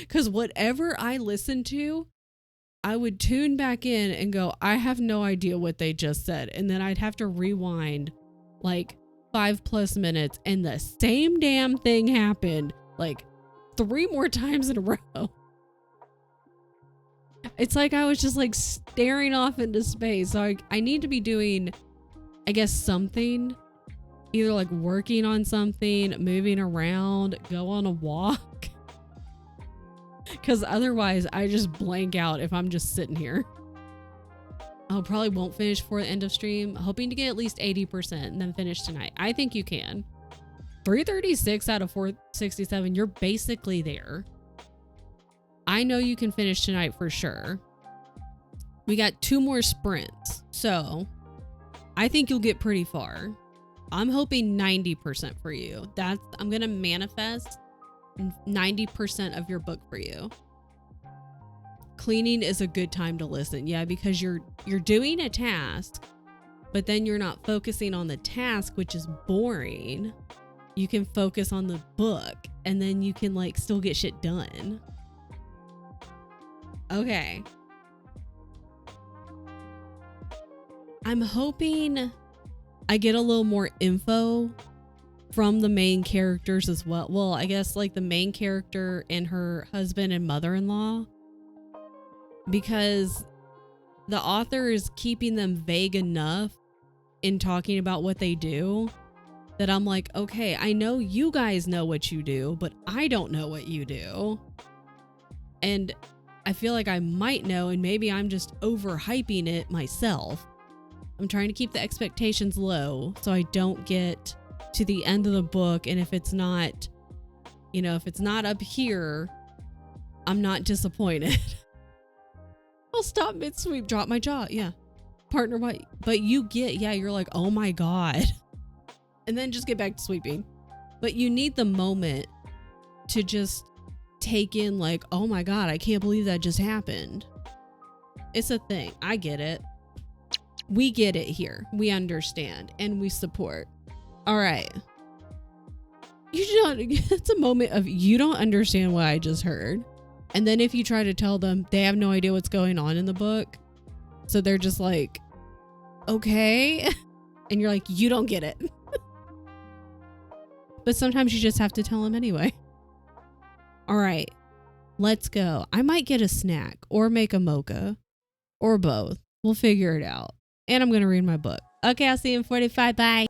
Cause whatever I listened to, I would tune back in and go, I have no idea what they just said. And then I'd have to rewind like 5+ minutes, and the same damn thing happened like 3 more times in a row. It's like I was just like staring off into space. So I need to be doing, I guess, something, either like working on something, moving around, go on a walk. Because otherwise I just blank out if I'm just sitting here. I probably won't finish for the end of stream. Hoping to get at least 80% and then finish tonight. I think you can. 336 out of 467. You're basically there. I know you can finish tonight for sure. We got 2 more sprints. So I think you'll get pretty far. I'm hoping 90% for you. I'm going to manifest 90% of your book for you. Cleaning is a good time to listen. Yeah, because you're doing a task, but then you're not focusing on the task, which is boring. You can focus on the book, and then you can like still get shit done. Okay. I'm hoping I get a little more info from the main characters as well. Well, I guess like the main character and her husband and mother-in-law, because the author is keeping them vague enough in talking about what they do that I'm like, okay, I know you guys know what you do, but I don't know what you do. And I feel like I might know, and maybe I'm just overhyping it myself. I'm trying to keep the expectations low so I don't get to the end of the book, and if it's not, you know, if it's not up here, I'm not disappointed. I'll stop mid-sweep, drop my jaw. Yeah. Partner, what? But you get, yeah, you're like, oh my God. And then just get back to sweeping. But you need the moment to just take in like, oh my God, I can't believe that just happened. It's a thing. I get it. We get it here. We understand and we support. All right. You don't, it's a moment of you don't understand what I just heard. And then if you try to tell them, they have no idea what's going on in the book. So they're just like, okay. And you're like, you don't get it. But sometimes you just have to tell them anyway. All right, let's go. I might get a snack or make a mocha or both. We'll figure it out. And I'm going to read my book. Okay, I'll see you in 45. Bye.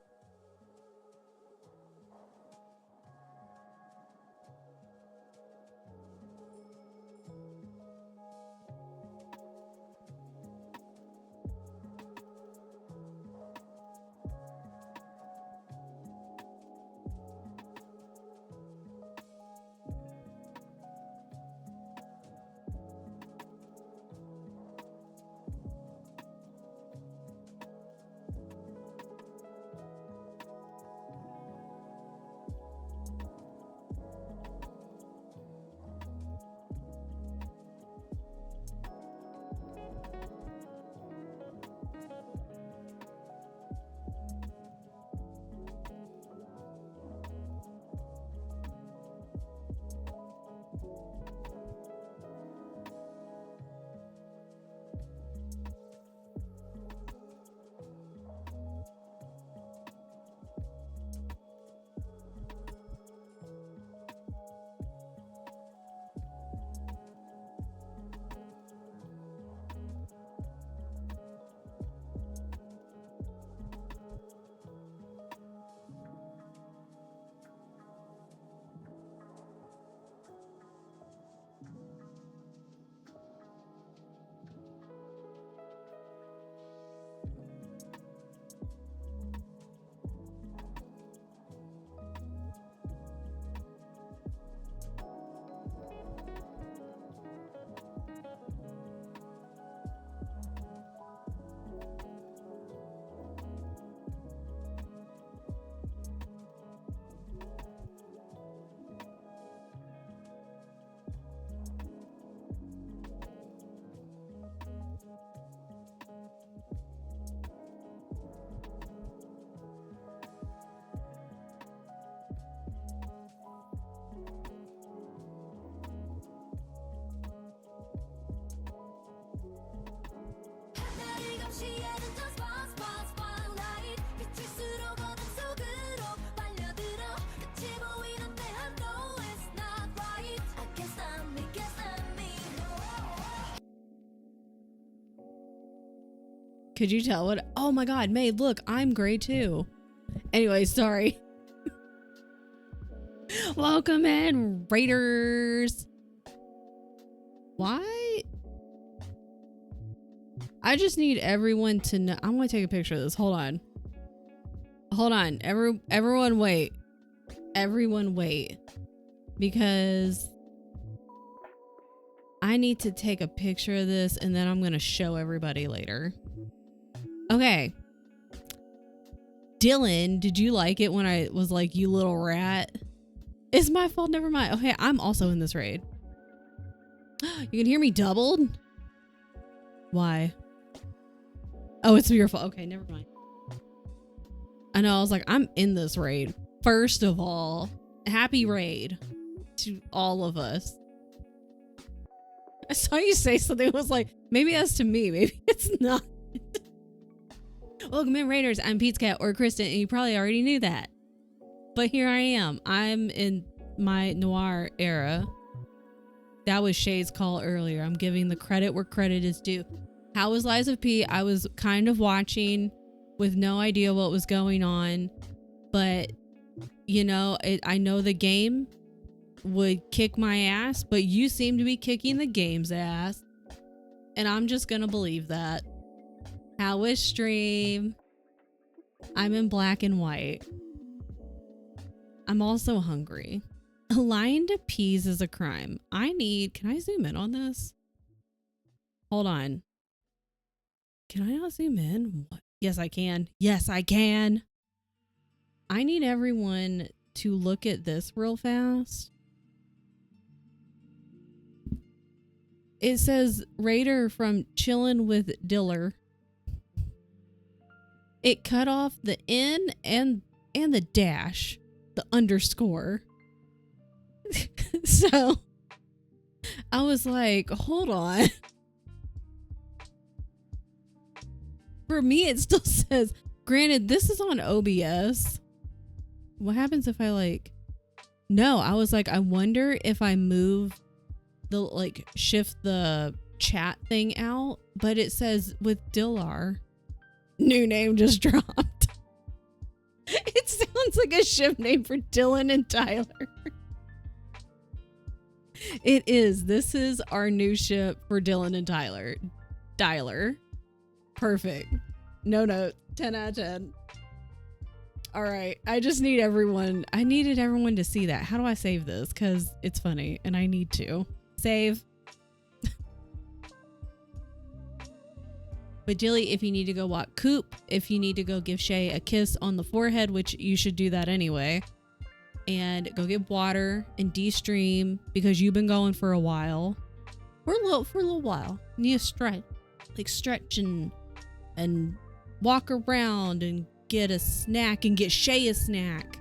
Could you tell what? Oh my God, May, look, I'm gray too. Anyway, sorry. Welcome in, Raiders. Why? I just need everyone to know. I want to take a picture of this. Hold on. Hold on. Everyone wait. Everyone wait. Because I need to take a picture of this and then I'm going to show everybody later. Okay. Dylan, did you like it when I was like, you little rat? It's my fault. Never mind. Okay, I'm also in this raid. You can hear me doubled? Why? Oh, it's your fault. Okay, never mind. I know. I was like, I'm in this raid. First of all, happy raid to all of us. I saw you say something. It was like, maybe that's to me. Maybe it's not. Welcome in, Raiders. I'm Pete's Cat or Kristen, and you probably already knew that. But here I am. I'm in my noir era. That was Shay's call earlier. I'm giving the credit where credit is due. How was Lies of P? I was kind of watching with no idea what was going on, but you know, I know the game would kick my ass, but you seem to be kicking the game's ass, and I'm just gonna believe that. How was stream? I'm in black and white. I'm also hungry. Lying to peas is a crime. Can I zoom in on this? Hold on. Can I not zoom in? What? Yes, I can. Yes, I can. I need everyone to look at this real fast. It says Raider from Chillin' with Diller. It cut off the N and the dash, the underscore. So I was like, hold on. For me, it still says, granted, this is on OBS. What happens if I no, I was like, I wonder if I move shift the chat thing out, but it says with Dillar, new name just dropped. It sounds like a ship name for Dylan and Tyler. It is. This is our new ship for Dylan and Tyler. Dialer. Perfect. No note. 10 out of 10. All right. I just need everyone. I needed everyone to see that. How do I save this? Because it's funny and I need to. Save. But Jilly, if you need to go walk Coop, if you need to go give Shay a kiss on the forehead, which you should do that anyway, and go get water and de-stream because you've been going for a while. For a little while. You need to stretch. Stretch and walk around and get a snack and get Shay a snack.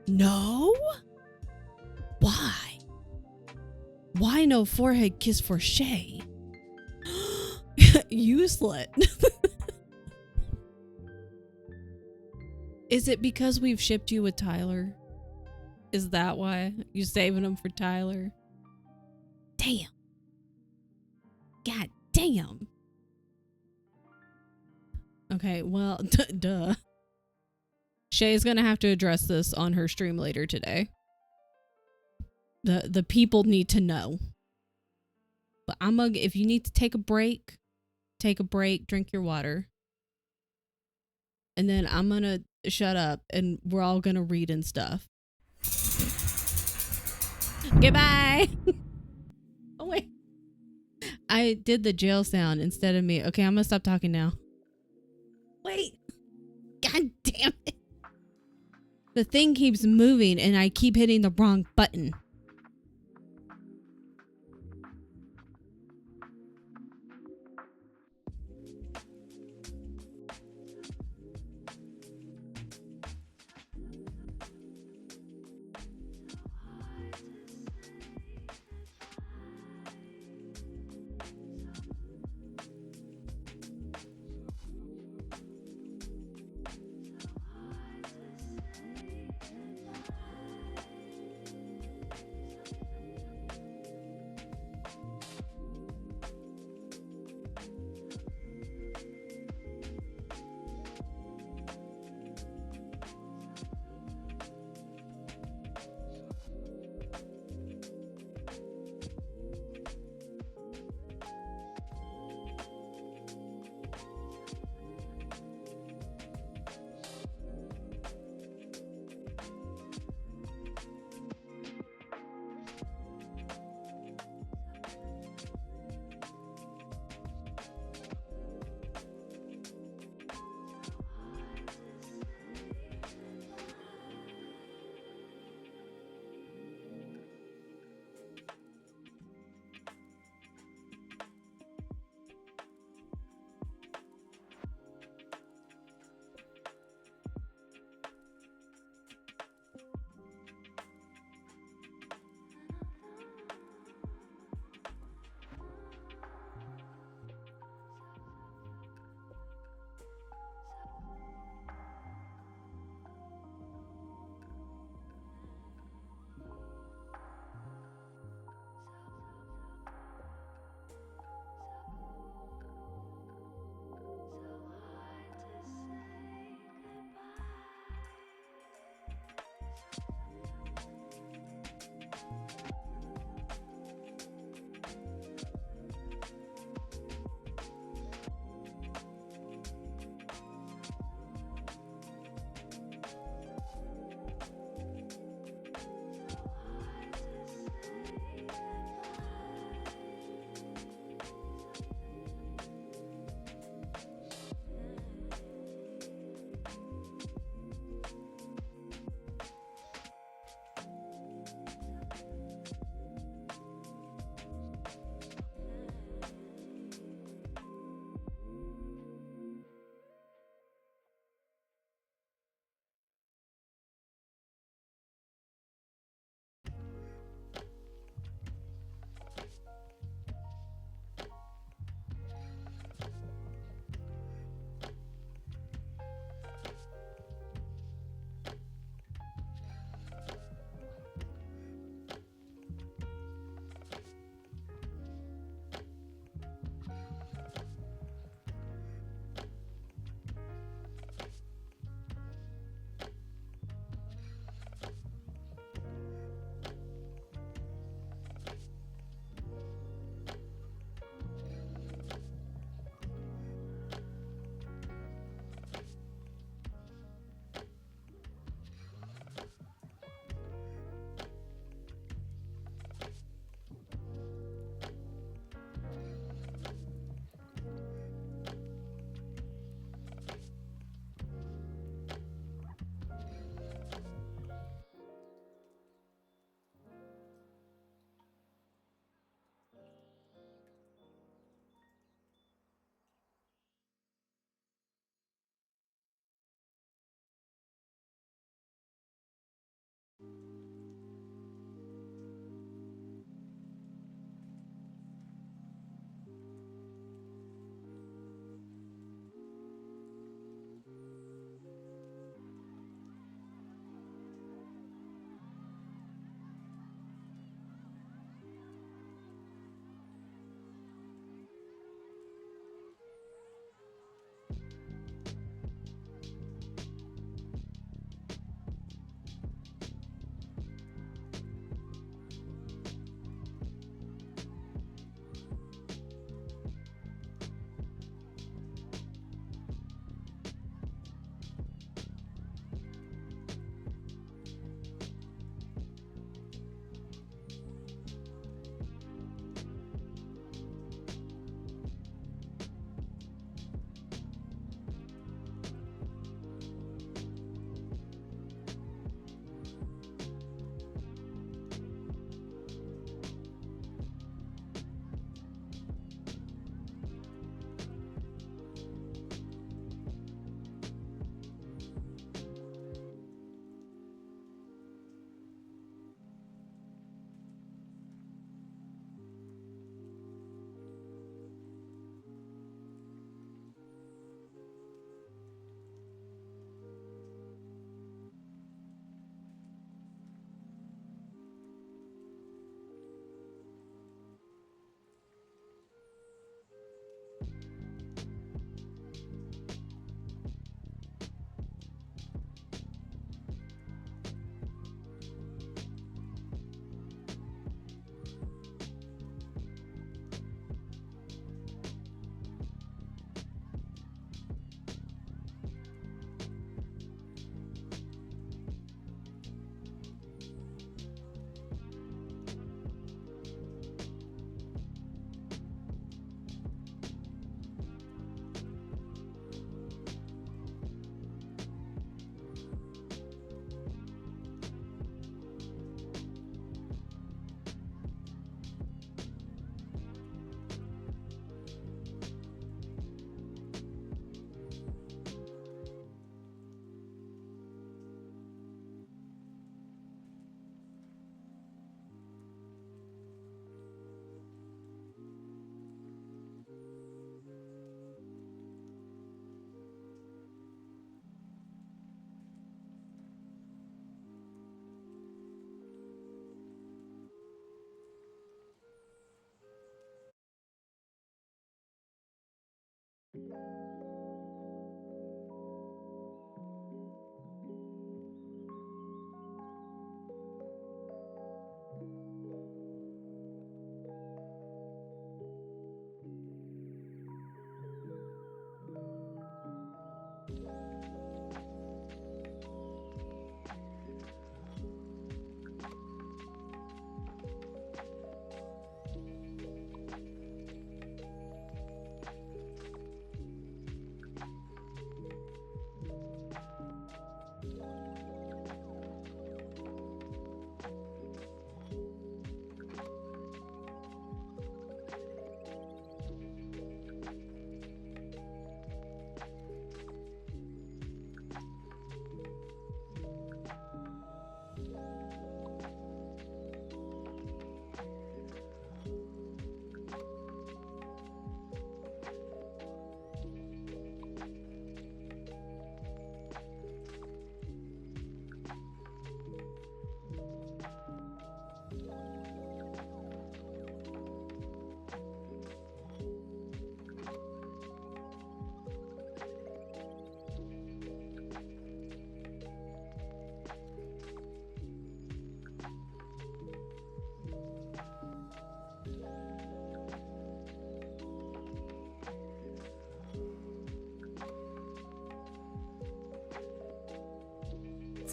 No? Why? Why no forehead kiss for Shay? You slut. Is it because we've shipped you with Tyler? Is that why you saving him for Tyler? Damn. God damn. Okay, well, duh. Shay's gonna have to address this on her stream later today. The people need to know. But if you need to take a break, drink your water. And then I'm gonna shut up and we're all gonna read and stuff. Goodbye. Oh wait. I did the jail sound instead of me. Okay, I'm gonna stop talking now. Wait. God damn it. The thing keeps moving and I keep hitting the wrong button.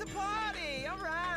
It's a party, all right.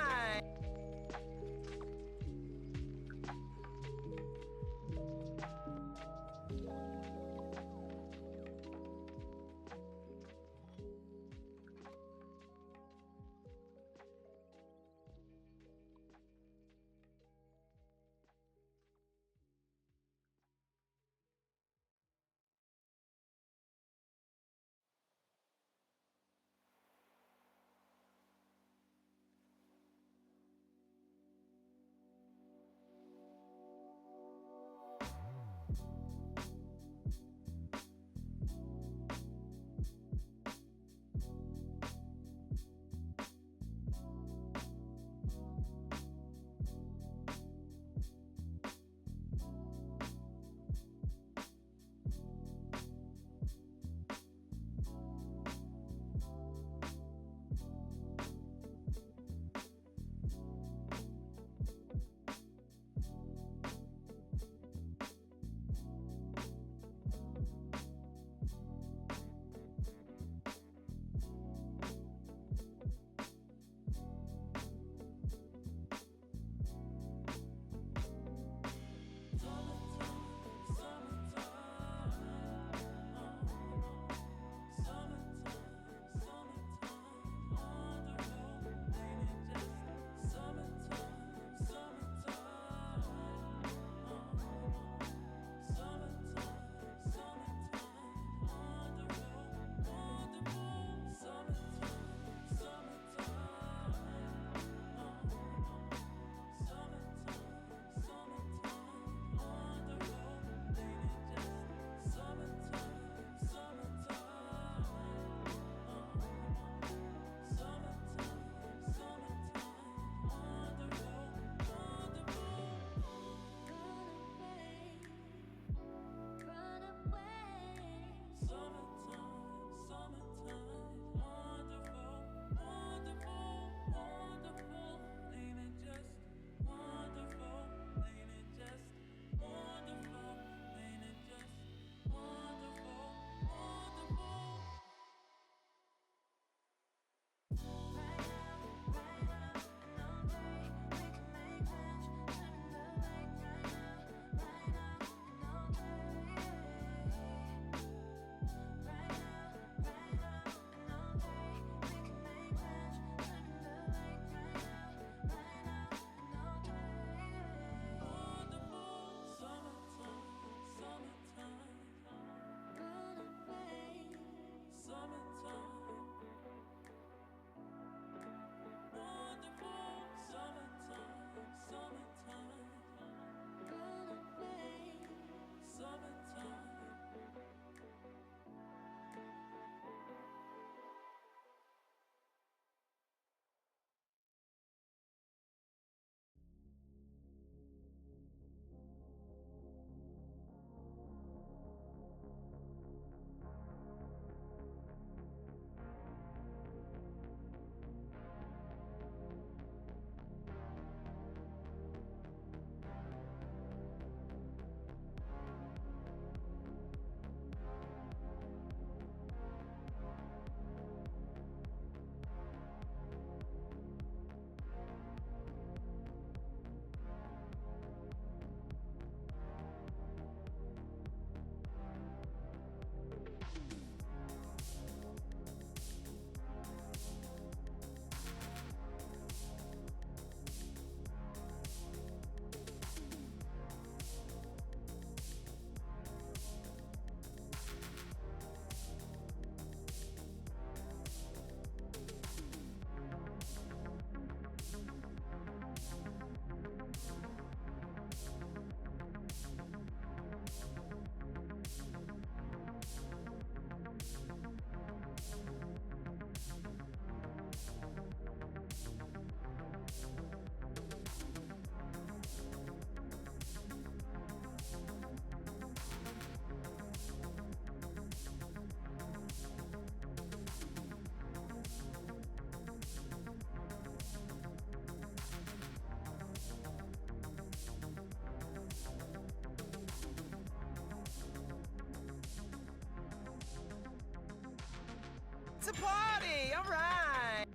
It's a party, all right.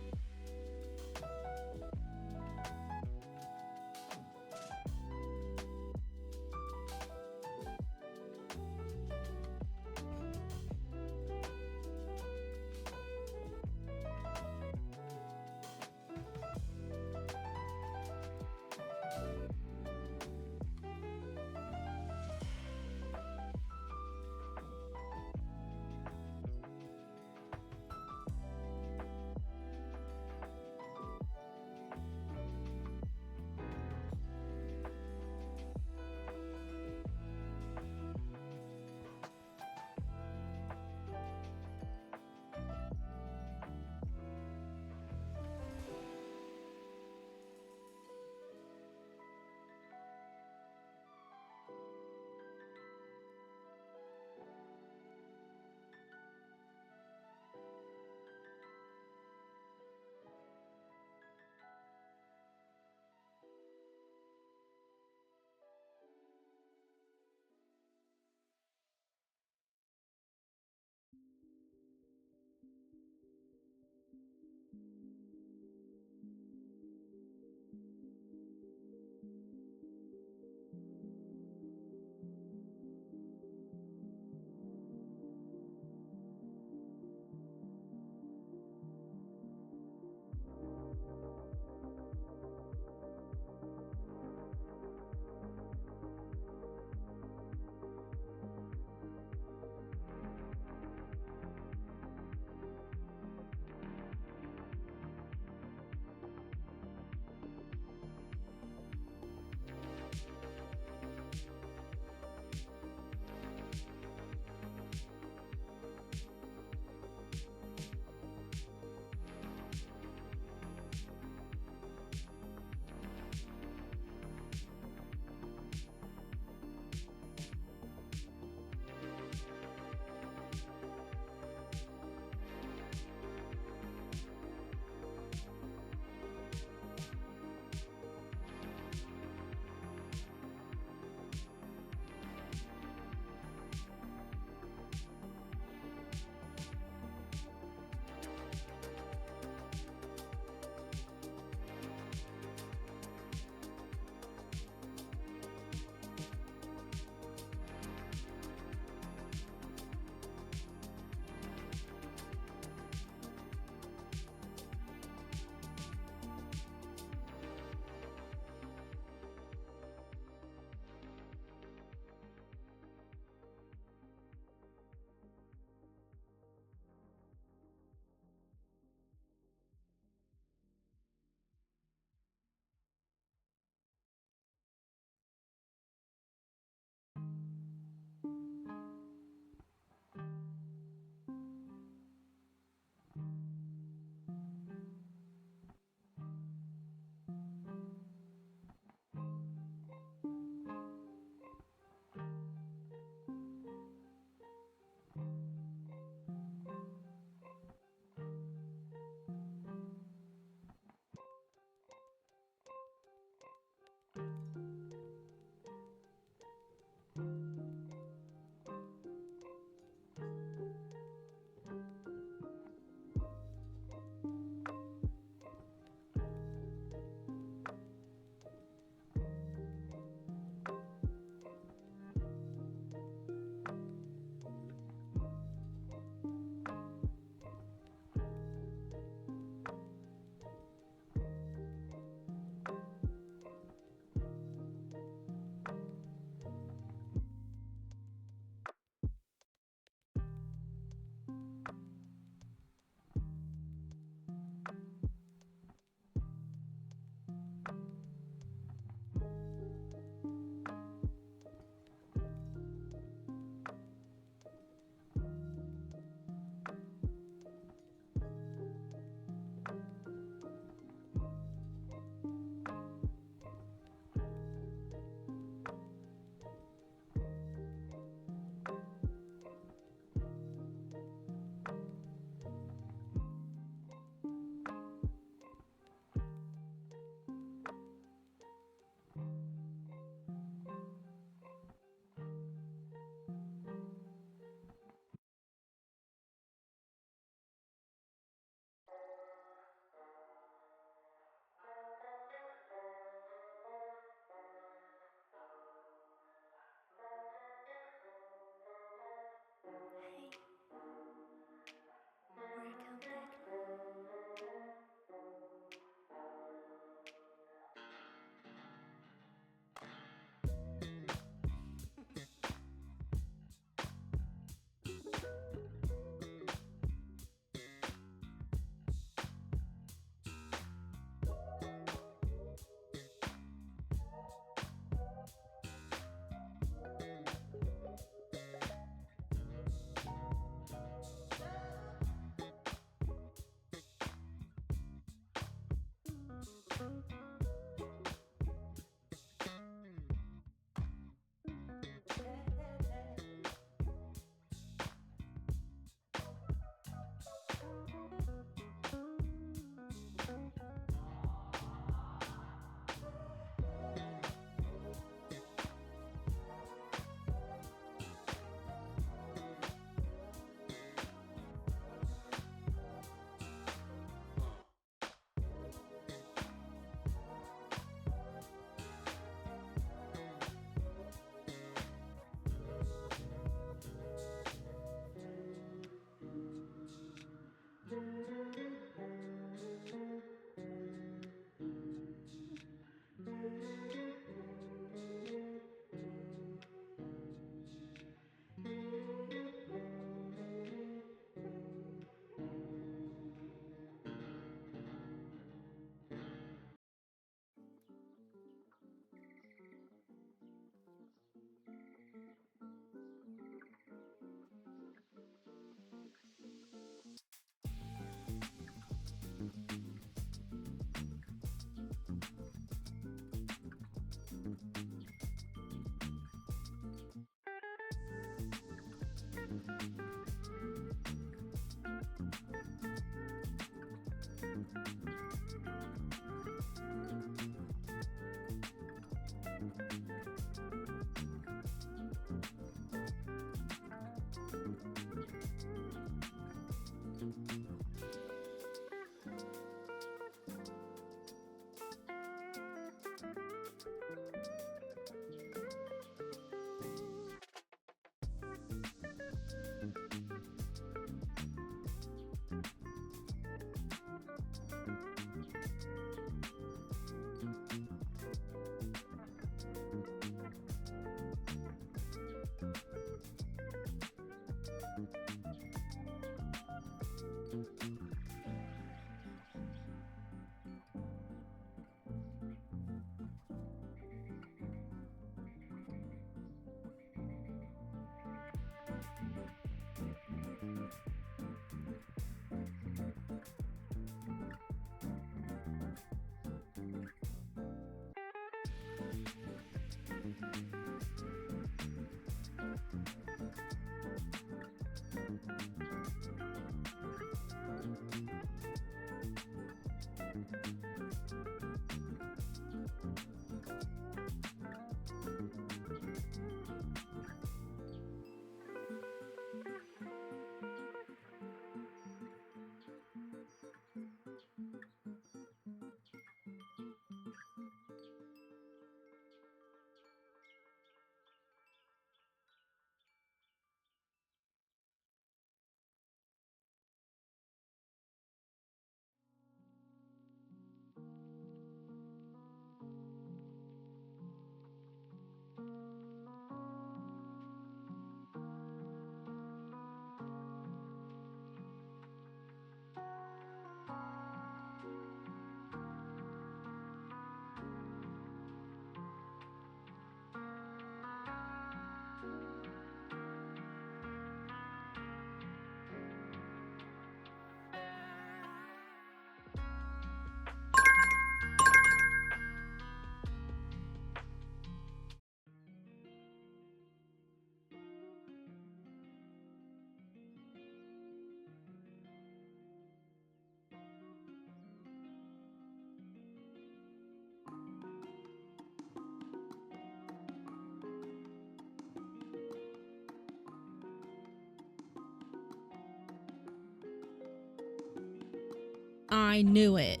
I knew it.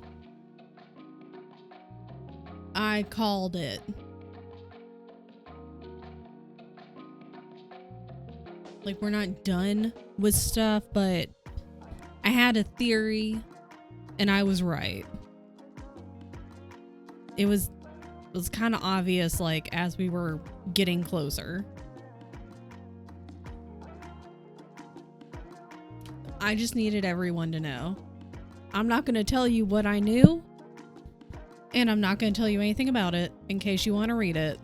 I called it. Like, we're not done with stuff, but I had a theory and I was right. It was kind of obvious, like, as we were getting closer. I just needed everyone to know. I'm not going to tell you what I knew, and I'm not going to tell you anything about it in case you want to read it.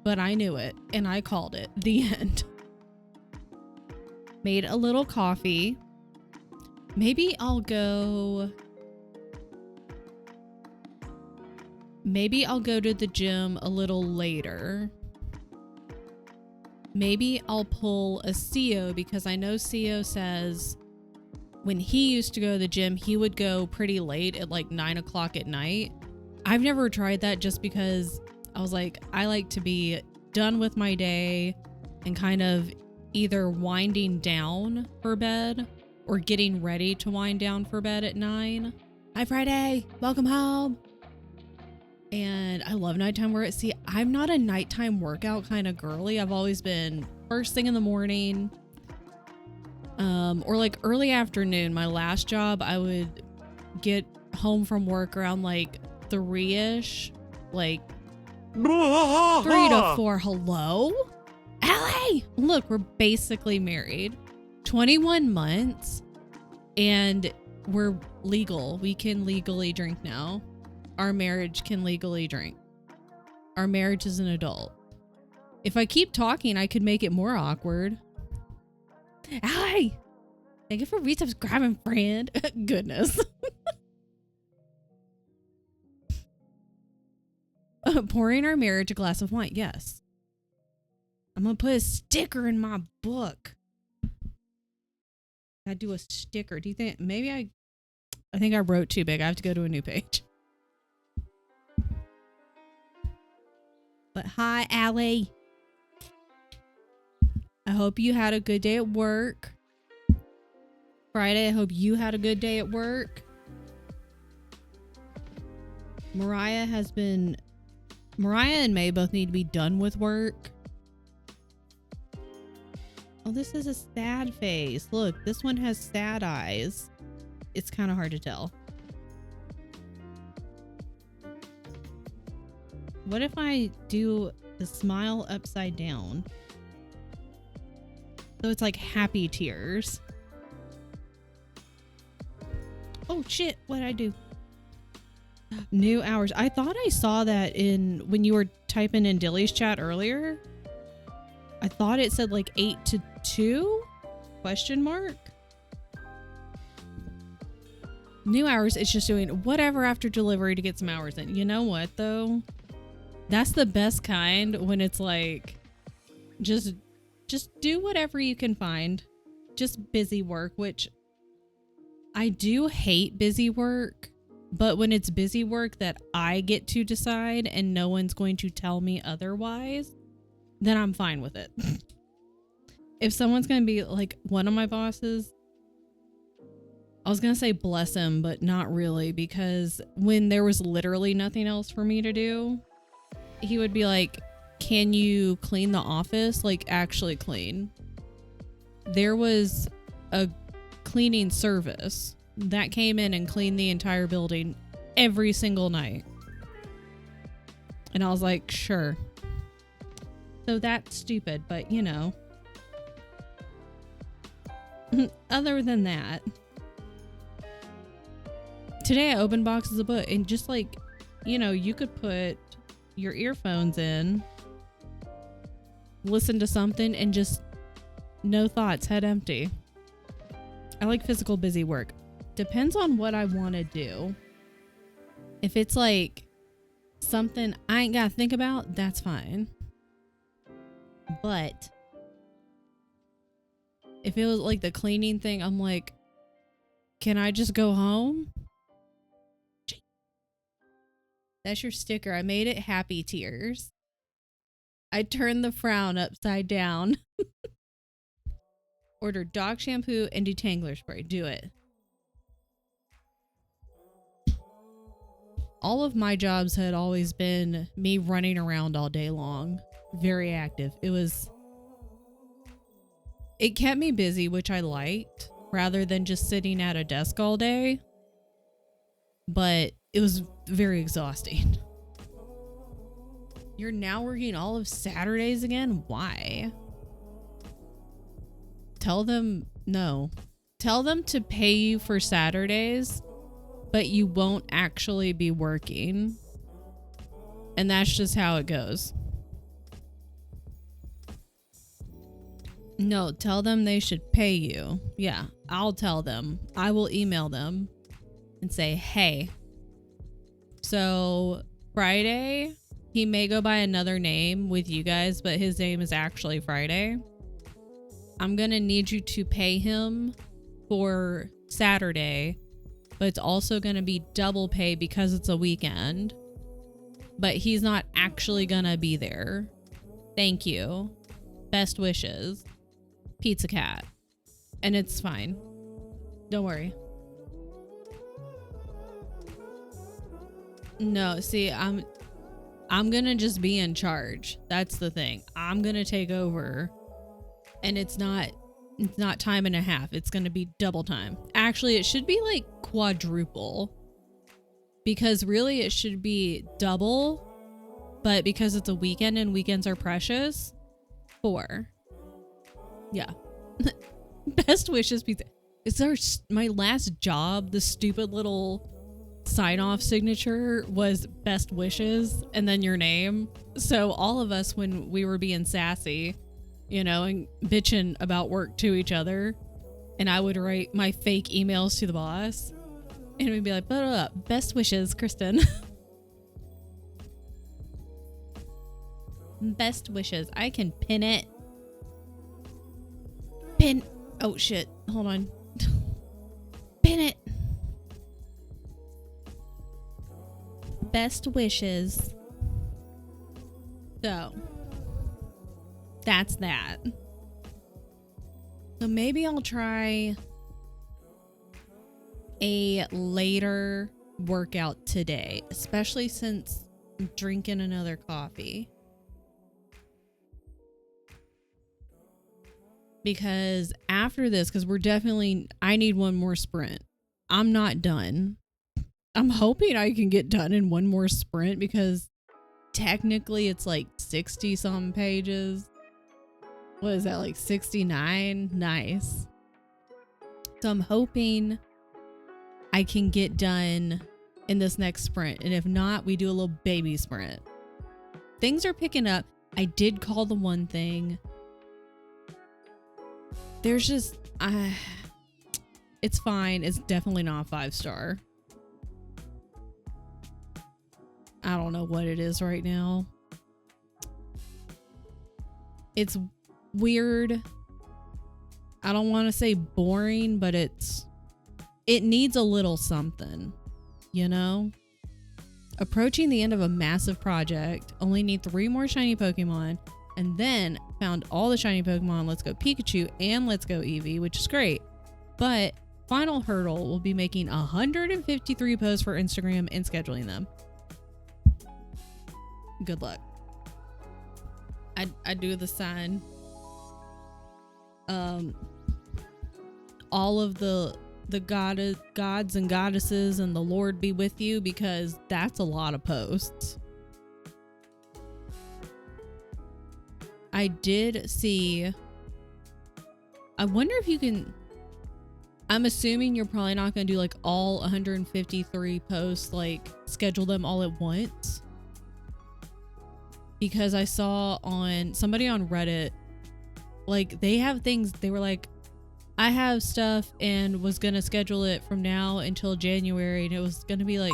But I knew it, and I called it. The end. Made a little coffee. Maybe I'll go to the gym a little later. Maybe I'll pull a CO, because I know CO says when he used to go to the gym, he would go pretty late at like 9 o'clock at night. I've never tried that just because I was like, I like to be done with my day and kind of either winding down for bed or getting ready to wind down for bed at 9. Hi, Friday. Welcome home. And I love nighttime work. See, I'm not a nighttime workout kind of girly. I've always been first thing in the morning, or like early afternoon. My last job, I would get home from work around like 3-ish, like 3 to 4. Hello? Allie! Look, we're basically married. 21 months, and we're legal. We can legally drink now. Our marriage can legally drink. Our marriage is an adult. If I keep talking, I could make it more awkward. Allie! Thank you for resubscribing, friend. Goodness. Pouring our marriage a glass of wine. Yes. I'm gonna put a sticker in my book. I do a sticker. Do you think maybe I think I wrote too big. I have to go to a new page. But hi, Allie. I hope you had a good day at work. Friday, I hope you had a good day at work. Mariah and May both need to be done with work. Oh, this is a sad face. Look, this one has sad eyes. It's kind of hard to tell. What if I do the smile upside down? So it's like happy tears. Oh shit, what'd I do? New hours. I thought I saw that when you were typing in Dilly's chat earlier. I thought it said like 8 to 2? Question mark? New hours, it's just doing whatever after delivery to get some hours in. You know what though? That's the best kind when it's like just do whatever you can find. Just busy work, which I do hate busy work, but when it's busy work that I get to decide and no one's going to tell me otherwise, then I'm fine with it. If someone's going to be like one of my bosses, I was going to say bless him, but not really, because when there was literally nothing else for me to do, he would be like, can you clean the office? Like actually clean. There was a cleaning service that came in and cleaned the entire building every single night. And I was like, sure. So that's stupid, but you know. Other than that, today I opened boxes of book and just like, you know, you could put your earphones in, listen to something, and just no thoughts, head empty. I like physical busy work. Depends on what I want to do. If it's like something I ain't gotta think about, that's fine. But if it was like the cleaning thing, I'm like, can I just go home? That's your sticker. I made it happy tears. I turned the frown upside down. Order dog shampoo and detangler spray. Do it. All of my jobs had always been me running around all day long. Very active. It kept me busy, which I liked, rather than just sitting at a desk all day. But it was very exhausting. You're now working all of Saturdays again? Why? Tell them no. Tell them to pay you for Saturdays, but you won't actually be working. And that's just how it goes. No, tell them they should pay you. Yeah, I'll tell them. I will email them and say, hey, so Friday, he may go by another name with you guys, but his name is actually Friday. I'm going to need you to pay him for Saturday, but it's also going to be double pay because it's a weekend. But he's not actually going to be there. Thank you. Best wishes. Pizza Cat. And it's fine. Don't worry. No, see, I'm gonna just be in charge. That's the thing. I'm gonna take over. And it's not time and a half. It's gonna be double time. Actually, it should be like quadruple. Because really it should be double. But because it's a weekend and weekends are precious, 4. Yeah. Best wishes pizza. Is my last job, the stupid little sign-off signature was best wishes and then your name. So all of us, when we were being sassy, you know, and bitching about work to each other, and I would write my fake emails to the boss and we'd be like, best wishes, Kristen. Best wishes. I can pin it. Oh shit. Hold on. Pin it. Best wishes. So, that's that. So maybe I'll try a later workout today, especially since I'm drinking another coffee. Because after this, I need one more sprint. I'm not done. I'm hoping I can get done in one more sprint because technically it's like 60 some pages. What is that, like 69? Nice. So I'm hoping I can get done in this next sprint. And if not, we do a little baby sprint. Things are picking up. I did call the one thing. There's just, it's fine. It's definitely not 5-star. I don't know what it is right now. It's weird. I don't want to say boring, but it needs a little something, you know? Approaching the end of a massive project, only need 3 more shiny Pokemon, and then found all the shiny Pokemon, Let's Go Pikachu and Let's Go Eevee, which is great. But final hurdle will be making 153 posts for Instagram and scheduling them. Good luck. I do the sign. All of the gods and goddesses and the Lord be with you, because that's a lot of posts. I did see, I wonder if you can, I'm assuming you're probably not going to do like all 153 posts, like schedule them all at once. Because I saw on somebody on Reddit, like they have things, they were like, I have stuff and was going to schedule it from now until January, and it was going to be like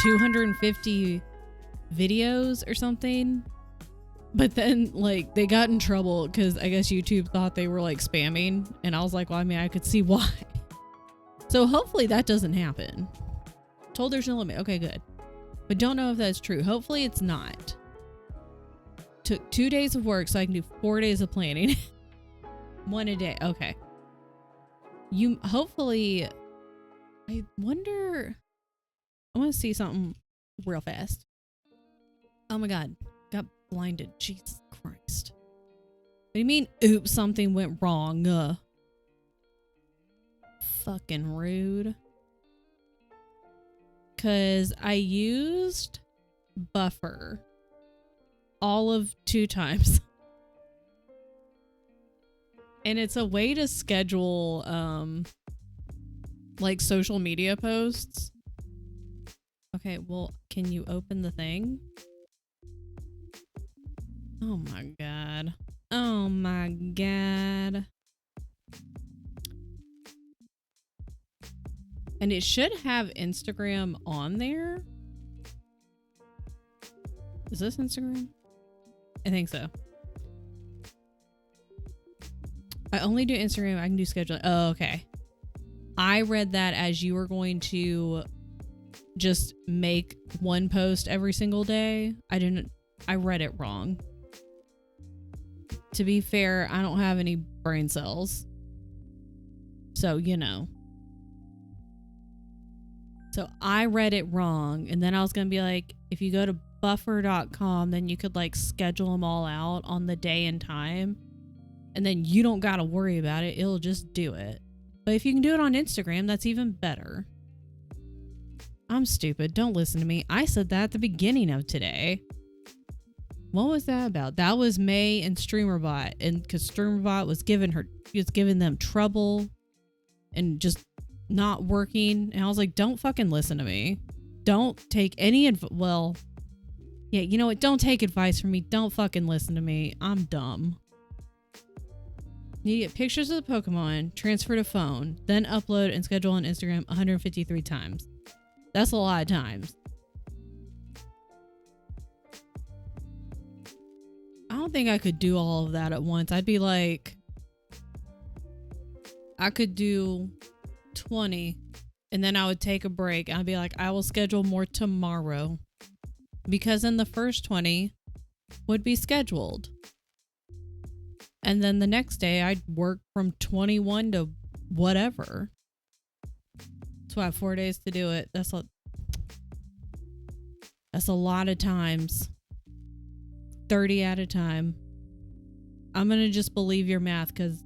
250 videos or something. But then like they got in trouble because I guess YouTube thought they were like spamming, and I was like, well, I mean, I could see why. So hopefully that doesn't happen. Told there's no limit. Okay, good. But don't know if that's true. Hopefully it's not. Took 2 days of work so I can do 4 days of planning. 1 a day. Okay. Hopefully, I wonder, I want to see something real fast. Oh my God. Got blinded. Jesus Christ. What do you mean? Oops, something went wrong. Fucking rude. Cause I used buffer all of 2 times. And it's a way to schedule like social media posts. Okay, well, can you open the thing? Oh my God. Oh my God. And it should have Instagram on there. Is this Instagram? I think so. I only do Instagram. I can do scheduling. Oh, okay. I read that as you were going to just make one post every single day. I read it wrong. To be fair, I don't have any brain cells. So, you know. So I read it wrong. And then I was going to be like, if you go to buffer.com, then you could like schedule them all out on the day and time. And then you don't got to worry about it. It'll just do it. But if you can do it on Instagram, that's even better. I'm stupid. Don't listen to me. I said that at the beginning of today. What was that about? That was May and StreamerBot. And because StreamerBot was giving them trouble and just not working. And I was like, don't fucking listen to me. Don't take any advice. Well, yeah, you know what? Don't take advice from me. Don't fucking listen to me. I'm dumb. You get pictures of the Pokemon, transfer to phone, then upload and schedule on Instagram 153 times. That's a lot of times. don't think I could do all of that at once. I'd be like, I could do 20 and then I would take a break. I'd be like, I will schedule more tomorrow, because then the first 20 would be scheduled. And then the next day I'd work from 21 to whatever. So I have 4 days to do it. That's a lot of times. 30 at a time. I'm going to just believe your math, because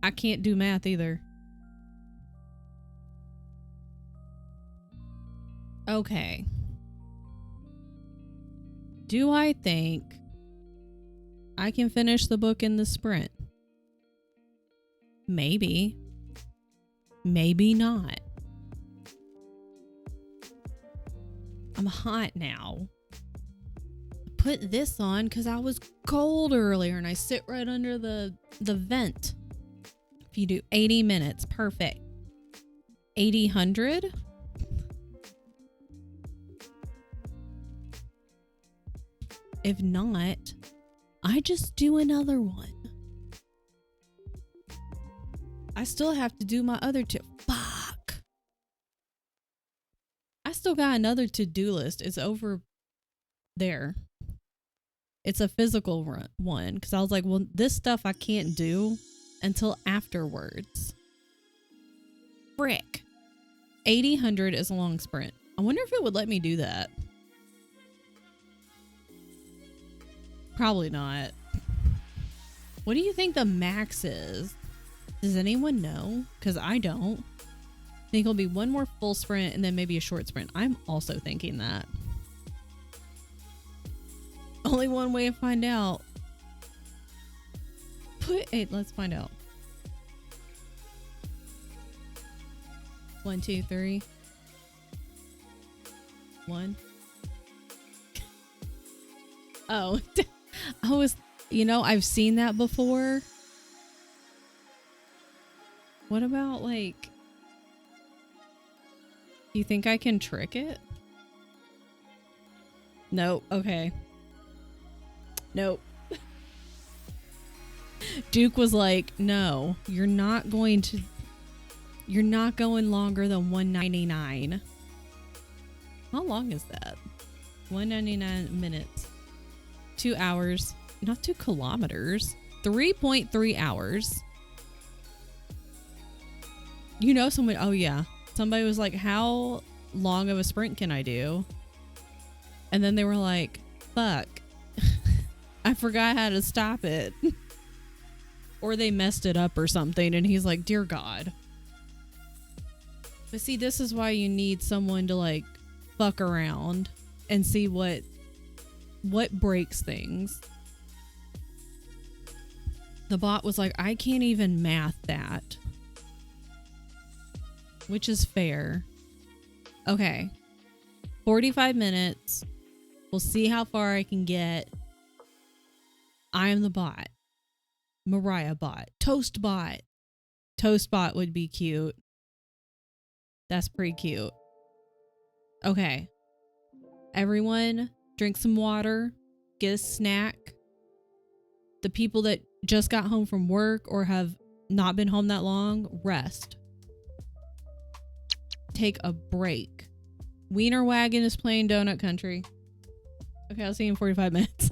I can't do math either. Okay. Do I think I can finish the book in the sprint? Maybe. Maybe not. I'm hot now. Put this on because I was cold earlier and I sit right under the vent. If you do 80 minutes, perfect. 100? If not, I just do another one. I still have to do my other two. Fuck. I still got another to-do list. It's over there. It's a physical one, because I was like, well, this stuff I can't do until afterwards. Frick. 100 is a long sprint. I wonder if it would let me do that. Probably not. What do you think the max is? Does anyone know? Because I don't. I think it'll be one more full sprint and then maybe a short sprint. I'm also thinking that. Only one way to find out. Let's find out. 1, 2, 3. 1. Oh, I've seen that before. What about, like, do you think I can trick it? Nope. Okay. Nope. Duke was like, no, you're not going longer than 199. How long is that? 199 minutes. 2 hours. Not 2 kilometers. 3.3 hours. You know someone, oh yeah. Somebody was like, how long of a sprint can I do? And then they were like, fuck. I forgot how to stop it. Or they messed it up or something. And he's like, dear God. But see, this is why you need someone to like fuck around and see what breaks things. The bot was like, I can't even math that. Which is fair. Okay. 45 minutes. We'll see how far I can get. I am the bot. Mariah bot. Toast bot. Toast bot would be cute. That's pretty cute. Okay. Everyone, drink some water. Get a snack. The people that just got home from work or have not been home that long, rest. Take a break. Wiener Wagon is playing Donut Country. Okay, I'll see you in 45 minutes.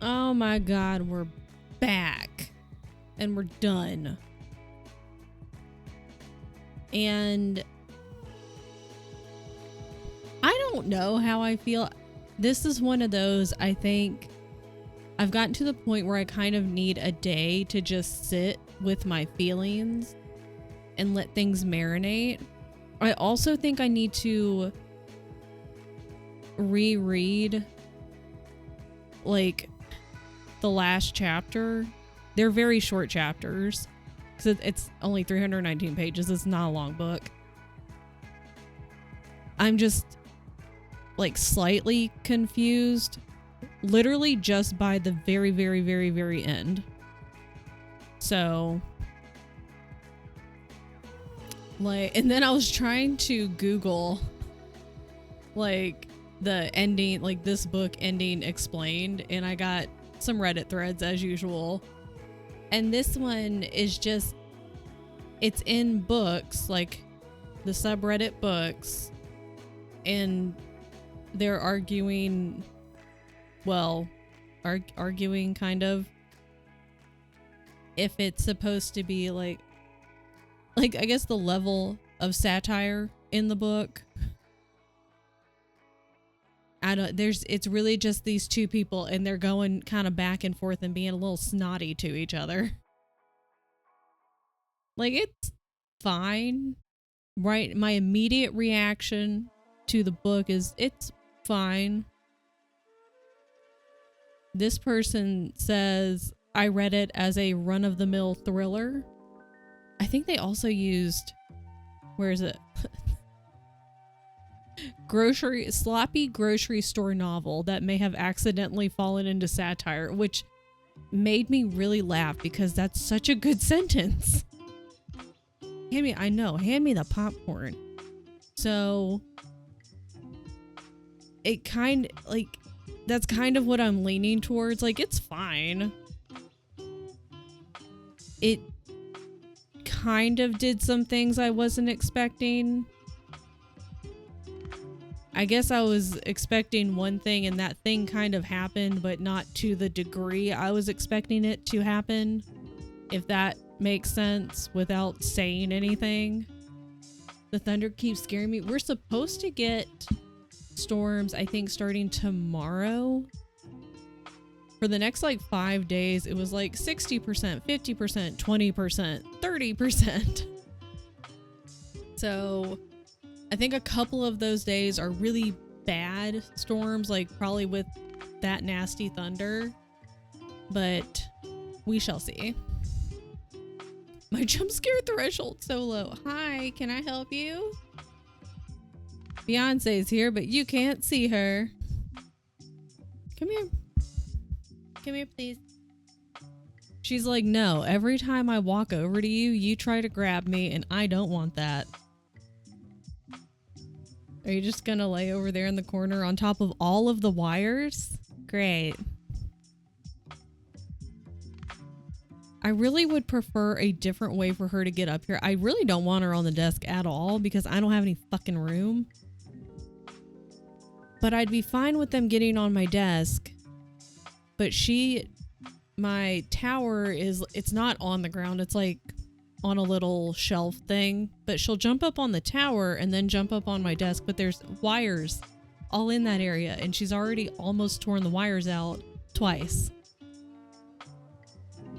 Oh my god, we're back. And we're done. And I don't know how I feel. This is one of those, I think I've gotten to the point where I kind of need a day to just sit with my feelings and let things marinate. I also think I need to reread like the last chapter. They're very short chapters because it's only 319 pages. It's not a long book. I'm just like slightly confused, literally just by the very, very, very, very end. So like, and then I was trying to Google like the ending, like this book ending explained, and I got some Reddit threads as usual. And this one is just, it's in books, like the subreddit books, and they're arguing, well, arguing kind of if it's supposed to be like I guess the level of satire in the book. It's really just these two people, and they're going kind of back and forth and being a little snotty to each other. Like, it's fine, right? My immediate reaction to the book is it's fine. This person says, I read it as a run-of-the-mill thriller. I think they also used, where is it? Sloppy grocery store novel that may have accidentally fallen into satire, which made me really laugh because that's such a good sentence. Hand me the popcorn. So it that's kind of what I'm leaning towards. Like, it's fine. It kind of did some things I wasn't expecting. I guess I was expecting one thing and that thing kind of happened, but not to the degree I was expecting it to happen, if that makes sense without saying anything. The thunder keeps scaring me. We're supposed to get storms, I think, starting tomorrow. For the next 5 days, it was 60%, 50%, 20%, 30%. So I think a couple of those days are really bad storms, probably with that nasty thunder, but we shall see. My jump scare threshold so low. Hi, can I help you? Beyonce's here, but you can't see her. Come here. Come here, please. She's like, no, every time I walk over to you, you try to grab me, and I don't want that. Are you just gonna lay over there in the corner on top of all of the wires? Great. I really would prefer a different way for her to get up here. I really don't want her on the desk at all because I don't have any fucking room. But I'd be fine with them getting on my desk. But my tower it's not on the ground. It's on a little shelf thing. But she'll jump up on the tower and then jump up on my desk. But there's wires all in that area. And she's already almost torn the wires out twice.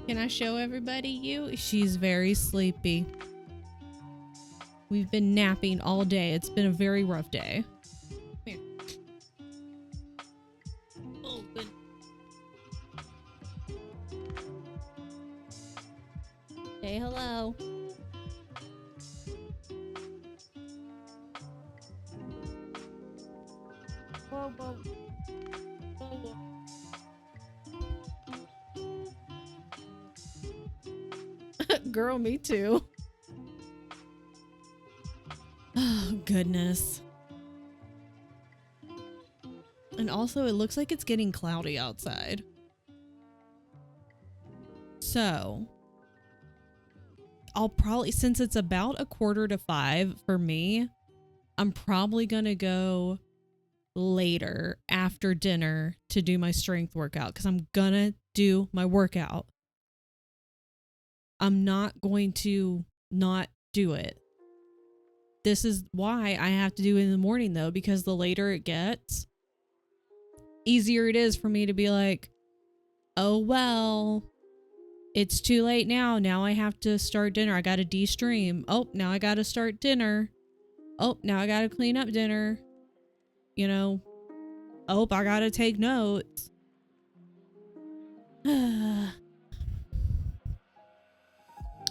Can I show everybody you? She's very sleepy. We've been napping all day. It's been a very rough day. Come here. Oh, good. Say hello. Whoa, whoa. Whoa, whoa. Girl, me too. Oh, goodness. And also, it looks like it's getting cloudy outside. So, I'll probably, since it's about 4:45 for me, I'm probably gonna go later after dinner to do my strength workout because I'm gonna do my workout. I'm not going to not do it. This is why I have to do it in the morning though, because the later it gets, easier it is for me to be like, oh, well, it's too late now. Now I have to start dinner. I got to de-stream. Oh, now I got to start dinner. Oh, now I got to clean up dinner. You know, oh, I got to take notes.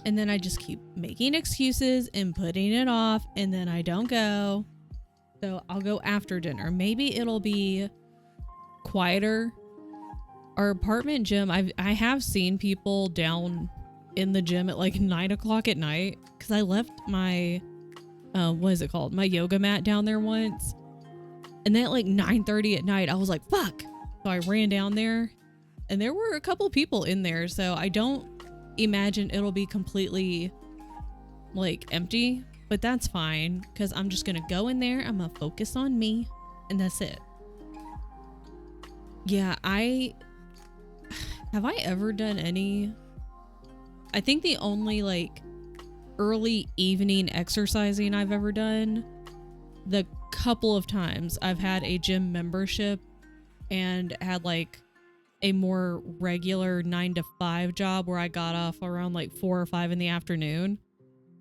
And then I just keep making excuses and putting it off, and then I don't go. So I'll go after dinner. Maybe it'll be quieter. Our apartment gym, I have seen people down in the gym at 9 o'clock at night because I left my what is it called? My yoga mat down there once. And then at 9:30 at night, I was like, fuck. So I ran down there and there were a couple people in there. So I don't imagine it'll be completely like empty, but that's fine because I'm just gonna go in there, I'm gonna focus on me, and that's it. Yeah, have I ever done any? I think the only like early evening exercising I've ever done, the couple of times I've had a gym membership and had like a more regular 9 to 5 job where I got off around like 4 or 5 in the afternoon,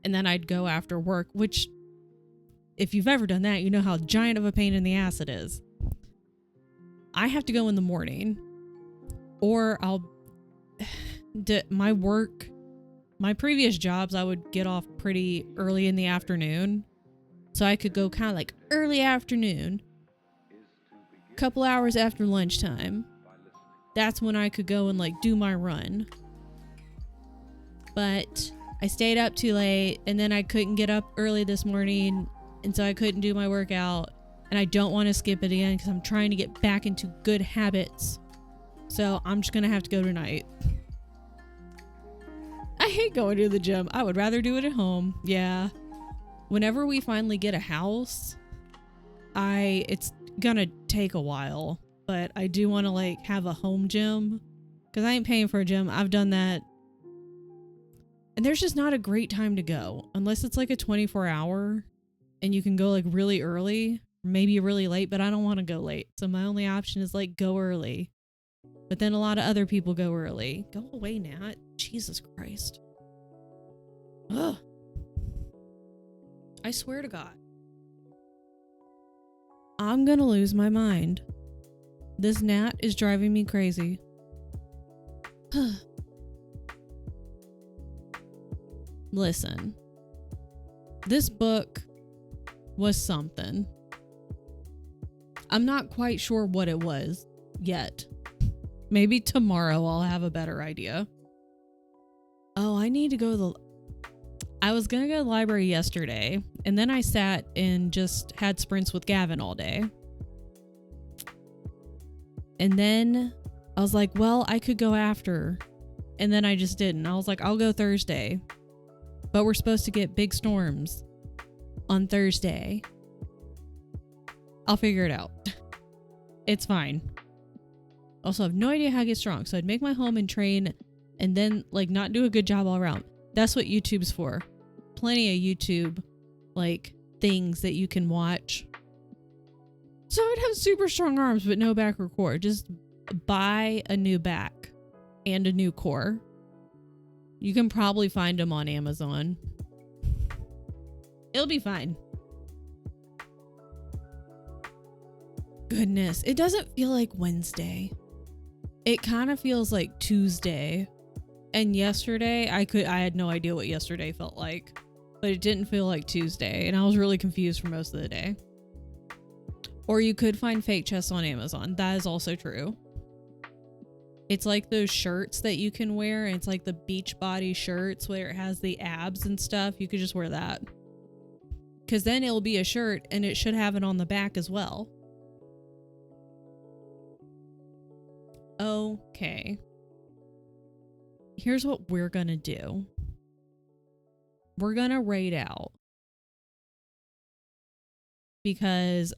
and then I'd go after work, which if you've ever done that, you know how giant of a pain in the ass it is. I have to go in the morning, or my previous jobs, I would get off pretty early in the afternoon. So I could go kind of like early afternoon, couple hours after lunchtime. That's when I could go and like do my run. But I stayed up too late, and then I couldn't get up early this morning, and so I couldn't do my workout. And I don't want to skip it again because I'm trying to get back into good habits. So I'm just going to have to go tonight. I hate going to the gym. I would rather do it at home. Yeah. Whenever we finally get a house, it's going to take a while, but I do want to like have a home gym because I ain't paying for a gym. I've done that. And there's just not a great time to go unless it's like a 24-hour and you can go like really early, maybe really late, but I don't want to go late. So my only option is like go early. But then a lot of other people go early. Go away, Nat. Jesus Christ. Ugh. I swear to God. I'm gonna lose my mind. This gnat is driving me crazy. Listen. This book was something. I'm not quite sure what it was yet. Maybe tomorrow I'll have a better idea. Oh, I need to go I was gonna go to the library yesterday, and then I sat and just had sprints with Gavin all day. And then I was like, well, I could go after. And then I just didn't. I was like, I'll go Thursday. But we're supposed to get big storms on Thursday. I'll figure it out. It's fine. Also, I have no idea how to get strong, so I'd make my home and train and then like not do a good job all around. That's what YouTube's for. Plenty of YouTube like things that you can watch. So I'd have super strong arms but no back or core. Just buy a new back and a new core. You can probably find them on Amazon. It'll be fine. Goodness, it doesn't feel like Wednesday. It kind of feels like Tuesday. And yesterday, I had no idea what yesterday felt like. But it didn't feel like Tuesday. And I was really confused for most of the day. Or you could find fake chests on Amazon. That is also true. It's like those shirts that you can wear. And it's like the beach body shirts where it has the abs and stuff. You could just wear that. Because then it'll be a shirt and it should have it on the back as well. Okay. Here's what we're gonna do. We're gonna raid out. Because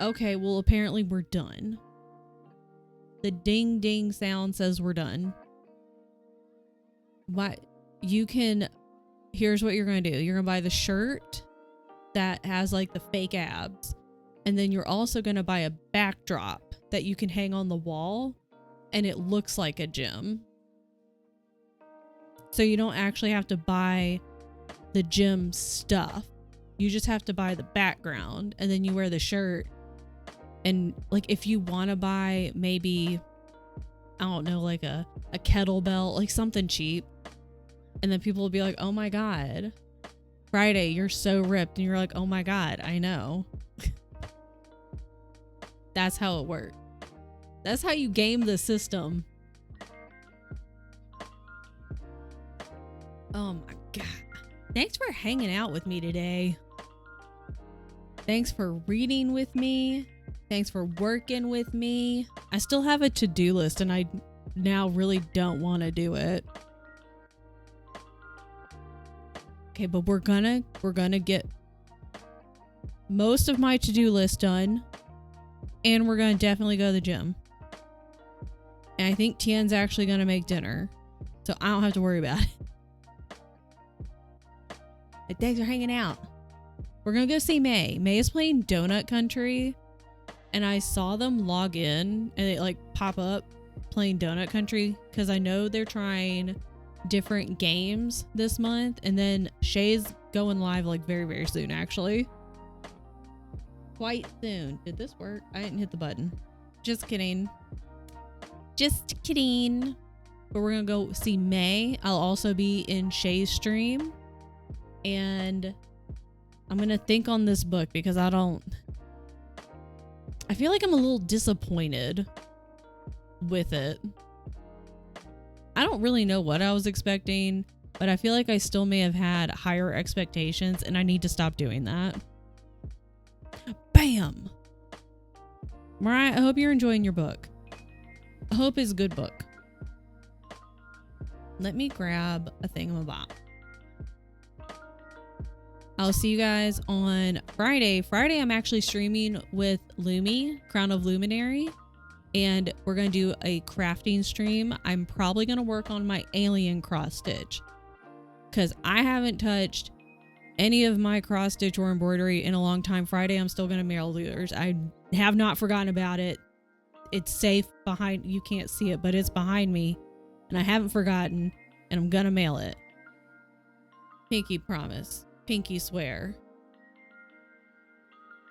okay, well apparently we're done. The ding ding sound says we're done. Here's what you're gonna do. You're gonna buy the shirt that has like the fake abs. And then you're also going to buy a backdrop that you can hang on the wall and it looks like a gym. So you don't actually have to buy the gym stuff. You just have to buy the background and then you wear the shirt. And like if you want to buy maybe, I don't know, like a kettlebell, like something cheap. And then people will be like, oh my God, Friday, you're so ripped. And you're like, oh my God, I know. That's how it works. That's how you game the system. Oh my God. Thanks for hanging out with me today. Thanks for reading with me. Thanks for working with me. I still have a to-do list and I now really don't want to do it. Okay, but we're gonna get most of my to-do list done, and we're gonna definitely go to the gym. And I think Tien's actually gonna make dinner, so I don't have to worry about it. But thanks for hanging out. We're gonna go see May. May is playing Donut Country, and I saw them log in and it like pop up playing Donut Country because I know they're trying different games this month, and then Shay's going live like very, very soon, actually. Quite soon. Did this work? I didn't hit the button. Just kidding. Just kidding. But we're gonna go see May. I'll also be in Shay's stream, and I'm gonna think on this book because I feel like I'm a little disappointed with it. I don't really know what I was expecting, but I feel like I still may have had higher expectations, and I need to stop doing that. Bam! Mariah, I hope you're enjoying your book. I hope it's a good book. Let me grab a thingamabob. I'll see you guys on Friday. Friday, I'm actually streaming with Lumi, Crown of Luminary, and we're going to do a crafting stream. I'm probably going to work on my alien cross stitch because I haven't touched any of my cross stitch or embroidery in a long time. Friday, I'm still going to mail yours. I have not forgotten about it. It's safe behind, you can't see it, but it's behind me, and I haven't forgotten, and I'm going to mail it. Pinky promise. Pinky swear.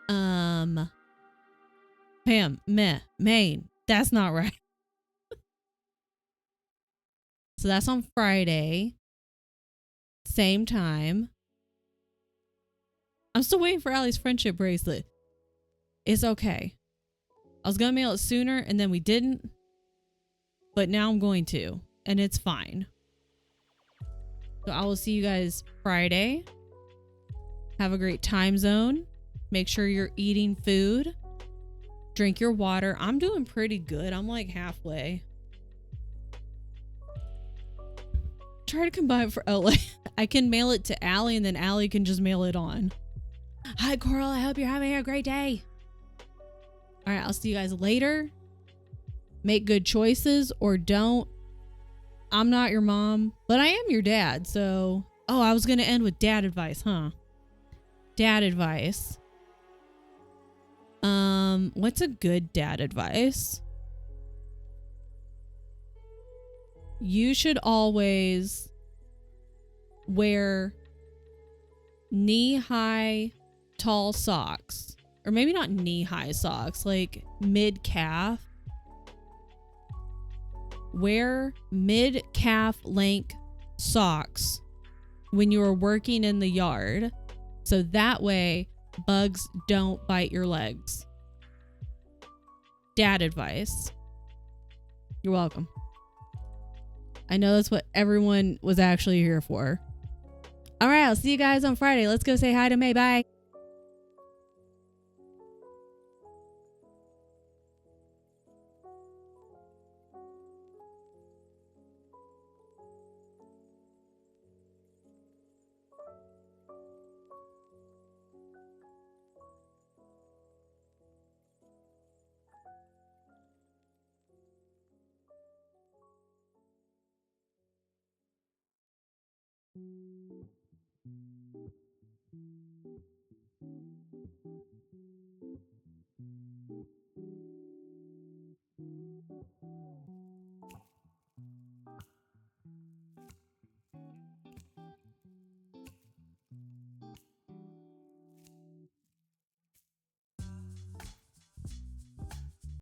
Pam, Maine. That's not right. So that's on Friday. Same time. I'm still waiting for Allie's friendship bracelet. It's okay. I was gonna mail it sooner and then we didn't. But now I'm going to. And it's fine. So I will see you guys Friday. Have a great time zone. Make sure you're eating food. Drink your water. I'm doing pretty good. I'm like halfway. Try to combine for LA. I can mail it to Allie and then Allie can just mail it on. Hi, Coral. I hope you're having a great day. All right. I'll see you guys later. Make good choices or don't. I'm not your mom, but I am your dad. So, oh, I was going to end with dad advice, huh? Dad advice. What's a good dad advice? You should always wear knee-high tall socks, or maybe not knee-high socks, like mid-calf. Wear mid-calf length socks when you are working in the yard, so that way bugs don't bite your legs. Dad advice. You're welcome. I know that's what everyone was actually here for. All right, I'll see you guys on Friday. Let's go say hi to May. Bye.